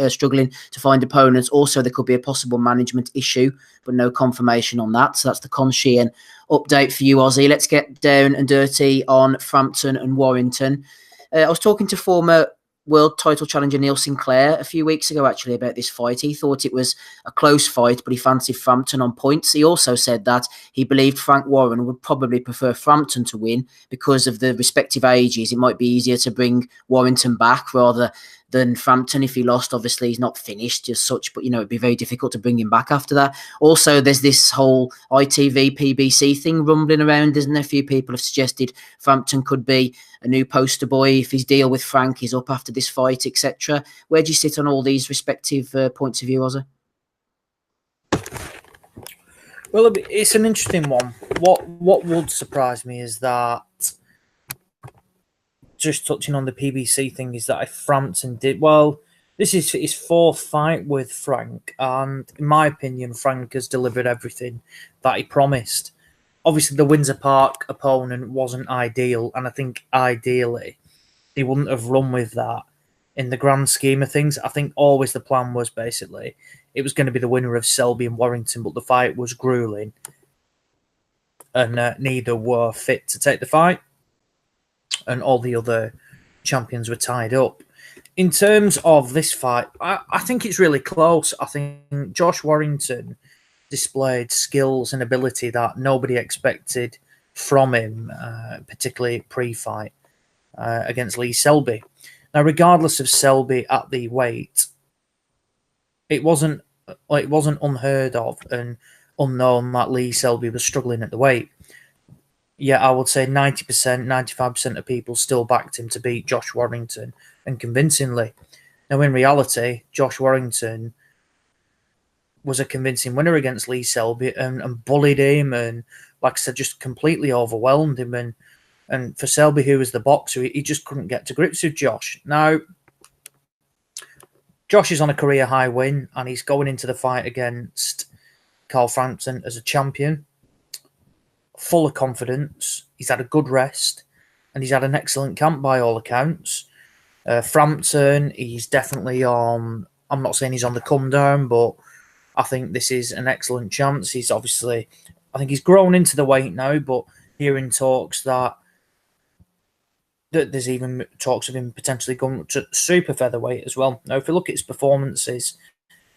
struggling to find opponents. Also, there could be a possible management issue, but no confirmation on that. So that's the Con Sheehan update for you, Ozzy. Let's get down and dirty on Frampton and Warrington. I was talking to former world title challenger Neil Sinclair a few weeks ago actually about this fight. He thought it was a close fight, but he fancied Frampton on points. He also said that he believed Frank Warren would probably prefer Frampton to win because of the respective ages. It might be easier to bring Warrington back rather than Frampton. If he lost, obviously he's not finished as such, but it'd be very difficult to bring him back after that. Also, there's this whole ITV PBC thing rumbling around, isn't there? A few people have suggested Frampton could be a new poster boy if his deal with Frank is up after this fight, etc. Where do you sit on all these respective points of view, Ozzy? Well, it's an interesting one. What would surprise me is that, just touching on the PBC thing, is that if Frampton did well, this is his fourth fight with Frank, and in my opinion, Frank has delivered everything that he promised. Obviously, the Windsor Park opponent wasn't ideal, and I think ideally he wouldn't have run with that in the grand scheme of things. I think always the plan was basically it was going to be the winner of Selby and Warrington, but the fight was grueling, and neither were fit to take the fight, and all the other champions were tied up. In terms of this fight, I think it's really close. I think Josh Warrington displayed skills and ability that nobody expected from him, particularly pre-fight against Lee Selby. Now, regardless of Selby at the weight, it wasn't unheard of and unknown that Lee Selby was struggling at the weight. Yet I would say 90%, 95% of people still backed him to beat Josh Warrington, and convincingly. Now, in reality, Josh Warrington was a convincing winner against Lee Selby and bullied him and, like I said, just completely overwhelmed him. And for Selby, who was the boxer, he just couldn't get to grips with Josh. Now, Josh is on a career high win, and he's going into the fight against Carl Frampton as a champion, full of confidence. He's had a good rest, and he's had an excellent camp by all accounts. Frampton, he's definitely on. I'm not saying he's on the come down, but I think this is an excellent chance. He's obviously, I think he's grown into the weight now, but hearing talks that there's even talks of him potentially going to super featherweight as well. Now, if you look at his performances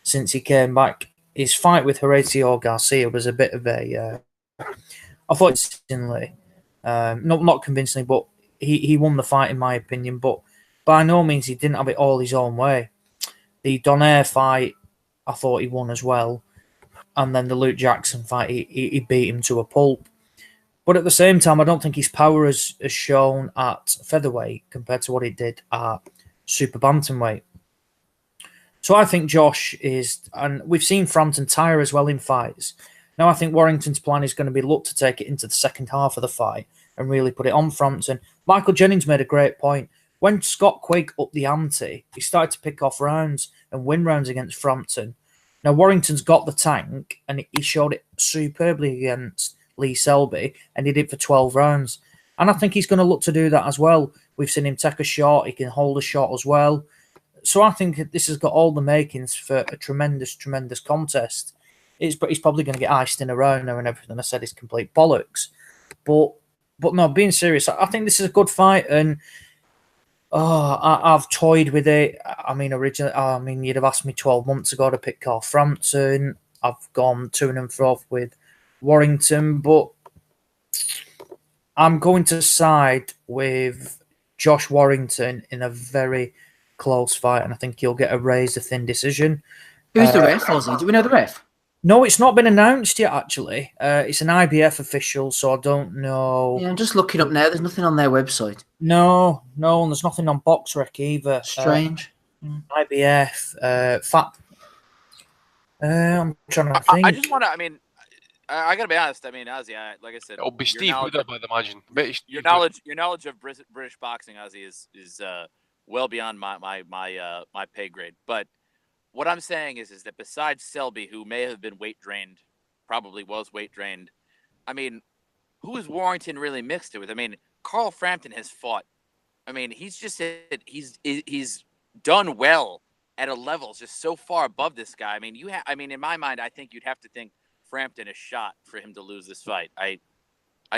since he came back, his fight with Horatio Garcia was a bit of a, I thought convincingly, not convincingly, but he won the fight in my opinion, but by no means he didn't have it all his own way. The Donaire fight, I thought he won as well. And then the Luke Jackson fight, he beat him to a pulp. But at the same time, I don't think his power has shown at featherweight compared to what it did at super bantamweight. So I think Josh is, and we've seen Frampton tire as well in fights. Now I think Warrington's plan is going to be look to take it into the second half of the fight and really put it on Frampton. Michael Jennings made a great point. When Scott Quigg upped the ante, he started to pick off rounds and win rounds against Frampton. Now Warrington's got the tank, and he showed it superbly against Lee Selby, and he did it for 12 rounds. And I think he's going to look to do that as well. We've seen him take a shot. He can hold a shot as well. So I think this has got all the makings for a tremendous, tremendous contest. He's probably going to get iced in a round now, and everything I said is complete bollocks. But no, being serious, I think this is a good fight, and I've toyed with it. I mean, originally, you'd have asked me 12 months ago to pick Carl Frampton. I've gone to and fro with Warrington, but I'm going to side with Josh Warrington in a very close fight, and I think he'll get a razor-thin decision. Who's the ref, Ozzy? Do we know the ref? No, it's not been announced yet, actually. It's an IBF official, so I don't know. Yeah, I'm just looking up now. There's nothing on their website. No, and there's nothing on BoxRec either. Strange. IBF, I'm trying to think. I just want to, I got to be honest. Ozzy, like I said, It'll be Steve Woodard, I'd imagine. Your knowledge of British boxing, Ozzy, is well beyond my pay grade. But what I'm saying is that besides Selby, who may have been weight drained, probably was weight drained, who is Warrington really mixed it with? Carl Frampton has fought. He's done well at a level just so far above this guy. In my mind, I think you'd have to think Frampton is shot for him to lose this fight. I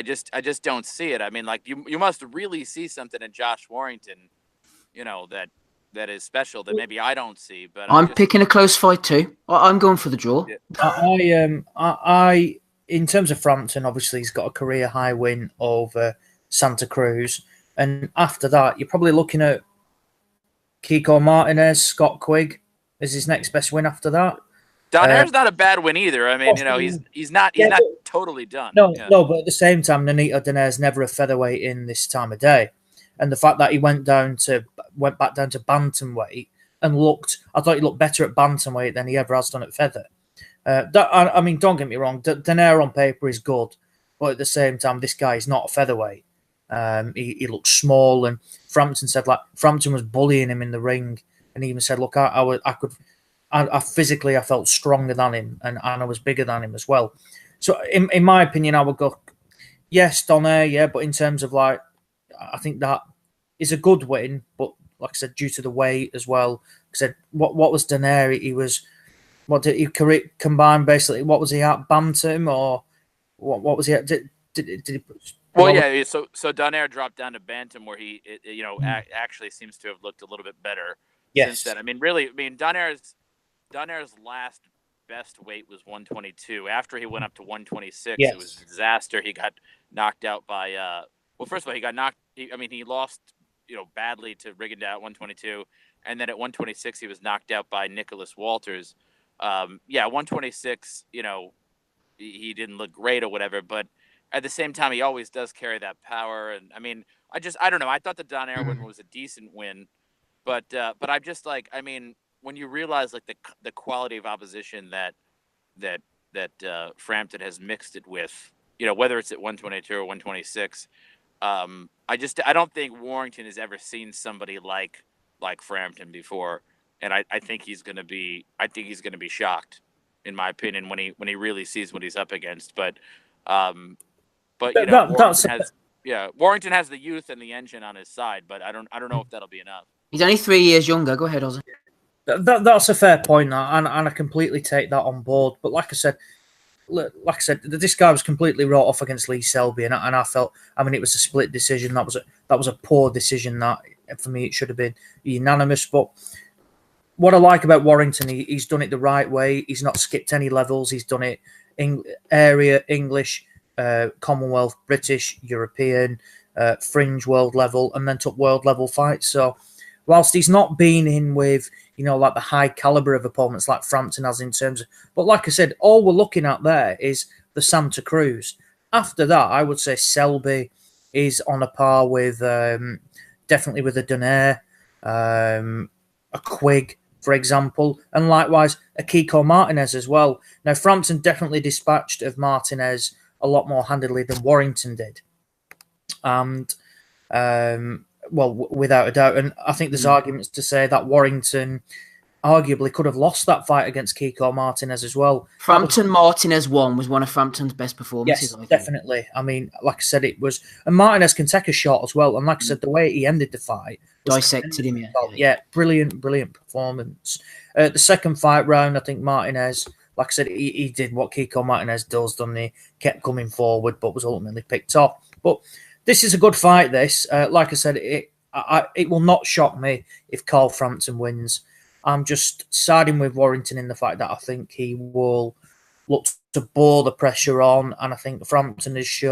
just don't see it. You must really see something in Josh Warrington, that is special that maybe I don't see. But I'm picking a close fight too. I'm going for the draw. I in terms of Frampton, obviously he's got a career high win over Santa Cruz, and after that, you're probably looking at Kiko Martinez, Scott Quigg as his next best win after that. Donaire's not a bad win either. He's not totally done. No, but at the same time, Nonito Donaire's never a featherweight in this time of day. And the fact that he went back down to bantamweight and I thought he looked better at bantamweight than he ever has done at feather. Don't get me wrong, Donaire on paper is good, but at the same time, this guy is not a featherweight. He looks small, and Frampton said Frampton was bullying him in the ring, and he even said, "Look, I physically I felt stronger than him, and I was bigger than him as well." So, in my opinion, I would go, yes, Donaire, yeah, but in terms of I think that is a good win, but like I said, due to the weight as well. I said, what was Donaire? He was, what did he combine basically? What was he at, bantam, or what was he at? Did he? Well, yeah. So Donaire dropped down to bantam, where he, actually seems to have looked a little bit better since then. Donaire's last best weight was 122. After he went up to 126, it was a disaster. He got knocked out by. Well, first of all, he got knocked. He lost, badly to Rigondeaux at 122, and then at 126 he was knocked out by Nicholas Walters. 126. He didn't look great or whatever, but at the same time, he always does carry that power. And I don't know. I thought the Donaire win was a decent win, but I'm just when you realize the quality of opposition that Frampton has mixed it with, whether it's at 122 or 126. I don't think Warrington has ever seen somebody like Frampton before, and I think he's going to be shocked, in my opinion, when he really sees what he's up against. But Warrington has the youth and the engine on his side, but I don't know if that'll be enough. He's only 3 years younger. Go ahead, Ozzy. That's a fair point, and I completely take that on board. But like I said, this guy was completely wrought off against Lee Selby, and I felt, it was a split decision. That was a poor decision. That for me, it should have been unanimous. But what I like about Warrington, he's done it the right way. He's not skipped any levels. He's done it area, English, Commonwealth, British, European, fringe world level, and then took world level fights. So whilst he's not been in with like the high caliber of opponents like Frampton has in terms of. But like I said, all we're looking at there is the Santa Cruz. After that, I would say Selby is on a par with definitely with a Donaire, a Quigg, for example, and likewise a Kiko Martinez as well. Now, Frampton definitely dispatched of Martinez a lot more handily than Warrington did. And, without a doubt. And I think there's arguments to say that Warrington arguably could have lost that fight against Kiko Martinez as well. Martinez won was one of Frampton's best performances. Yes, definitely. I mean, like I said, it was, and Martinez can take a shot as well. And like I said, the way he ended the fight, dissected him. Yeah, brilliant performance. The second fight round, I think Martinez, like I said, he did what Kiko Martinez does, done he? Kept coming forward, but was ultimately picked off. But this is a good fight. This, like I said, it will not shock me if Carl Frampton wins. I'm just siding with Warrington in the fact that I think he will look to bore the pressure on, and I think Frampton has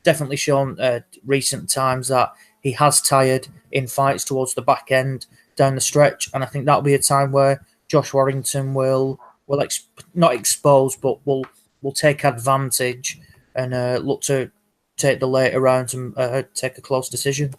definitely shown recent times that he has tired in fights towards the back end down the stretch, and I think that'll be a time where Josh Warrington will not expose, but will take advantage and look to take the later rounds and take a close decision.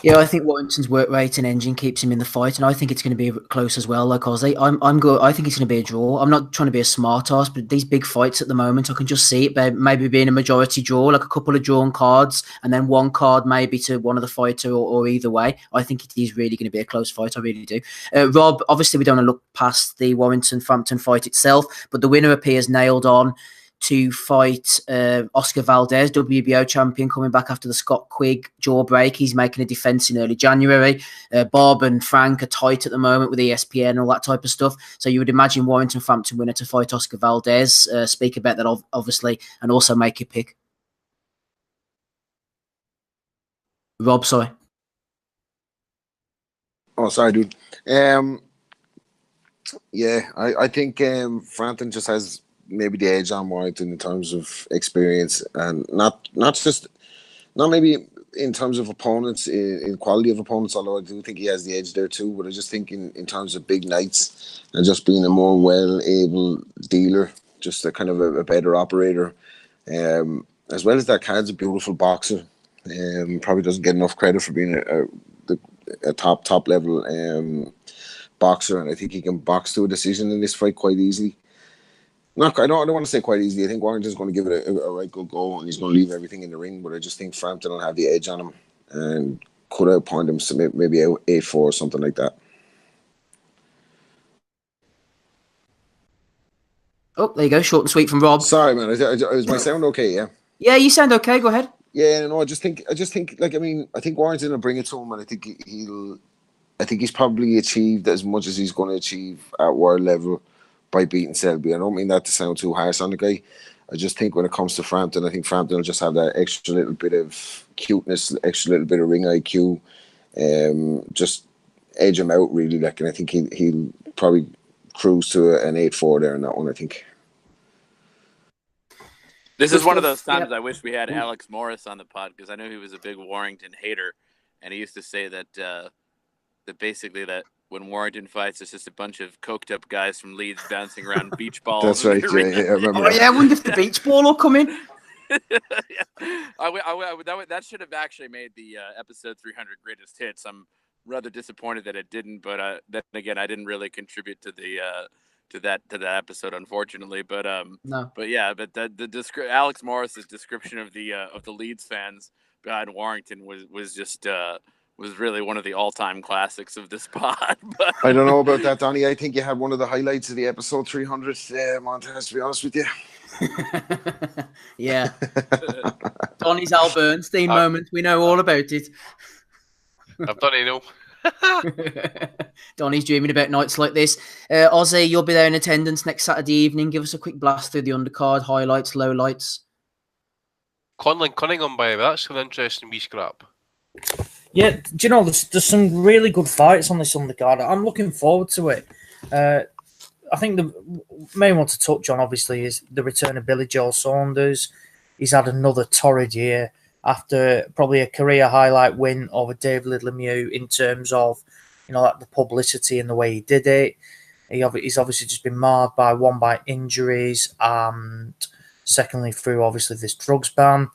Yeah, I think Warrington's work rate and engine keeps him in the fight, and I think it's going to be close as well. Like Ozzy, I think it's going to be a draw. I'm not trying to be a smart ass, but these big fights at the moment, I can just see it maybe being a majority draw, like a couple of drawn cards, and then one card maybe to one of the fighter, or either way. I think it is really going to be a close fight. I really do. Rob, obviously we don't want to look past the Warrington-Frampton fight itself, but the winner appears nailed on to fight Oscar Valdez, WBO champion, coming back after the Scott Quigg jaw break. He's making a defense in early January. Bob and Frank are tight at the moment with ESPN and all that type of stuff. So you would imagine Warrington-Frampton winner to fight Oscar Valdez. Speak about that, obviously, and also make your pick. Rob, sorry. Oh, sorry, dude. Yeah, I think Frampton just has maybe the edge on Warrington in terms of experience, and not maybe in terms of opponents, in quality of opponents, although I do think he has the edge there too. But I just think in terms of big nights and just being a more well-able dealer, just a kind of a better operator, as well as that card's a beautiful boxer. Probably doesn't get enough credit for being a top level boxer, and I think he can box to a decision in this fight quite easily. I don't want to say quite easily. I think Warrington's going to give it a right good go, and he's going to leave everything in the ring. But I just think Frampton will have the edge on him and could outpoint him, so maybe 8-4 or something like that. Oh, there you go. Short and sweet from Rob. Sorry, man. Is my sound okay? Yeah. Yeah, you sound okay. Go ahead. Yeah, no. I just think. Like, I mean, I think Warrington will bring it to him, and I think he's probably achieved as much as he's going to achieve at world level by beating Selby. I don't mean that to sound too harsh on the guy. I just think when it comes to Frampton, I think Frampton will just have that extra little bit of cuteness, extra little bit of ring IQ, just edge him out really. Like, and I think he'll probably cruise to an 8-4 there in that one. I think. This is one of those times I wish we had Alex Morris on the pod, because I know he was a big Warrington hater, and he used to say that basically that when Warrington fights, it's just a bunch of coked up guys from Leeds bouncing around beach balls. That's right. Yeah, I remember. Oh, yeah, I wonder if the beach ball will come in. That should have actually made the episode 300 greatest hits. I'm rather disappointed that it didn't, but then again, I didn't really contribute to the to that episode, unfortunately. But no. But yeah, but the Alex Morris's description of the Leeds fans behind Warrington was just. Was really one of the all-time classics of this pod. But I don't know about that, Donnie. I think you had one of the highlights of the episode 300 montage, to be honest with you. Yeah. Donnie's Al Bernstein moment. We know all about it. I've done it, no. Donnie's dreaming about nights like this. Ozzy, you'll be there in attendance next Saturday evening. Give us a quick blast through the undercard, highlights, lowlights. Conlon Cunningham, by the way, that's an interesting wee scrap. Yeah, do you know, there's some really good fights on this undercard. I'm looking forward to it. I think the main one to touch on, obviously, is the return of Billy Joe Saunders. He's had another torrid year. after probably a career highlight win over Dave Lemieux in terms of like the publicity and the way he did it. He's obviously just been marred by injuries, and secondly through obviously this drugs ban.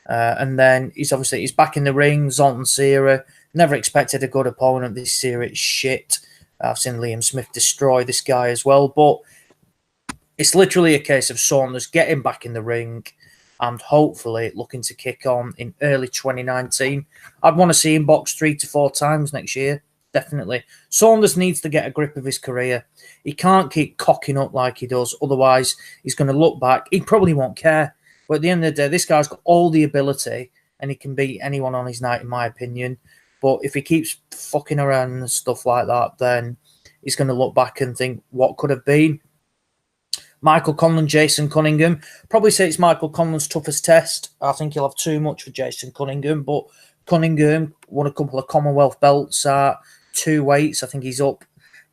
And then he's back in the ring. Zoltan Sierra, never expected a good opponent. This Sierra is shit. I've seen Liam Smith destroy this guy as well, but it's literally a case of Saunders getting back in the ring and hopefully looking to kick on in early 2019. I'd want to see him box 3 to 4 times next year. Definitely. Saunders needs to get a grip of his career. He can't keep cocking up like he does. Otherwise, he's going to look back. He probably won't care. But at the end of the day, this guy's got all the ability and he can beat anyone on his night, in my opinion. But if he keeps fucking around and stuff like that, then he's going to look back and think, what could have been? Michael Conlan, Jason Cunningham. Probably say it's Michael Conlan's toughest test. I think he'll have too much for Jason Cunningham. But Cunningham won a couple of Commonwealth belts at 2 weights. I think he's up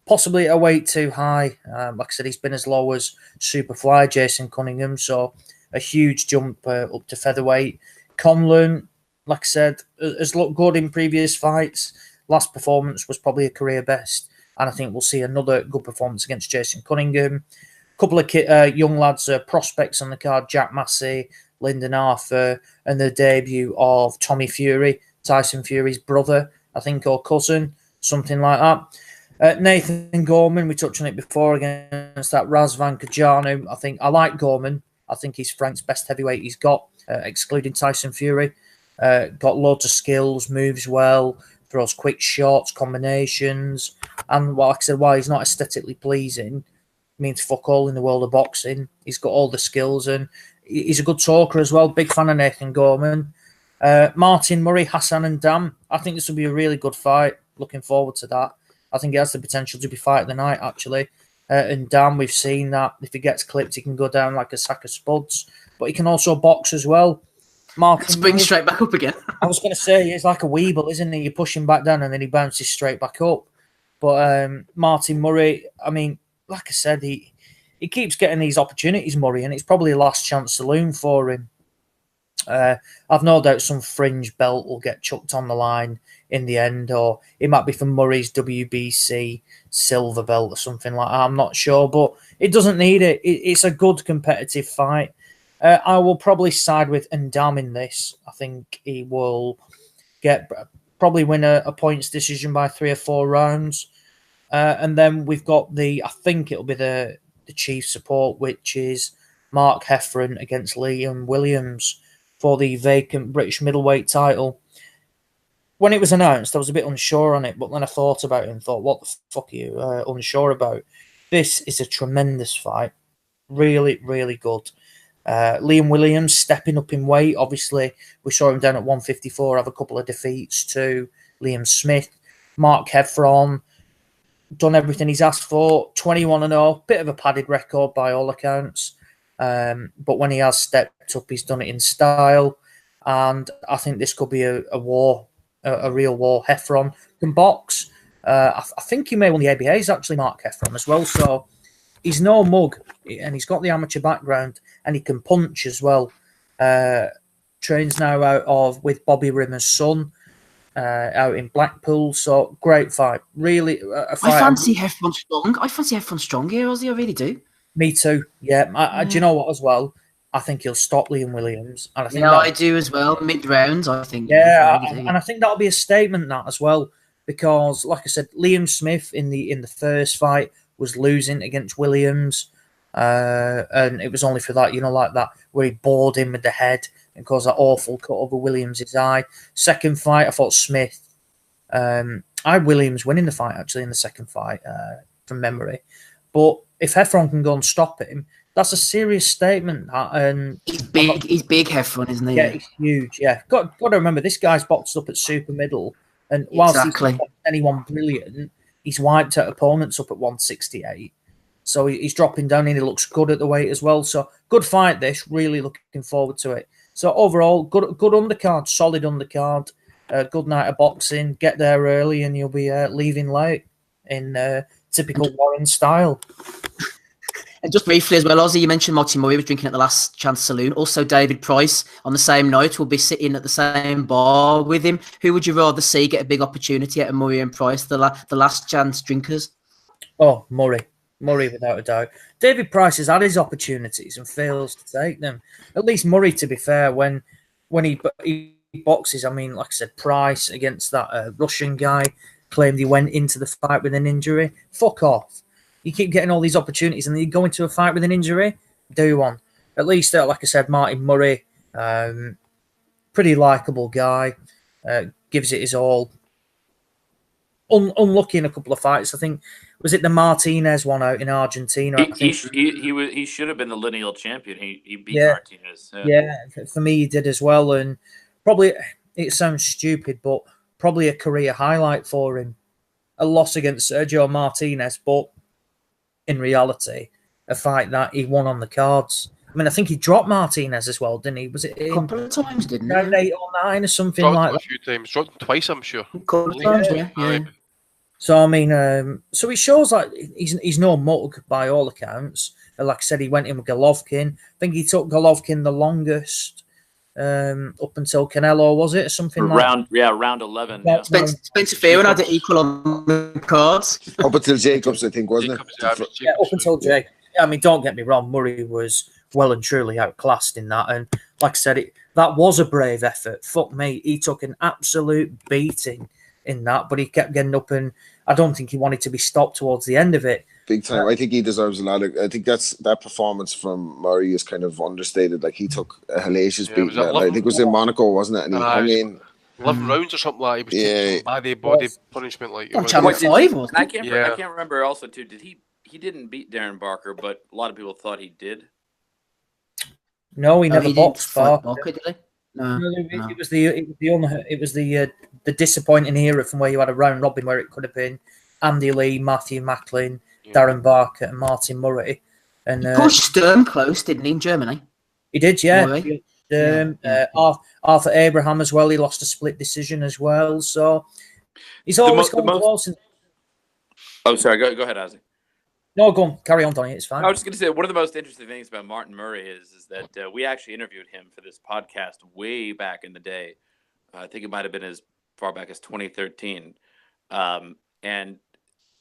possibly a weight too high. Like I said, he's been as low as Superfly, Jason Cunningham. So a huge jump up to featherweight. Conlan, like I said, has looked good in previous fights. Last performance was probably a career best. And I think we'll see another good performance against Jason Cunningham. A couple of young lads, prospects on the card, Jack Massey, Lyndon Arthur, and the debut of Tommy Fury, Tyson Fury's brother, I think, or cousin, something like that. Nathan Gorman, we touched on it before against that Razvan Kajanu. I like Gorman. I think he's Frank's best heavyweight he's got, excluding Tyson Fury. Got loads of skills, moves well, throws quick shots, combinations. And like I said, while he's not aesthetically pleasing, means fuck all in the world of boxing. He's got all the skills and he's a good talker as well. Big fan of Nathan Gorman. Martin Murray, Hassan and Dam. I think this will be a really good fight. Looking forward to that. I think he has the potential to be fight of the night, actually. And Dam, we've seen that if he gets clipped, he can go down like a sack of spuds. But he can also box as well. Martin Spring straight back up again. I was going to say, he's like a weeble, isn't he? You push him back down and then he bounces straight back up. But Martin Murray, I mean, like I said, he keeps getting these opportunities, Murray, and it's probably a last chance saloon for him. I've no doubt some fringe belt will get chucked on the line in the end, or it might be for Murray's WBC silver belt or something like that. I'm not sure, but it doesn't need it. It's a good competitive fight. I will probably side with Ndam in this. I think he will probably win a points decision by 3 or 4 rounds. And then we've got I think it'll be the chief support, which is Mark Heffron against Liam Williams for the vacant British middleweight title. When it was announced, I was a bit unsure on it, but then I thought about it and thought, what the fuck are you unsure about? This is a tremendous fight. Really, really good. Liam Williams stepping up in weight. Obviously, we saw him down at 154, have a couple of defeats to Liam Smith. Mark Heffron, done everything he's asked for. 21-0, bit of a padded record by all accounts. But when he has stepped up, he's done it in style. And I think this could be a war, a real war. Heffron can box. I think he may win the ABAs, actually, Mark Heffron as well. So he's no mug, and he's got the amateur background, and he can punch as well. Trains now with Bobby Rimmer's son. Out in Blackpool, so great fight. Really, a fight. I fancy Heffron strong. I fancy Heffron strong here, Ozzy. I really do. Me too. Yeah. Do you know what? As well, I think he'll stop Liam Williams, and I think I do as well. Mid rounds, I think. Yeah, and I think that'll be a statement that as well, because, like I said, Liam Smith in the first fight was losing against Williams, and it was only for that, like that where he bored him with the head and caused that awful cut over Williams' eye. Second fight, I thought Smith. I had Williams winning the fight, actually, in the second fight, from memory. But if Heffron can go and stop him, that's a serious statement. And he's big, Heffron, isn't he? Yeah, he's huge, yeah. Got to remember, this guy's boxed up at super middle. And whilst he's not anyone brilliant, he's wiped out opponents up at 168. So he's dropping down and he looks good at the weight as well. So good fight this, really looking forward to it. So overall, good undercard, solid undercard, good night of boxing. Get there early and you'll be leaving late in typical Warren style. And just briefly as well, Ozzy, you mentioned Martin Murray was drinking at the Last Chance Saloon. Also, David Price on the same night will be sitting at the same bar with him. Who would you rather see get a big opportunity at Murray and Price, the Last Chance drinkers? Oh, Murray without a doubt. David Price has had his opportunities and fails to take them. At least Murray, to be fair, when he boxes, I mean, like I said, Price against that Russian guy claimed he went into the fight with an injury. Fuck off. You keep getting all these opportunities and then you go into a fight with an injury. Do one. At least, like I said, Martin Murray, pretty likeable guy, gives it his all. Unlucky in a couple of fights. I think, was it the Martinez one out in Argentina? He should have been the lineal champion. He beat Martinez. Yeah, for me he did as well. And probably, it sounds stupid, but probably a career highlight for him. A loss against Sergio Martinez, but in reality, a fight that he won on the cards. I mean, I think he dropped Martinez as well, didn't he? Was it a couple of times, didn't he? 8 or 9 or something dropped like him that? A few times. Dropped him twice, I'm sure. A couple of times, yeah. So, I mean, so he shows like he's no mug by all accounts. Like I said, he went in with Golovkin. I think he took Golovkin the longest up until Canelo, was it? Or something round 11. Yeah. Spencer Fearon had it equal on the cards. Up until Jacobs, I think, wasn't it? Yeah, up until Jake. I mean, don't get me wrong, Murray was well and truly outclassed in that. And like I said, that was a brave effort. Fuck me. He took an absolute beating in that, but he kept getting up, and I don't think he wanted to be stopped towards the end of it. Big time. I think he deserves a lot of. I think that performance from Murray is kind of understated. Like, he took a hellacious beating. I think it was in Monaco, wasn't it? And he hung in 11 rounds or something like that. He was taking body punishment. Like, I can't remember also too. Did he didn't beat Darren Barker, but a lot of people thought he did. No, he never boxed Barker, did he? No. It was the disappointing era from where you had a round robin where it could have been Andy Lee, Matthew Macklin, Darren Barker, and Martin Murray. And he pushed Sturm close, didn't he, in Germany? He did, yeah. Arthur Abraham as well. He lost a split decision as well. So he's always gone close. Oh, sorry. Go ahead, Ozzy. No, go on. Carry on, Donnie. It's fine. I was just going to say, one of the most interesting things about Martin Murray is that we actually interviewed him for this podcast way back in the day. I think it might have been as far back as 2013. And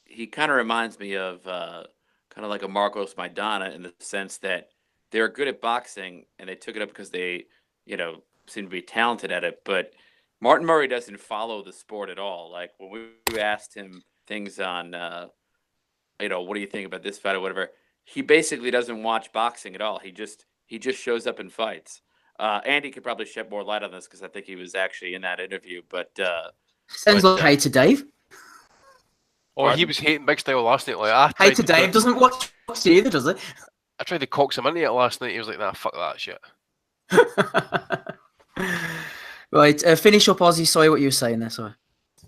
he kind of reminds me of kind of like a Marcos Maidana in the sense that they're good at boxing and they took it up because they, seem to be talented at it. But Martin Murray doesn't follow the sport at all. Like, when we asked him things on, what do you think about this fight or whatever, he basically doesn't watch boxing at all. He just shows up and fights. Andy could probably shed more light on this because I think he was actually in that interview. But sounds like Hey to Dave. Or he was hating Big Style last night. Like, Hey to Dave doesn't watch either, does it? I tried to coax him into it last night. He was like, "Nah, fuck that shit." Right, finish up, Ozzy. Sorry, what you were saying there. Sorry.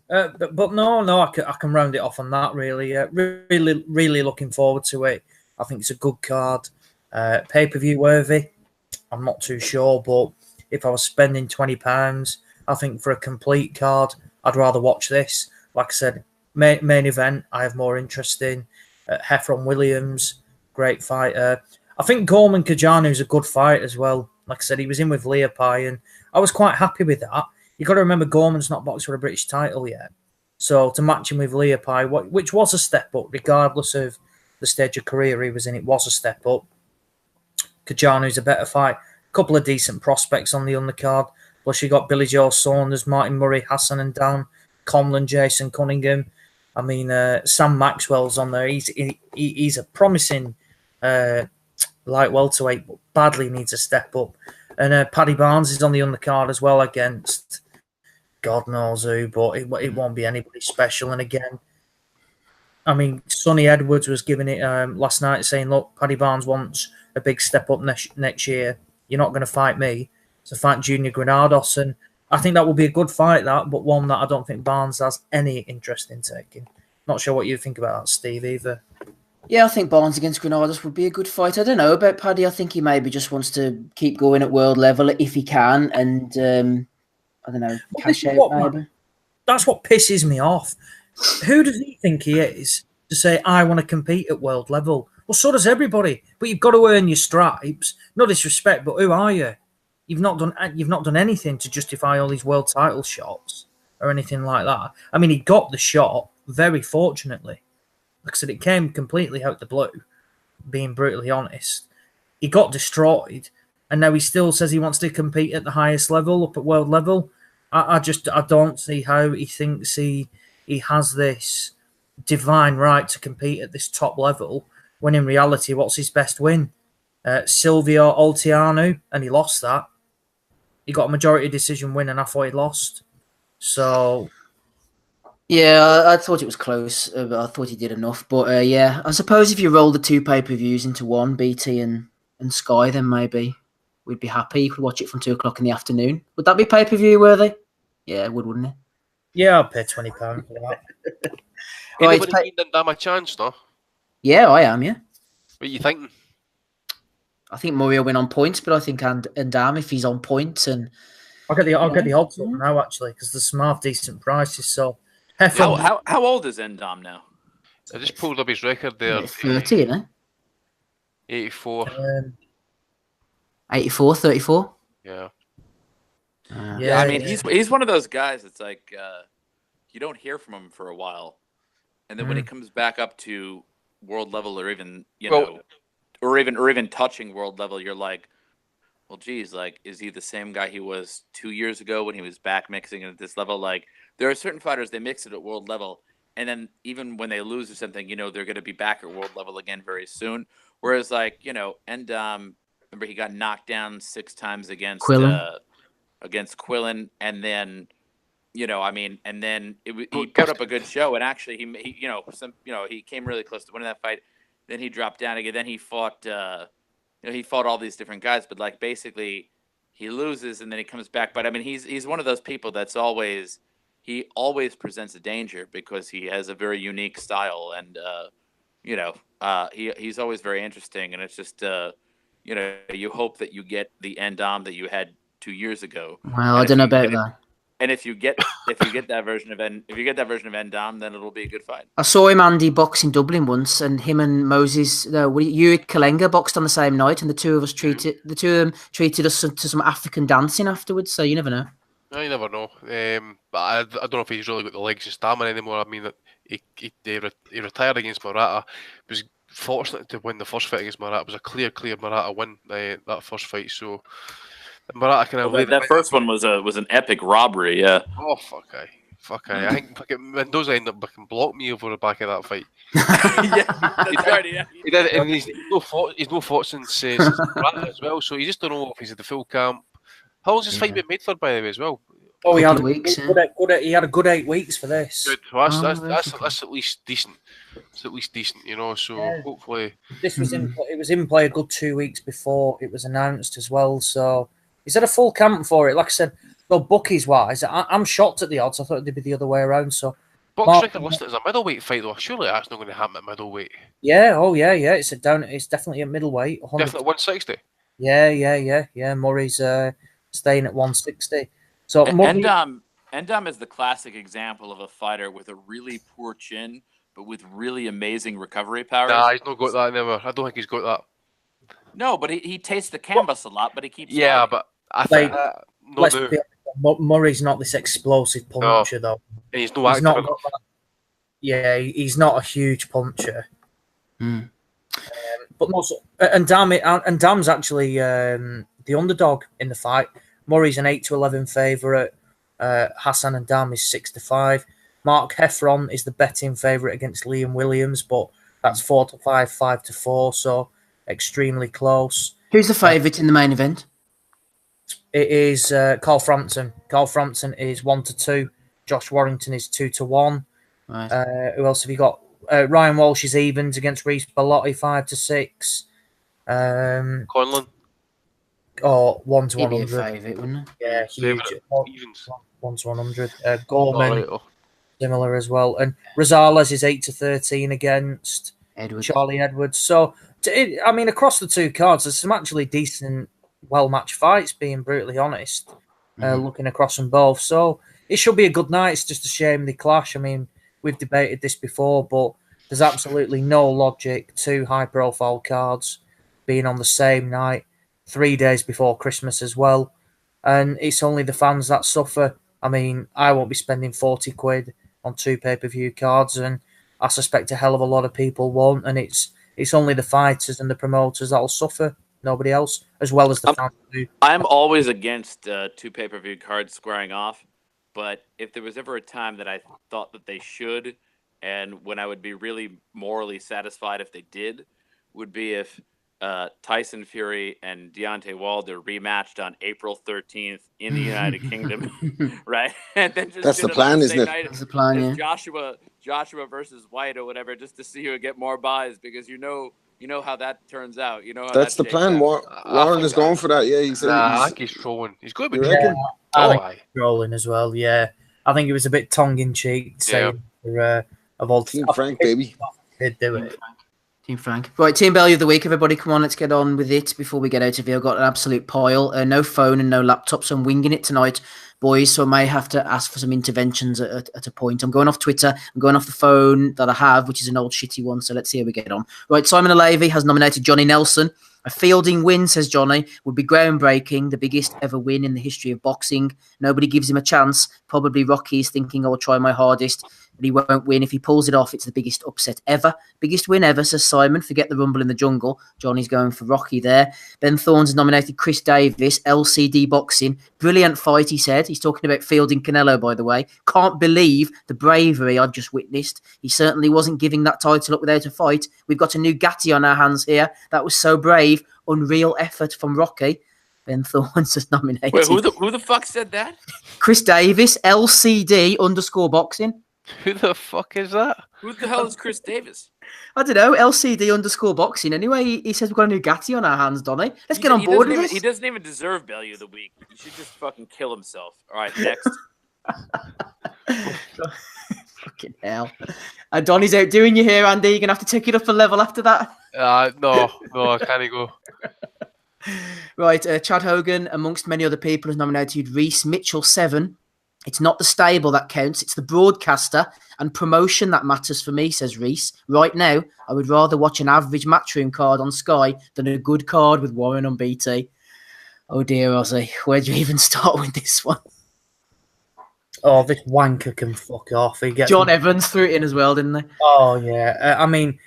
But no, I can round it off on that. Really, really looking forward to it. I think it's a good card, pay-per-view worthy. I'm not too sure, but if I was spending £20, I think for a complete card, I'd rather watch this. Like I said, main event, I have more interest in. Heffron Williams, great fighter. I think Gorman Kajanu is a good fight as well. Like I said, he was in with Leopai, and I was quite happy with that. You got to remember, Gorman's not boxed for a British title yet. So to match him with Leopai, which was a step up, regardless of the stage of career he was in, it was a step up. Kajanu's a better fight. A couple of decent prospects on the undercard. Plus you got Billy Joe Saunders, Martin Murray, Hassan and Dan, Conlon, Jason Cunningham. I mean, Sam Maxwell's on there. He's a promising light welterweight, but badly needs a step up. And Paddy Barnes is on the undercard as well against God knows who, but it won't be anybody special. And again, I mean, Sonny Edwards was giving it last night saying, look, Paddy Barnes wants a big step up next year. You're not going to fight me. So fight Junior Granados. And I think that will be a good fight, but one that I don't think Barnes has any interest in taking. Not sure what you think about that, Steve, either. Yeah, I think Barnes against Granados would be a good fight. I don't know about Paddy. I think he maybe just wants to keep going at world level if he can. And, I don't know, cash out maybe. That's what pisses me off. Who does he think he is to say, I want to compete at world level? Well, so does everybody. But you've got to earn your stripes. No disrespect, but who are you? You've not done anything to justify all these world title shots or anything like that. I mean, he got the shot very fortunately. Like I said, it came completely out the blue. Being brutally honest, he got destroyed, and now he still says he wants to compete at the highest level, up at world level. I don't see how he thinks he has this divine right to compete at this top level when in reality, what's his best win? Silvio Oltianu, and he lost that. He got a majority decision win, and I thought he lost. So, yeah, I thought it was close, but I thought he did enough. But yeah, I suppose if you roll the two pay-per-views into one, BT and Sky, then maybe we'd be happy. You could watch it from 2:00 in the afternoon. Would that be pay-per-view worthy? Yeah, it would, wouldn't it? yeah, I'll pay £20 for that. Right, Anybody giving Van Damme a chance, no? yeah, I am. Yeah, What are you thinking? I think Murray will win on points, but I think Dam, if he's on points, and I'll get the odds up now actually because there's some half decent prices. So, How old is Endom now? I just pulled up his record there. 30, you know, 84. 84, 34. Yeah. Yeah, I mean he's one of those guys. It's like you don't hear from him for a while, and then when he comes back up to world level, or even or even touching world level, you're like, well, geez, like, is he the same guy he was 2 years ago when he was back mixing it at this level? Like, there are certain fighters, they mix it at world level, and then even when they lose or something, they're going to be back at world level again very soon. Whereas, like, remember he got knocked down 6 times against Quillen, and then, and then he put up a good show, and actually he came really close to winning that fight. Then he dropped down again. Then he fought. He fought all these different guys, but like basically he loses and then he comes back. But I mean, he's one of those people that's always presents a danger because he has a very unique style, and he's always very interesting. And it's just you hope that you get the Endom that you had 2 years ago. Well, I don't know about that. And if you get that version of Endom, then it'll be a good fight. I saw him, Andy, box in Dublin once, and him and Moses, Yuri Kalenga boxed on the same night, and the two of them treated us to some African dancing afterwards. So you never know. No, you never know. But I don't know if he's really got the legs of stamina anymore. I mean, he retired against Murata. He was fortunate to win the first fight against Murata. It was a clear Murata win, that first fight. So Murata kind of that first one was an epic robbery. Yeah. Oh fuck! I think fucking Mendoza ended up fucking blocked me over the back of that fight. Yeah, that's right. Yeah. He did, and he's no fought since Murata as well. So you just don't know if he's at the full camp. How long's this fight been made for, by the way, as well? Oh, he had weeks. He had a good 8 weeks for this. Good. Well, that's at least decent. It's at least decent, So hopefully, this was it was in play a good 2 weeks before it was announced as well. So he's had a full camp for it. Like I said, well, bookies wise, I'm shocked at the odds. I thought it'd be the other way around. So box record listed as a middleweight fight, though. Surely that's not going to happen at middleweight. Yeah. Oh yeah. It's definitely a middleweight. Definitely 160. Yeah. Murray's staying at 160. So Endom is the classic example of a fighter with a really poor chin, but with really amazing recovery powers. Nah, he's not got that never. I don't think he's got that. No, but he tastes the canvas a lot, but he keeps. Yeah, fighting. But I think Murray's not this explosive puncher though. And he's no active enough. He's not a huge puncher. But also, and Dam's actually the underdog in the fight. Murray's an 8-11 favourite. Hassan and Dam is 6-5. Mark Heffron is the betting favourite against Liam Williams, but that's 4-5, 5-4, so extremely close. Who's the favourite in the main event? It is Carl Frampton. Carl Frampton is 1-2. Josh Warrington is 2-1. Right. Who else have you got? Ryan Walsh is evens against Reece Bellotti, 5-6. Conlon. Oh, 1-100. He'd be a favourite, wouldn't he? Yeah, huge. Evens. 1-100. Gorman, similar as well. And Rosales is 8-13 against Charlie Edwards. So, I mean, across the two cards, there's some actually decent, well-matched fights, being brutally honest, looking across them both. So, it should be a good night. It's just a shame they clash. I mean, we've debated this before, but There's absolutely no logic to high-profile cards being on the same night, 3 days before Christmas as well. And it's only the fans that suffer. I mean, I won't be spending 40 quid on 2 pay-per-view cards, and I suspect a hell of a lot of people won't. And it's only the fighters and the promoters that'll suffer, nobody else, as well as the fans. I'm always against 2 pay-per-view cards squaring off, but if there was ever a time that I thought that they should, and when I would be really morally satisfied if they did, would be if Tyson Fury and Deontay Wilder rematched on April 13th in the United Kingdom, right? And then just That's did the plan, on the isn't same it? night That's the plan, as yeah. Joshua versus White or whatever, just to see who would get more buys, because you know how that turns out. You know how That's that the shakes plan. out. Warren is going for that. Yeah, he said I think he's trolling. He's going to be You reckon? trolling. I think rolling as well, yeah. I think it was a bit tongue-in-cheek saying of all Team Frank, baby. They'd do it. Team Frank. Right, Team Value of the Week, everybody, come on, let's get on with it before we get out of here. I've got an absolute pile. No phone and no laptop, so I'm winging it tonight, boys, so I may have to ask for some interventions at a point. I'm going off Twitter. I'm going off the phone that I have, which is an old shitty one, so let's see how we get on. Right, Simon Alevy has nominated Johnny Nelson. A fielding win, says Johnny, would be groundbreaking, the biggest ever win in the history of boxing. Nobody gives him a chance. Probably Rocky's thinking, I will try my hardest, but he won't win. If he pulls it off, it's the biggest upset ever. Biggest win ever, says Simon. Forget the rumble in the jungle. Johnny's going for Rocky there. Ben Thorns has nominated Chris Davis, LCD boxing. Brilliant fight, he said. He's talking about fielding Canelo, by the way. Can't believe the bravery I just witnessed. He certainly wasn't giving that title up without a fight. We've got a new Gatti on our hands here. That was so brave. Unreal effort from Rocky. Ben Thorns has nominated. Wait, who the fuck said that? Chris Davis, LCD_boxing. Who the fuck is that? Who the hell is Chris Davis? I don't know, LCD_boxing. Anyway, he says we've got a new Gatti on our hands, Donny. Let's get on board with this. He doesn't even deserve value of the week. He should just fucking kill himself. All right, next. Fucking hell. Donny's outdoing you here, Andy. You're going to have to take it up a level after that. No, I can't go. Right, Chad Hogan, amongst many other people, has nominated Reese Mitchell 7. It's not the stable that counts, it's the broadcaster and promotion that matters for me, says Reese. Right now, I would rather watch an average Matchroom card on Sky than a good card with Warren on BT. Oh dear, Ozzy, where do you even start with this one? Oh, this wanker can fuck off. John Evans threw it in as well, didn't they? Oh, yeah. I mean,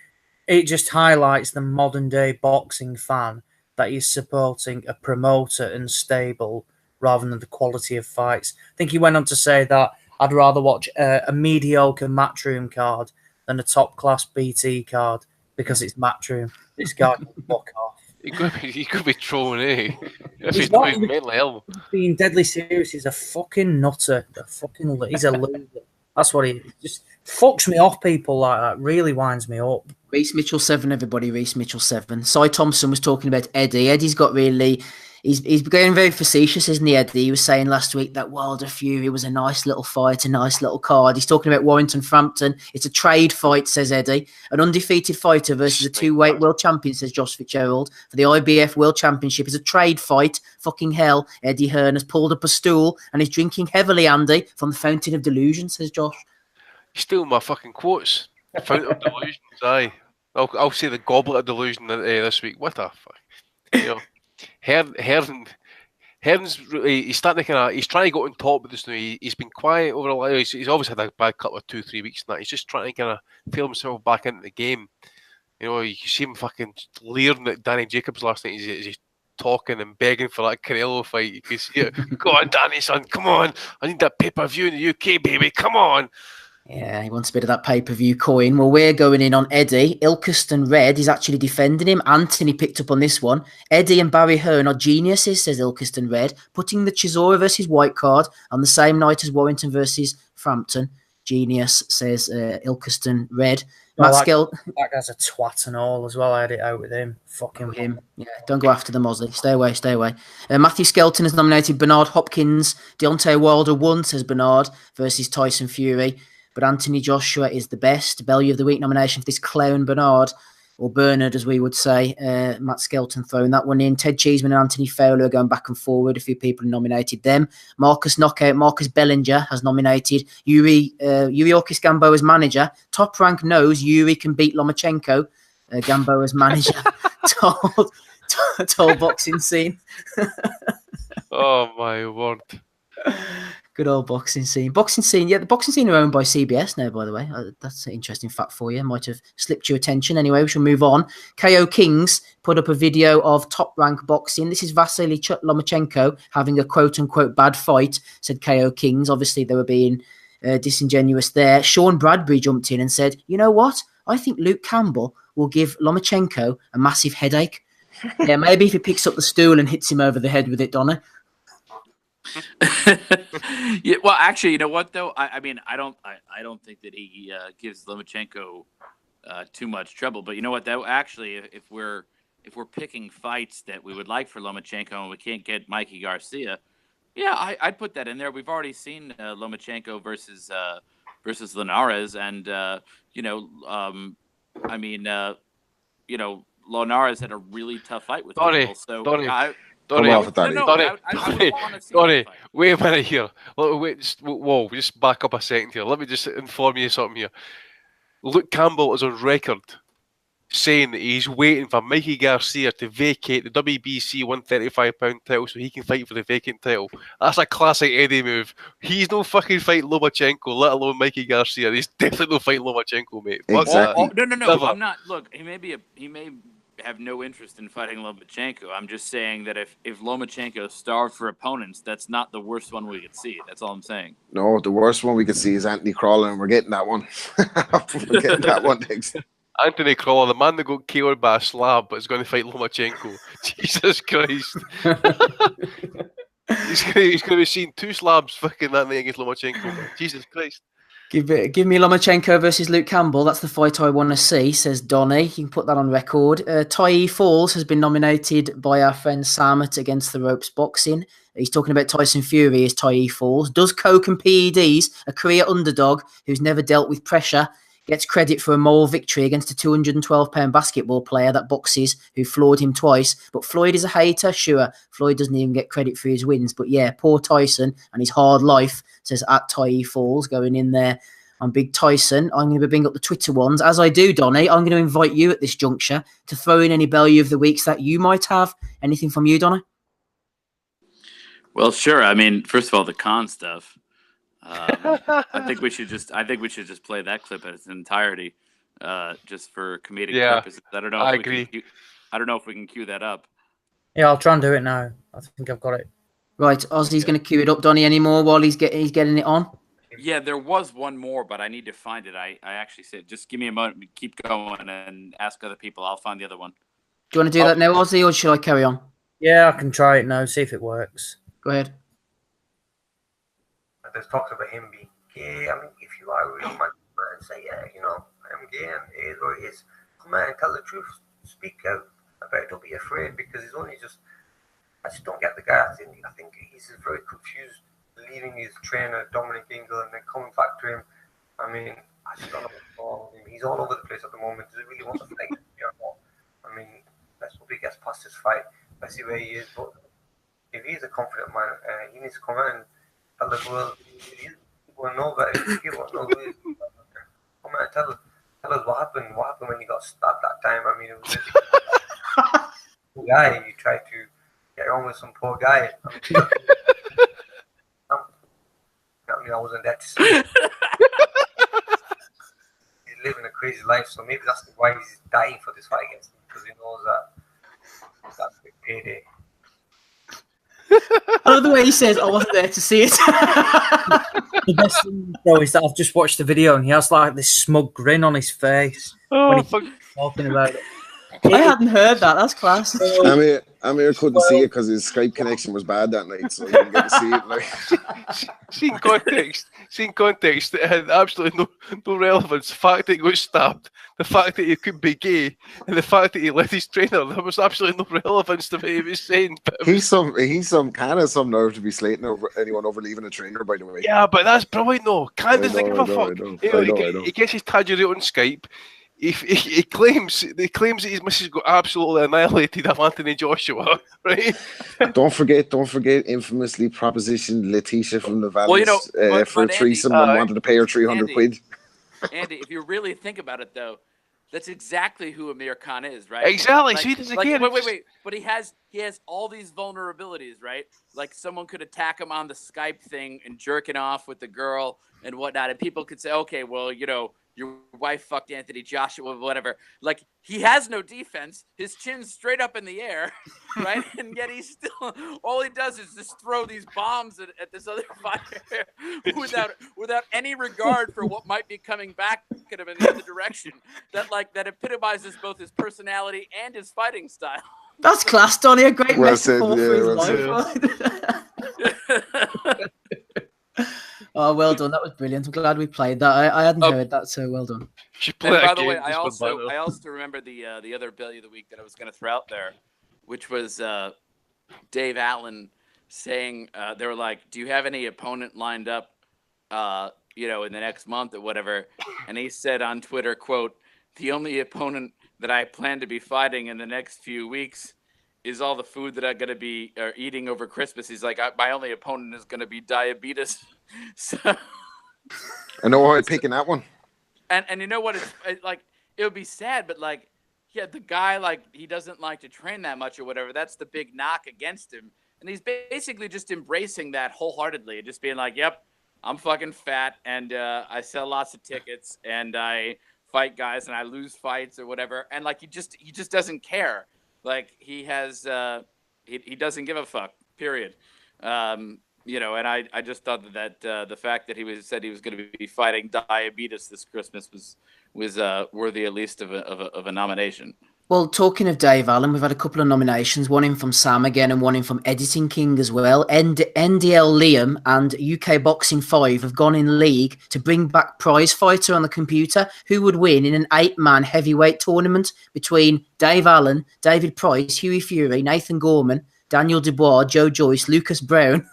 it just highlights the modern-day boxing fan that is supporting a promoter and stable rather than the quality of fights. I think he went on to say that I'd rather watch a mediocre Matchroom card than a top-class BT card because it's Matchroom. This guy can fuck off. He could be trolling, eh? He's not even being deadly serious. He's a fucking nutter. He's a loser. That's what he just fucks me off. People like that really winds me up. Reese Mitchell 7, everybody. Reese Mitchell 7. Cy Thompson was talking about Eddie. Eddie's got really. He's going very facetious, isn't he, Eddie? He was saying last week that Wilder Fury was a nice little fight, a nice little card. He's talking about Warrington Frampton. It's a trade fight, says Eddie. An undefeated fighter versus a 2-weight world champion, says Josh Fitzgerald. For the IBF World Championship is a trade fight. Fucking hell. Eddie Hearn has pulled up a stool and is drinking heavily, Andy, from the Fountain of Delusion, says Josh. You steal my fucking quotes. Fountain of Delusions, aye. I'll say the Goblet of Delusion this week. What the fuck? You know. Hearn's he's starting to he's trying to get on top of this now. He's been quiet over a while. He's always had a bad couple of 2-3 weeks and that. He's just trying to kind of feel himself back into the game. You know, you see him fucking leering at Danny Jacobs last night. He's talking and begging for that Canelo fight. You can see it. Go on, Danny, son, come on. I need that pay-per-view in the UK, baby. Come on. Yeah, he wants a bit of that pay-per-view coin. Well, we're going in on Eddie. Ilkeston Red is actually defending him. Anthony picked up on this one. Eddie and Barry Hearn are geniuses, says Ilkeston Red, putting the Chisora versus White card on the same night as Warrington versus Frampton. Genius, says Ilkeston Red. That guy's a twat and all as well. I had it out with him. Fucking him. Yeah, don't go after the Mosley. Stay away, stay away. Matthew Skelton has nominated Bernard Hopkins. Deontay Wilder won, says Bernard, versus Tyson Fury. But Anthony Joshua is the best. Bellew of the Week nomination for this clown Bernard. or Bernard, as we would say. Matt Skelton throwing that one in. Ted Cheeseman and Anthony Fowler are going back and forward. A few people nominated them. Marcus Bellinger has nominated Yuri Orkis Gamboa's manager. Top Rank knows Yuri can beat Lomachenko. Gamboa's manager told Boxing Scene. Oh my word. Good old Boxing Scene. Boxing Scene, yeah, the Boxing Scene are owned by CBS now, by the way. That's an interesting fact for you. Might have slipped your attention. Anyway, we shall move on. KO Kings put up a video of Top Rank Boxing. This is Vasily Lomachenko having a quote-unquote bad fight, said KO Kings. Obviously, they were being disingenuous there. Sean Bradbury jumped in and said, you know what? I think Luke Campbell will give Lomachenko a massive headache. Yeah, maybe if he picks up the stool and hits him over the head with it, Donna. Yeah, well, actually, you know what though? I mean, I don't think that he gives Lomachenko too much trouble. But you know what though? Actually, if we're picking fights that we would like for Lomachenko and we can't get Mikey Garcia, yeah, I'd put that in there. We've already seen Lomachenko versus Linares, and Linares had a really tough fight with Campbell. So Donnie, wait a minute here. Whoa, just back up a second here. Let me just inform you something here. Luke Campbell is on record saying that he's waiting for Mikey Garcia to vacate the WBC 135-pound title so he can fight for the vacant title. That's a classic Eddie move. He's no fucking fight Lomachenko, let alone Mikey Garcia. He's definitely no fight Lomachenko, mate. Exactly. No. Never. I'm not. Look, he may have no interest in fighting Lomachenko. I'm just saying that if Lomachenko starved for opponents, that's not the worst one we could see. That's all I'm saying. No, the worst one we could see is Anthony Crawler, and we're getting that one. We're getting that one next. Anthony Crawler, the man that got KO'd by a slab, but is going to fight Lomachenko. Jesus Christ. he's going to be seeing 2 slabs fucking that night against Lomachenko. Man. Jesus Christ. Give me Lomachenko versus Luke Campbell. That's the fight I want to see, says Donny. You can put that on record. Tyee Falls has been nominated by our friend Sam at Against the Ropes Boxing. He's talking about Tyson Fury as Tyee Falls. Does coke and PEDs, a career underdog who's never dealt with pressure, gets credit for a moral victory against a 212-pound basketball player that boxes who floored him twice. But Floyd is a hater? Sure. Floyd doesn't even get credit for his wins. But yeah, poor Tyson and his hard life, says at Tyee Falls, going in there on Big Tyson. I'm going to bring up the Twitter ones. As I do, Donny, I'm going to invite you at this juncture to throw in any value of the weeks that you might have. Anything from you, Donny? Well, sure. I mean, first of all, the Khan stuff. I think we should just play that clip in its entirety, just for comedic purposes. I don't know. I agree. I don't know if we can cue that up. Yeah, I'll try and do it now. I think I've got it. Right, Ozzy's going to cue it up, Donny, anymore while he's getting it on. Yeah, there was one more, but I need to find it. I actually said, just give me a moment, keep going, and ask other people. I'll find the other one. Do you want to do that now, Ozzy, or should I carry on? Yeah, I can try it now, see if it works. Go ahead. There's talks about him being gay. I mean, if you are a real man and say, yeah, I'm gay and it is or it is, come out and tell the truth. Speak out about it. Don't be afraid, because he's only just, I just don't get the guy. I think he's very confused, leaving his trainer, Dominic Ingle, and then coming back to him. I mean, I just don't know what's wrong with him. He's all over the place at the moment. Does he really want to fight? I mean, let's hope he gets past this fight. Let's see where he is. But if he's a confident man, he needs to come out and tell the world, people know about it. People know who he is. Come out and tell us what happened. What happened when you got stabbed that time? I mean, it was a guy. You tried to get on with some poor guy. I wasn't there to see it. He's living a crazy life, so maybe that's why he's dying for this fight against him, because he knows that that's a big payday. I love the way he says, I wasn't there to see it. The best thing, though, is that I've just watched the video and he has like this smug grin on his face when he's talking about it. I hadn't heard that. That's class. Amir couldn't see it because his Skype connection was bad that night, so he didn't get to see it. Like, Seeing context, it had absolutely no relevance. The fact that he got stabbed, the fact that he could be gay, and the fact that he left his trainer, there was absolutely no relevance to what he was saying. He's some nerve to be slating over anyone over leaving a trainer, by the way. Yeah, but that's brilliant though. Can't doesn't give a fuck. He gets his tajiri on Skype. he claims that his missus got absolutely annihilated of Anthony Joshua, right? Don't forget, infamously propositioned Letitia from the Valleys for a Andy, threesome and wanted to pay her 300 quid. Andy, if you really think about it, though, that's exactly who Amir Khan is, right? Exactly. Like, See this like, again. wait. But he has all these vulnerabilities, right? Like someone could attack him on the Skype thing and jerking off with the girl and whatnot, and people could say, okay, well, your wife fucked Anthony Joshua, whatever. Like, he has no defense. His chin's straight up in the air, right? And yet he's still, all he does is just throw these bombs at this other fighter without any regard for what might be coming back at him in the other direction. That epitomizes both his personality and his fighting style. That's class, Donny. A great Well metaphor said, for his well life. Oh, well done. That was brilliant. I'm glad we played that. I hadn't heard that, so well done. And by the way, I also remember the other Billy of the Week that I was going to throw out there, which was Dave Allen saying they were like, "Do you have any opponent lined up, in the next month or whatever?" And he said on Twitter, "quote, the only opponent that I plan to be fighting in the next few weeks is all the food that I'm going to be eating over Christmas." He's like, my only opponent is going to be diabetes. So I know why I'm picking that one. And you know what? It's like, it would be sad, but like, yeah, the guy, like, he doesn't like to train that much or whatever. That's the big knock against him. And he's basically just embracing that wholeheartedly, just being like, yep, I'm fucking fat, and I sell lots of tickets, and I fight guys, and I lose fights or whatever. And like, he just doesn't care. Like, he has he doesn't give a fuck, period. And I just thought that the fact that he said he was going to be fighting diabetes this Christmas was worthy at least of a nomination. Well, talking of Dave Allen, we've had a couple of nominations, one in from Sam again and one in from Editing King as well. NDL Liam and UK Boxing 5 have gone in league to bring back Prize Fighter on the computer. Who would win in an 8-man heavyweight tournament between Dave Allen, David Price, Hughie Fury, Nathan Gorman, Daniel Dubois, Joe Joyce, Lucas Brown,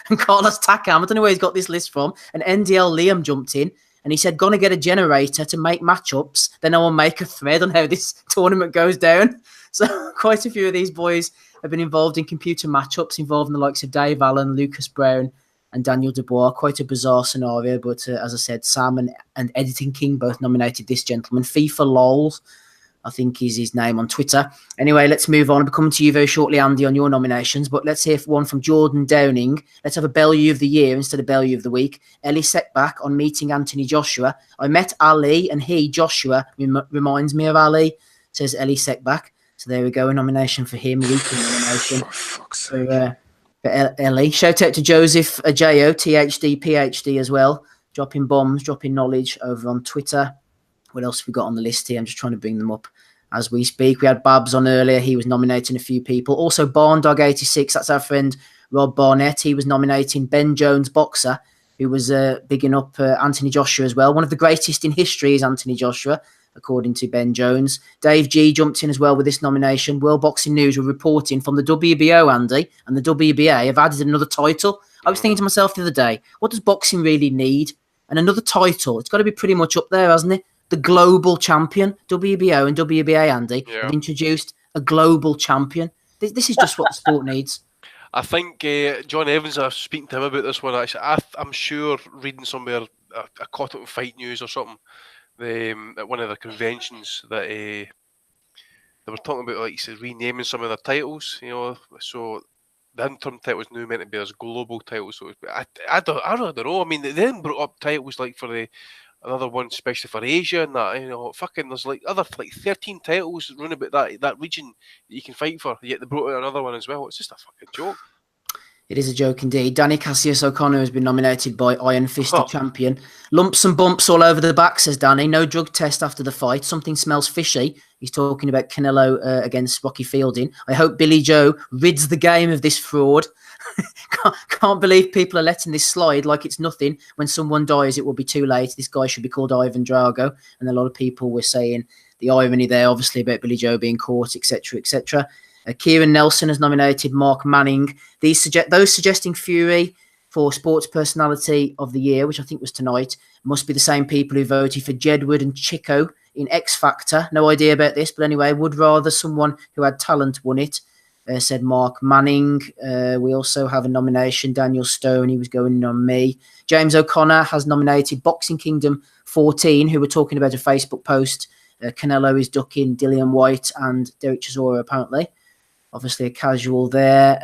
and Carlos Takam. I don't know where he's got this list from. And NDL Liam jumped in and he said, gonna get a generator to make matchups. Then I will make a thread on how this tournament goes down. So quite a few of these boys have been involved in computer matchups involving the likes of Dave Allen, Lucas Brown, and Daniel Dubois. Quite a bizarre scenario. But as I said, Sam and Editing King both nominated this gentleman. FIFA LOLs, I think is his name on Twitter. Anyway, let's move on. I'll be coming to you very shortly, Andy, on your nominations. But let's hear one from Jordan Downing. Let's have a Bellew of the Year instead of Bellew of the Week. Ellie Setback on meeting Anthony Joshua. I met Ali and Joshua, reminds me of Ali, says Ellie Setback. So there we go, a nomination for him, weekly nomination for Ellie. Shout out to Joseph Ajayo, THD, PhD as well. Dropping bombs, dropping knowledge over on Twitter. What else have we got on the list here? I'm just trying to bring them up as we speak. We had Babs on earlier. He was nominating a few people. Also, Barndog86, that's our friend Rob Barnett. He was nominating Ben Jones, boxer, who was bigging up Anthony Joshua as well. One of the greatest in history is Anthony Joshua, according to Ben Jones. Dave G jumped in as well with this nomination. World Boxing News were reporting from the WBO, Andy, and the WBA have added another title. I was thinking to myself the other day, what does boxing really need? And another title. It's got to be pretty much up there, hasn't it? The global champion, WBO and WBA, Andy, have introduced a global champion. This is just what the sport needs. I think John Evans, I was speaking to him about this one, actually. I'm sure reading somewhere, I caught it on Fight News or something, at one of the conventions, that they were talking about, like you said, renaming some of the titles, so the interim title was now meant to be as global titles. So I really don't know. I mean, they then brought up titles like for another one, especially for Asia and that, fucking there's like 13 titles run about that region that you can fight for, yet they brought out another one as well. It's just a fucking joke. It is a joke indeed. Danny Cassius O'Connor has been nominated by Iron Fisted Champion. Lumps and bumps all over the back, says Danny. No drug test after the fight. Something smells fishy. He's talking about Canelo against Rocky Fielding. I hope Billy Joe rids the game of this fraud. Can't believe people are letting this slide like it's nothing. When someone dies, it will be too late. This guy should be called Ivan Drago. And a lot of people were saying the irony there, obviously, about Billy Joe being caught, etc., etc. Kieran Nelson has nominated Mark Manning. Those suggesting Fury for Sports Personality of the Year, which I think was tonight, must be the same people who voted for Jedward and Chico in X Factor. No idea about this, but anyway, would rather someone who had talent won it, said Mark Manning. We also have a nomination. Daniel Stone, he was going on me. James O'Connor has nominated Boxing Kingdom 14, who were talking about a Facebook post. Canelo is ducking Dillian White and Derek Chisora, apparently. Obviously a casual there.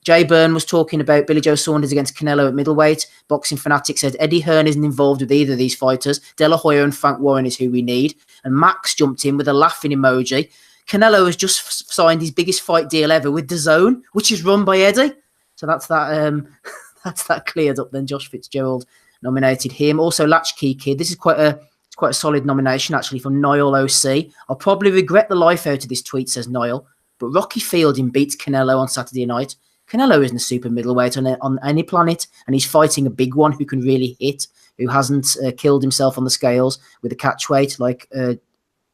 Jay Byrne was talking about Billy Joe Saunders against Canelo at middleweight. Boxing Fanatic said Eddie Hearn isn't involved with either of these fighters. De La Hoya and Frank Warren is who we need. And Max jumped in with a laughing emoji. Canelo has just signed his biggest fight deal ever with DAZN, which is run by Eddie. So that's that. That's that cleared up. Then Josh Fitzgerald nominated him. Also Latchkey Kid. This is quite a solid nomination actually from Niall OC. I'll probably regret the life out of this tweet, says Niall. But Rocky Fielding beats Canelo on Saturday night. Canelo isn't a super middleweight on any planet, and he's fighting a big one who can really hit, who hasn't killed himself on the scales with a catch weight like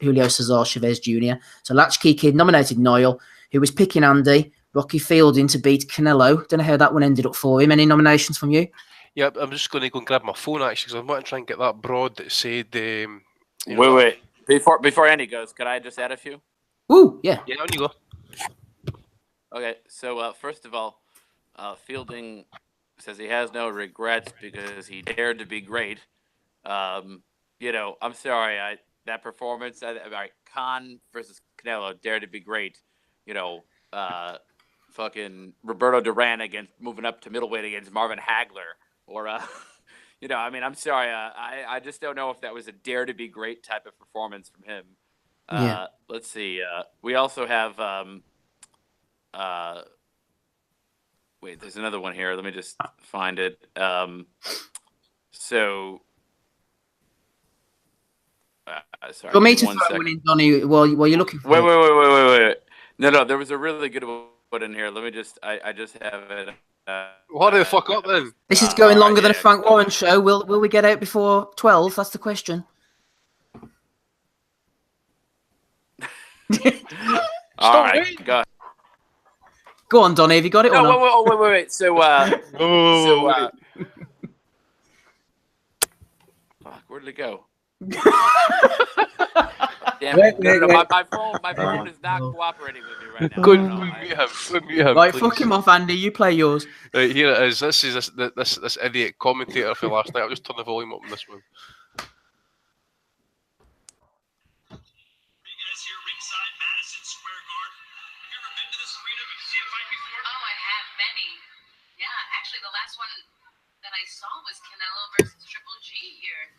Julio Cesar Chavez Jr. So Latchkey Kid nominated Niall, who was picking Andy. Rocky Fielding to beat Canelo. Don't know how that one ended up for him. Any nominations from you? Yeah, I'm just going to go and grab my phone actually because I want to try and get that broad that said. Wait. Before Andy goes, could I just add a few? Ooh, yeah. Yeah, on you go. Okay, so first of all, Fielding says he has no regrets because he dared to be great. I'm sorry, that performance, Khan versus Canelo, dared to be great. Fucking Roberto Duran moving up to middleweight against Marvin Hagler, or I'm sorry, I just don't know if that was a dare to be great type of performance from him. Let's see. We also have. Wait, there's another one here. Let me just find it. Sorry. For me to throw one in, Donnie, while you're looking for Wait. No, there was a really good one in here. Let me just, I just have it. What the fuck up then? This is going longer than a Frank Warren show. Will we get out before 12? That's the question. All right, go. Go on, Donnie. Have you got it? No, wait. So, fuck, where did it go? Damn it! My phone is not cooperating with me right now. Go and mute him. Right, please. fuck him off, Andy. You play yours. Right, here it is. This is this idiot commentator for last night. I'll just turn the volume up on this one. The last one that I saw was Canelo versus Triple G here.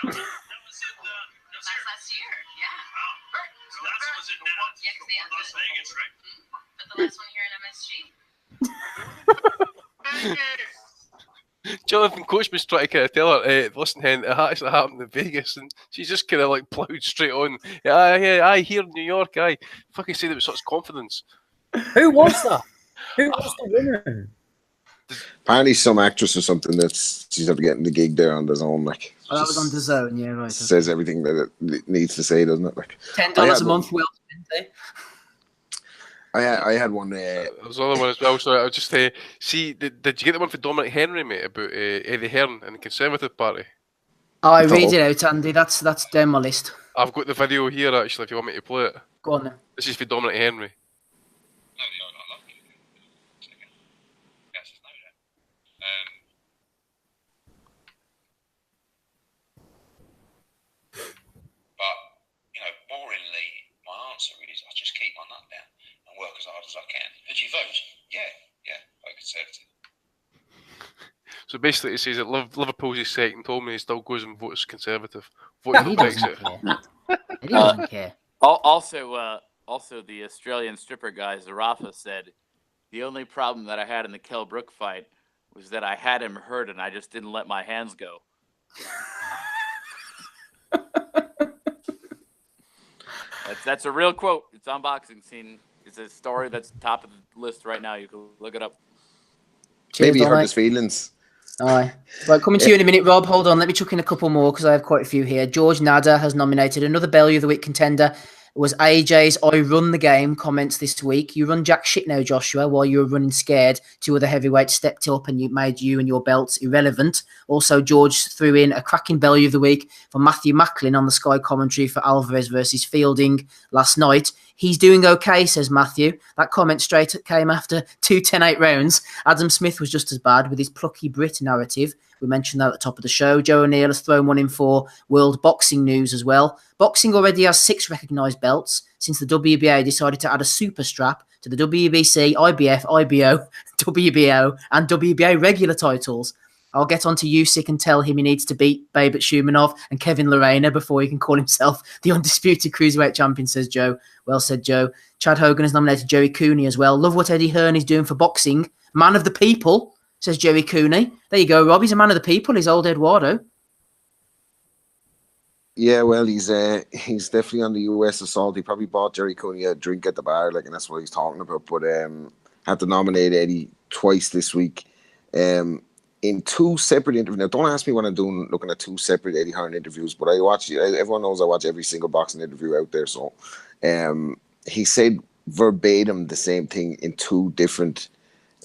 that was in last year, yeah. Wow. So last one was in Las Vegas, right? But the last one here in MSG. Jonathan Coach was trying to kind of tell her, listen, Hen, it actually happened in Vegas, and she's just kind of like ploughed straight on. Yeah, here in New York, fucking said it with such confidence. Who was that? Who was the woman? Apparently some actress or something she's after getting the gig there on DAZN. Like, that was on DAZN, yeah, right. Says everything that it needs to say, doesn't it? Like $10 a month, well spent, I had one. There was another one as well. Sorry, I was just see. Did you get the one for Dominic Henry, mate, about Eddie Hearn and the Conservative Party? I read it out, Andy. That's down my list. I've got the video here actually. If you want me to play it, go on then. This is for Dominic Henry. Boringly, my answer is I just keep my nut down and work as hard as I can. Who do you vote? Yeah, vote Conservative. So basically, it says that Liverpool's his second. Told me he still goes and votes Conservative. Voting for Brexit. He doesn't care. Also, the Australian stripper guy Zarafa said the only problem that I had in the Kell Brook fight was that I had him hurt and I just didn't let my hands go. That's a real quote. It's on Boxing Scene. It's a story that's top of the list right now. You can look it up. Maybe he hurt his feelings. Aye. Right, coming to you in a minute, Rob. Hold on. Let me chuck in a couple more because I have quite a few here. George Nader has nominated another Bellew of the Week contender, was AJ's I run the game comments this week. You run jack shit now, Joshua, while you were running scared. Two other heavyweights stepped up and you made you and your belts irrelevant. Also, George threw in a cracking belly of the week for Matthew Macklin on the Sky commentary for Alvarez versus Fielding last night. He's doing okay, says Matthew. That comment straight came after 2 10-8 rounds. Adam Smith was just as bad with his plucky Brit narrative. We mentioned that at the top of the show. Joe O'Neill has thrown one in for World Boxing News as well. Boxing already has 6 recognised belts since the WBA decided to add a super strap to the WBC, IBF, IBO, WBO and WBA regular titles. I'll get on to Usyk and tell him he needs to beat Babet Shumanov and Kevin Lorena before he can call himself the undisputed cruiserweight champion, says Joe. Well said, Joe. Chad Hogan has nominated Joey Cooney as well. Love what Eddie Hearn is doing for boxing. Man of the people, says Joey Cooney. There you go, Rob. He's a man of the people. He's old Eduardo. Yeah, well, he's definitely on the US assault. He probably bought Jerry Cooney a drink at the bar, like, and that's what he's talking about. But had to nominate Eddie twice this week. In 2 separate interviews. Now, don't ask me what I'm doing looking at 2 separate Eddie Hearn interviews, but everyone knows I watch every single boxing interview out there. So he said verbatim the same thing in 2 different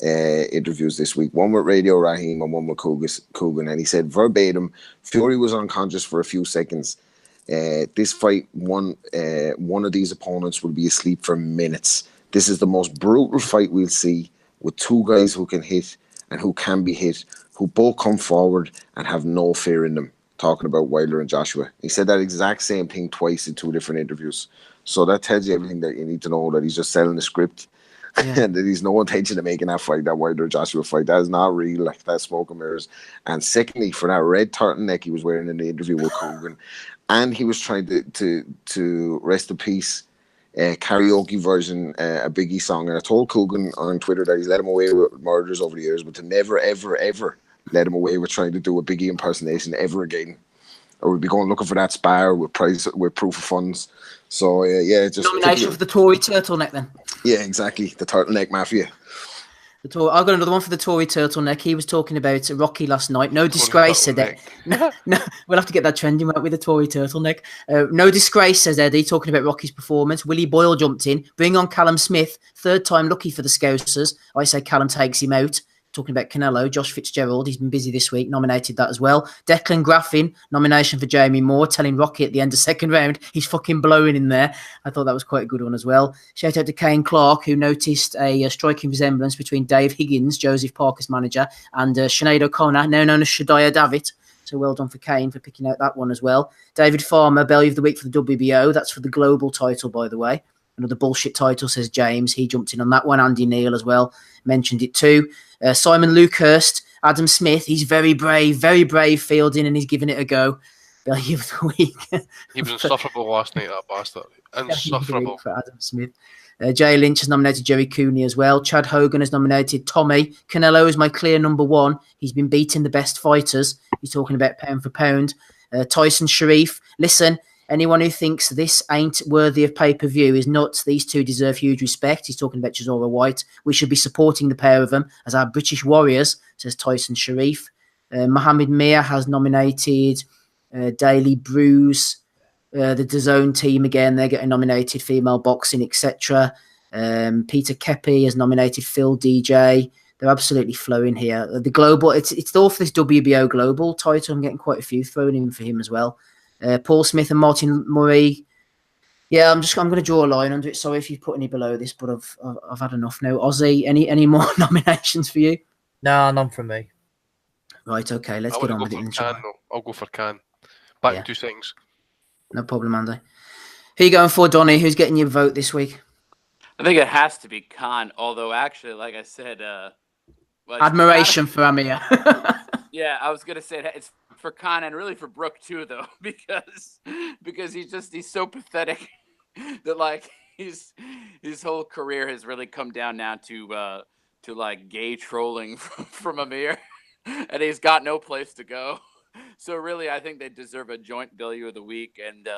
interviews this week. One with Radio Raheem and one with Coogan. And he said verbatim, Fury was unconscious for a few seconds. This fight, one of these opponents will be asleep for minutes. This is the most brutal fight we'll see, with 2 guys who can hit and who can be hit, who both come forward and have no fear in them. Talking about Wilder and Joshua. He said that exact same thing twice in 2 different interviews. So that tells you everything that you need to know, that he's just selling the script. Yeah. And that he's no intention of making that fight, that Wilder Joshua fight. That is not real, like, that's smoke and mirrors. And secondly, for that red turtleneck he was wearing in the interview with Coogan, and he was trying to rest in peace, karaoke version, a Biggie song. And I told Coogan on Twitter that he's let him away with murders over the years, but to never, ever, ever let him away with trying to do a Biggie impersonation ever again. Or we'd be going looking for that spar with proof of funds. So yeah, just nomination for the Tory turtleneck then. Yeah, exactly. The turtleneck mafia. I've got another one for the Tory turtleneck. He was talking about Rocky last night. No disgrace, said Eddie. No, we'll have to get that trending, won't we? The Tory turtleneck. No disgrace, says Eddie, talking about Rocky's performance. Willie Boyle jumped in. Bring on Callum Smith. 3rd time lucky for the Scousers. I say Callum takes him out. Talking about Canelo, Josh Fitzgerald, he's been busy this week, nominated that as well. Declan Graffin, nomination for Jamie Moore, telling Rocky at the end of 2nd round, he's fucking blowing in there. I thought that was quite a good one as well. Shout out to Kane Clark, who noticed a striking resemblance between Dave Higgins, Joseph Parker's manager, and Sinead O'Connor, now known as Shadiah Davitt. So well done for Kane for picking out that one as well. David Farmer, Belly of the Week for the WBO. That's for the global title, by the way. Another bullshit title, says James. He jumped in on that one. Andy Neal as well mentioned it too. Simon Luckhurst, Adam Smith. He's very brave fielding, and he's giving it a go. Belly of the Week. He was insufferable last night, that bastard. Insufferable. For Adam Smith. Jay Lynch has nominated Jerry Cooney as well. Chad Hogan has nominated Tommy. Canelo is my clear number 1. He's been beating the best fighters. He's talking about pound for pound. Tyson Sharif. Listen, anyone who thinks this ain't worthy of pay-per-view is nuts. These 2 deserve huge respect. He's talking about Chisora White. We should be supporting the pair of them as our British warriors, says Tyson Sharif. Mohammed Mir has nominated Daily Brews. The DAZN team again, they're getting nominated, female boxing, etc. Peter Kepi has nominated Phil DJ. They're absolutely flowing here. The global, it's all for this WBO global title. I'm getting quite a few thrown in for him as well. Paul Smith and Martin Murray. Yeah, I'm going to draw a line under it. Sorry if you put any below this, but I've had enough now. Ozzy, any more nominations for you? No, none from me. Right, okay, let's get on with it. I'll go for Can. Back in 2 seconds. No problem, Andy. Who are you going for, Donny? Who's getting your vote this week? I think it has to be Khan, although actually, like I said... admiration for Amir. Yeah, I was going to say that it's for Khan and really for Brooke too, though, because he's so pathetic that, like, his whole career has really come down now to like gay trolling from Amir, and he's got no place to go. So really, I think they deserve a joint Belly of the Week, and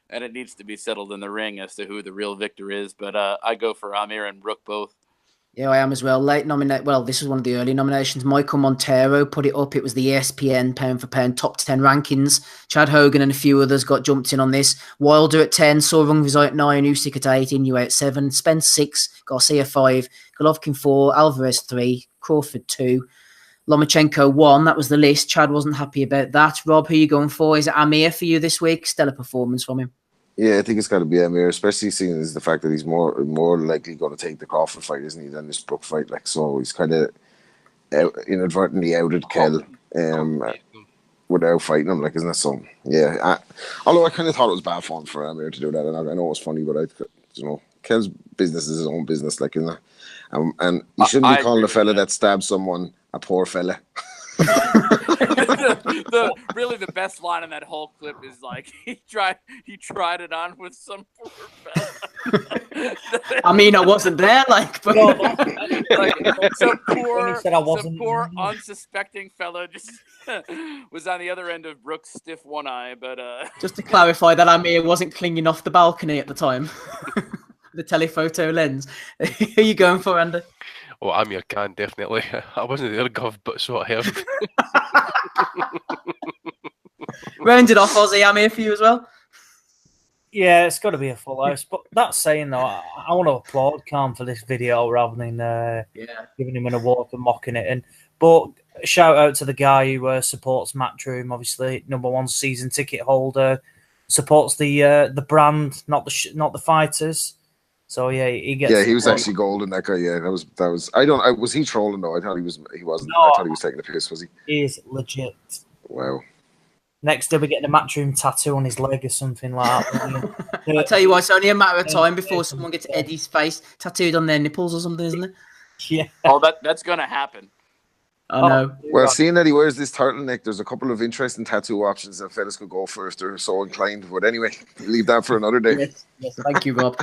it needs to be settled in the ring as to who the real victor is. But I go for Amir and Brooke both. Yeah, I am as well. Late nominate. Well, this was one of the early nominations. Michael Montero put it up. It was the ESPN pound for pound top 10 rankings. Chad Hogan and a few others got jumped in on this. Wilder at 10, Sorung was at 9, Usyk at 8, Inoue at 7, Spence 6, Garcia 5, Golovkin 4, Alvarez 3, Crawford 2, Lomachenko 1. That was the list. Chad wasn't happy about that. Rob, who are you going for? Is it Amir for you this week? Stellar performance from him. Yeah, I think it's got to be Amir, especially seeing as the fact that he's more likely going to take the Crawford fight, isn't he, than this Brook fight? Like, so he's kind of inadvertently outed Kell without fighting him, like, isn't it? So yeah, although I kind of thought it was bad fun for Amir to do that, and I know it was funny, but Kell's business is his own business, like, isn't it? And you shouldn't be calling a fella that stabbed someone a poor fella. Really the best line in that whole clip is like he tried it on with some poor fella. I mean, I wasn't there, like, but some poor unsuspecting fella just was on the other end of Brooks' stiff one eye. But just to clarify, that Amir wasn't clinging off the balcony at the time. The telephoto lens. Who are you going for, Andy? Oh, Amir Khan, definitely. I wasn't there, Gov, but so I heard. Rounded off, Ozzy, Amir for you as well? Yeah, it's got to be a full house. But that saying, though, I want to applaud Khan for this video rather than giving him an award for mocking it. But shout out to the guy who supports Matchroom, obviously, #1 season ticket holder, supports the brand, not the fighters. So yeah, he gets. Yeah, he was actually golden. That guy. Yeah, that was. Was he trolling though? I thought he was. He wasn't. No, I thought he was taking the piss. Was he? He is legit. Wow. Next, he'll be getting a Matchroom tattoo on his leg or something like that. I tell you what, it's only a matter of time before someone gets Eddie's face tattooed on their nipples or something, isn't it? Yeah. Oh, that's gonna happen. I know. Well, seeing that he wears this turtleneck, there's a couple of interesting tattoo options that fellas could go for if they're so inclined. But anyway, leave that for another day. Yes, thank you, Rob.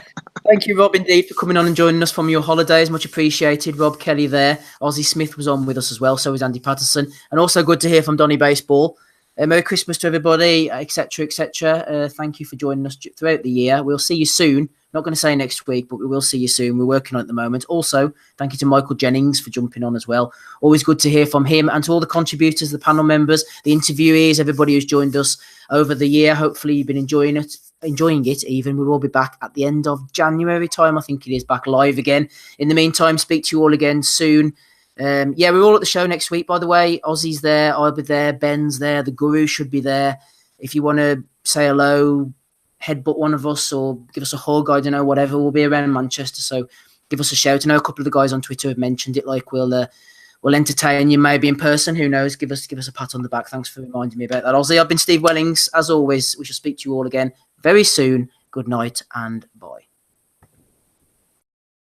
Thank you, Rob, indeed, for coming on and joining us from your holidays. Much appreciated. Rob Kelly there. Ozzy Smith was on with us as well, so was Andy Patterson. And also good to hear from Donny Baseball. Merry Christmas to everybody, etc., etc. Thank you for joining us throughout the year. We'll see you soon. Not going to say next week, but we will see you soon. We're working on it at the moment. Also, thank you to Michael Jennings for jumping on as well. Always good to hear from him, and to all the contributors, the panel members, the interviewees, everybody who's joined us over the year. Hopefully you've been enjoying it even. We will be back at the end of January time. I think it is back live again. In the meantime, speak to you all again soon. We're all at the show next week, by the way. Ozzy's there, I'll be there, Ben's there, the Guru should be there. If you want to say hello, headbutt one of us or give us a hug, I don't know, whatever, we'll be around Manchester, so give us a shout. I know a couple of the guys on Twitter have mentioned it, like we'll entertain you maybe in person, who knows. Give us a pat on the back. Thanks for reminding me about that, Ozzy. I've been Steve Wellings. As always, we shall speak to you all again very soon. Good night and bye.